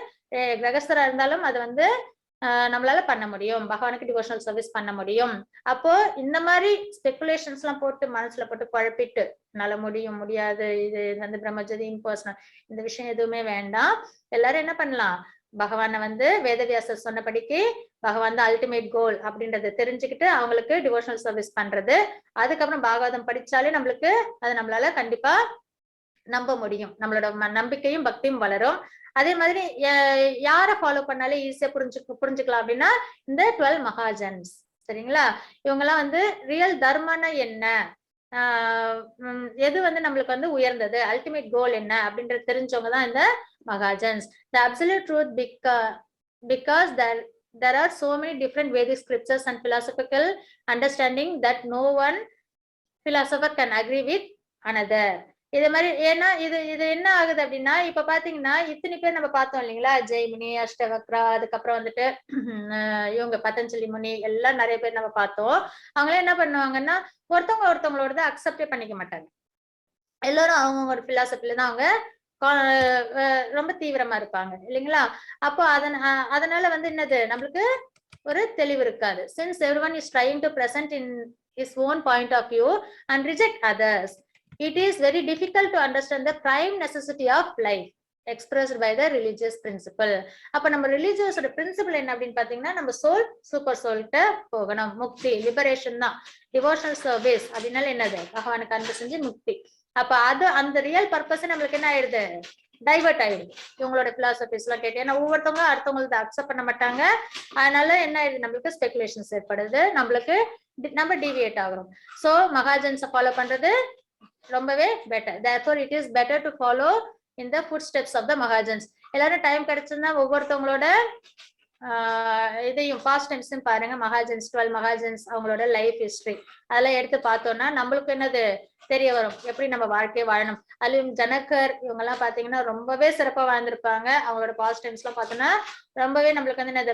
கிரகஸ்தரா இருந்தாலும் அது வந்து நம்மளால பண்ண முடியும், பகவானுக்கு டிவோஷனல் சர்வீஸ் பண்ண முடியும். அப்போ இந்த மாதிரி ஸ்பெகுலேஷன்ஸ் எல்லாம் போட்டு மனசுல போட்டு குழப்பிட்டு என்னால முடியாது, இது வந்து பிரம்மஜதி இம்பர்சனல், இந்த விஷயம் எதுவுமே வேண்டாம். எல்லாரும் என்ன பண்ணலாம், பகவானை வந்து வேதவியாசர் சொன்னபடிக்கு பகவான் தான் அல்டிமேட் கோல் அப்படின்றத தெரிஞ்சுக்கிட்டு அவங்களுக்கு டிவோஷனல் சர்வீஸ் பண்றது. அதுக்கப்புறம் பாகவதம் படிச்சாலே நம்மளுக்கு அது நம்மளால கண்டிப்பா நம்ப முடியும், நம்மளோட நம்பிக்கையும் பக்தியும் வளரும். அதே மாதிரி யாரை ஃபாலோ பண்ணாலே ஈஸியா புரிஞ்சுக்கலாம் அப்படின்னா இந்த 12 மகாஜன்ஸ் சரிங்களா. இவங்கெல்லாம் வந்து ரியல் தர்மனா என்ன, எது வந்து நம்மளுக்கு வந்து உயர்ந்தது, அல்டிமேட் கோல் என்ன அப்படின்றது தெரிஞ்சவங்க தான் இந்த மகாஜன்ஸ். The absolute truth because there are so many different Vedic scriptures and philosophical understanding that no one philosopher can agree with another. இது மாதிரி ஏன்னா இது என்ன ஆகுது அப்படின்னா இப்ப பாத்தீங்கன்னா இத்தனை பேர் நம்ம பார்த்தோம் இல்லைங்களா, ஜெய்மினி, அஷ்டவக்ரா, அதுக்கப்புறம் வந்துட்டு இவங்க பதஞ்சலி முனி எல்லாம் நிறைய பேர் நம்ம பார்த்தோம். அவங்களே என்ன பண்ணுவாங்கன்னா ஒருத்தவங்களோட அக்செப்டே பண்ணிக்க மாட்டாங்க. எல்லாரும் அவங்க ஒரு பிலாசபில தான் அவங்க ரொம்ப தீவிரமா இருப்பாங்க இல்லைங்களா. அப்போ அதனால வந்து என்னது நம்மளுக்கு ஒரு தெளிவு இருக்காது. Since everyone is trying to present in his own point of view and reject others, it is very difficult to understand the prime necessity of life expressed by the religious principle. அப்ப நம்ம religious principal என்ன அப்படின்னு பாத்தீங்கன்னா நம்ம soul super சோல்கிட்ட போகணும், முக்தி, liberation தான். Devotional service அப்படின்னால என்னது, பகவானுக்கு அன்பு செஞ்சு முக்தி. அப்ப அந்த ரியல் பர்பஸ் நம்மளுக்கு என்ன ஆயிடுது, டைவர்ட் ஆயிடுது இவங்களோட பிலாசபிஸ் எல்லாம் கேட்டு. ஏன்னா ஒவ்வொருத்தவங்க அடுத்தவங்களுக்கு அக்செப்ட் பண்ண மாட்டாங்க. அதனால என்ன ஆயிடுது, நம்மளுக்கு ஸ்பெகுலேஷன்ஸ் ஏற்படுது, நம்மளுக்கு நம்ம டிவியேட் ஆகிறோம். சோ மகாஜன்ஸை ஃபாலோ பண்றது ரொம்பவே better. therefore it is better to follow in the footsteps of the mahajans. எல்லாரும் டைம் கிடைச்சுன்னா ஒவ்வொருத்தவங்களோட இதையும் பாஸ்ட் டைம்ஸும் பாருங்க. மகாஜன்ஸ் 12 மகாஜன்ஸ் அவங்களோட லைஃப் ஹிஸ்டரி அதெல்லாம் எடுத்து பார்த்தோம்னா நம்மளுக்கு என்னது தெரிய வரும், எப்படி நம்ம வாழ்க்கையை வாழணும். அதுலயும் ஜனகர் இவங்க எல்லாம் பாத்தீங்கன்னா ரொம்பவே சிறப்பா வாழ்ந்திருப்பாங்க. அவங்களோட பாஸ்ட் டைம்ஸ் எல்லாம் பார்த்தோம்னா ரொம்பவே நம்மளுக்கு வந்து என்னது,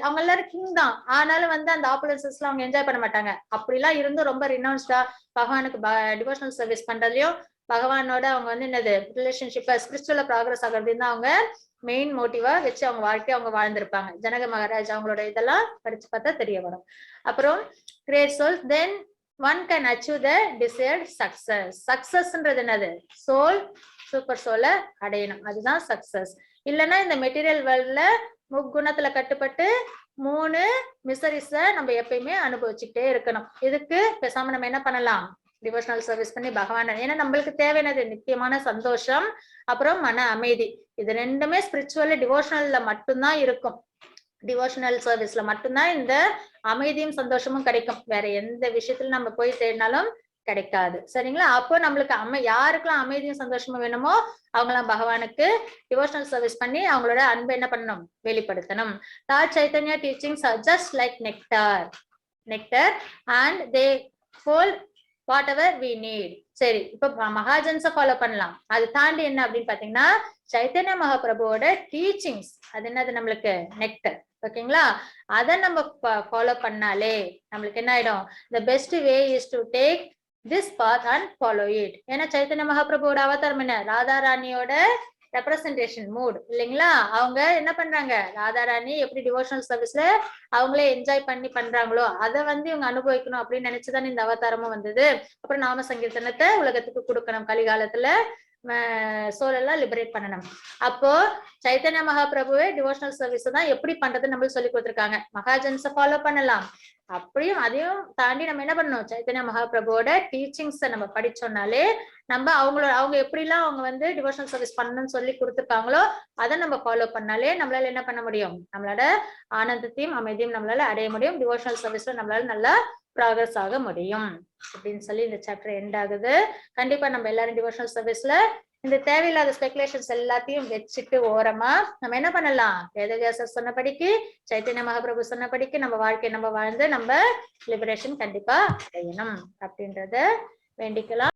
அவங்க எல்லாரும் கிங் தான். ஆனாலும் வந்து அந்த ஆப்புலன்சஸ் எல்லாம் அவங்க என்ஜாய் பண்ண மாட்டாங்க. அப்படிலாம் இருந்தும் ரொம்ப ரினவுன்ஸ்டா பகவானுக்கு டிவோஷனல் சர்வீஸ் பண்றதுலயும் பகவானோட அவங்க வந்து என்னது ரிலேஷன்ஷிப்பை ஸ்பிரிச்சுவலா ப்ராக்ரஸ் ஆகுறதுன்னு தான் அவங்க மெயின் மோட்டிவா வச்சு அவங்க வாழ்க்கையை அவங்க வாழ்ந்திருப்பாங்க. ஜனக மகாராஜ் அவங்களோட இதெல்லாம் படிச்சு பார்த்தா தெரிய வரும். அப்புறம் great souls then one can achieve the desired success. சக்சஸ்ன்றது என்னது, சோல் சூப்பர் சோலை அடையணும், அதுதான் சக்சஸ். இல்லைன்னா இந்த மெட்டீரியல் வேர்ல்ட்ல முக்குணத்துல கட்டுப்பட்டு 3 மிசரிஸ நம்ம எப்பயுமே அனுபவிச்சுக்கிட்டே இருக்கணும். இதுக்கு பேசாம நம்ம என்ன பண்ணலாம், டிவோஷனல் சர்வீஸ் பண்ணி பகவான். ஏன்னா நம்மளுக்கு தேவையானது நித்தியமான சந்தோஷம், அப்புறம் மன அமைதி. இது ரெண்டுமே ஸ்பிரிச்சுவல் டிவோஷனல்ல மட்டும்தான் இருக்கும். டிவோஷனல் சர்வீஸ்ல மட்டும்தான் இந்த அமைதியும் சந்தோஷமும் கிடைக்கும். வேற எந்த விஷயத்துல நம்ம போய் தேடினாலும் கிடைக்காது. சரிங்களா. அப்போ நம்மளுக்கு யாருக்கெல்லாம் அமைதியும் சந்தோஷமும் வேணுமோ அவங்களாம் பகவானுக்கு டிவோஷனல் சர்வீஸ் பண்ணி அவங்களோட அன்பை என்ன பண்ணணும், வெளிப்படுத்தணும். Lord Chaitanya teachings are just like nectar and they hold whatever we need. சரி, இப்ப மகாஜன்ஸை ஃபாலோ பண்ணலாம். அது தாண்டி என்ன அப்படின்னு பாத்தீங்கன்னா சைத்தன்ய மகாபிரபுவோட டீச்சிங்ஸ் அது என்னது, நம்மளுக்கு நெக்டர். ஓகேங்களா. அதை நம்ம ஃபாலோ பண்ணாலே நம்மளுக்கு என்ன ஆயிடும், the best way is to take this path and follow it. ஏன்னா சைத்தன்ய மகாபிரபுவோட அவதாரம் என்ன, ராதாராணியோட ரெப்ரசன்டேஷன் மூட் இல்லைங்களா. அவங்க என்ன பண்றாங்க, ராதாராணி எப்படி டிவோஷனல் சர்வீஸ்ல அவங்களே என்ஜாய் பண்ணி பண்றாங்களோ அதை வந்து இவங்க அனுபவிக்கணும் அப்படின்னு நினைச்சுதான் இந்த அவதாரமும் வந்தது. அப்புறம் நாம சங்கீர்த்தனத்தை உலகத்துக்கு கொடுக்கணும், கலிகாலத்துல சோலெல்லாம் லிபரேட் பண்ணணும். அப்போ சைத்தன்ய மகாபிரபுவே டிவோஷனல் சர்வீஸ் தான் எப்படி பண்றது நம்மளுக்கு சொல்லி கொடுத்துருக்காங்க. மகாஜன்ஸை ஃபாலோ பண்ணலாம், அப்படியும் அதையும் தாண்டி நம்ம என்ன பண்ணணும், சைத்தன்ய மகாபிரபுவோட டீச்சிங்ஸை நம்ம படிச்சோம்னாலே நம்ம அவங்க எப்படிலாம் அவங்க வந்து டிவோஷனல் சர்வீஸ் பண்ணணும்னு சொல்லி கொடுத்துருக்காங்களோ அதை நம்ம ஃபாலோ பண்ணாலே நம்மளால என்ன பண்ண முடியும், நம்மளோட ஆனந்தத்தையும் அமைதியும் நம்மளால அடைய முடியும். டிவோஷனல் சர்வீஸ்ல நம்மளால நல்லா ப்ராக்ரஸ் ஆக முடியும் அப்படின்னு சொல்லி இந்த சாப்டர் எண்ட் ஆகுது. கண்டிப்பா நம்ம எல்லாரும் டிவோஷனல் சர்வீஸ்ல இந்த தேவையில்லாத ஸ்பெகுலேஷன்ஸ் எல்லாத்தையும் வச்சுட்டு ஓரமா நம்ம என்ன பண்ணலாம், வேதவியாசர் சொன்னபடிக்கு சைத்தன்ய மகாபிரபு சொன்னபடிக்கு நம்ம வாழ்க்கை நம்ம வாழ்ந்து நம்ம லிபரேஷன் கண்டிப்பா அடையணும் அப்படின்றத வேண்டிக்கலாம்.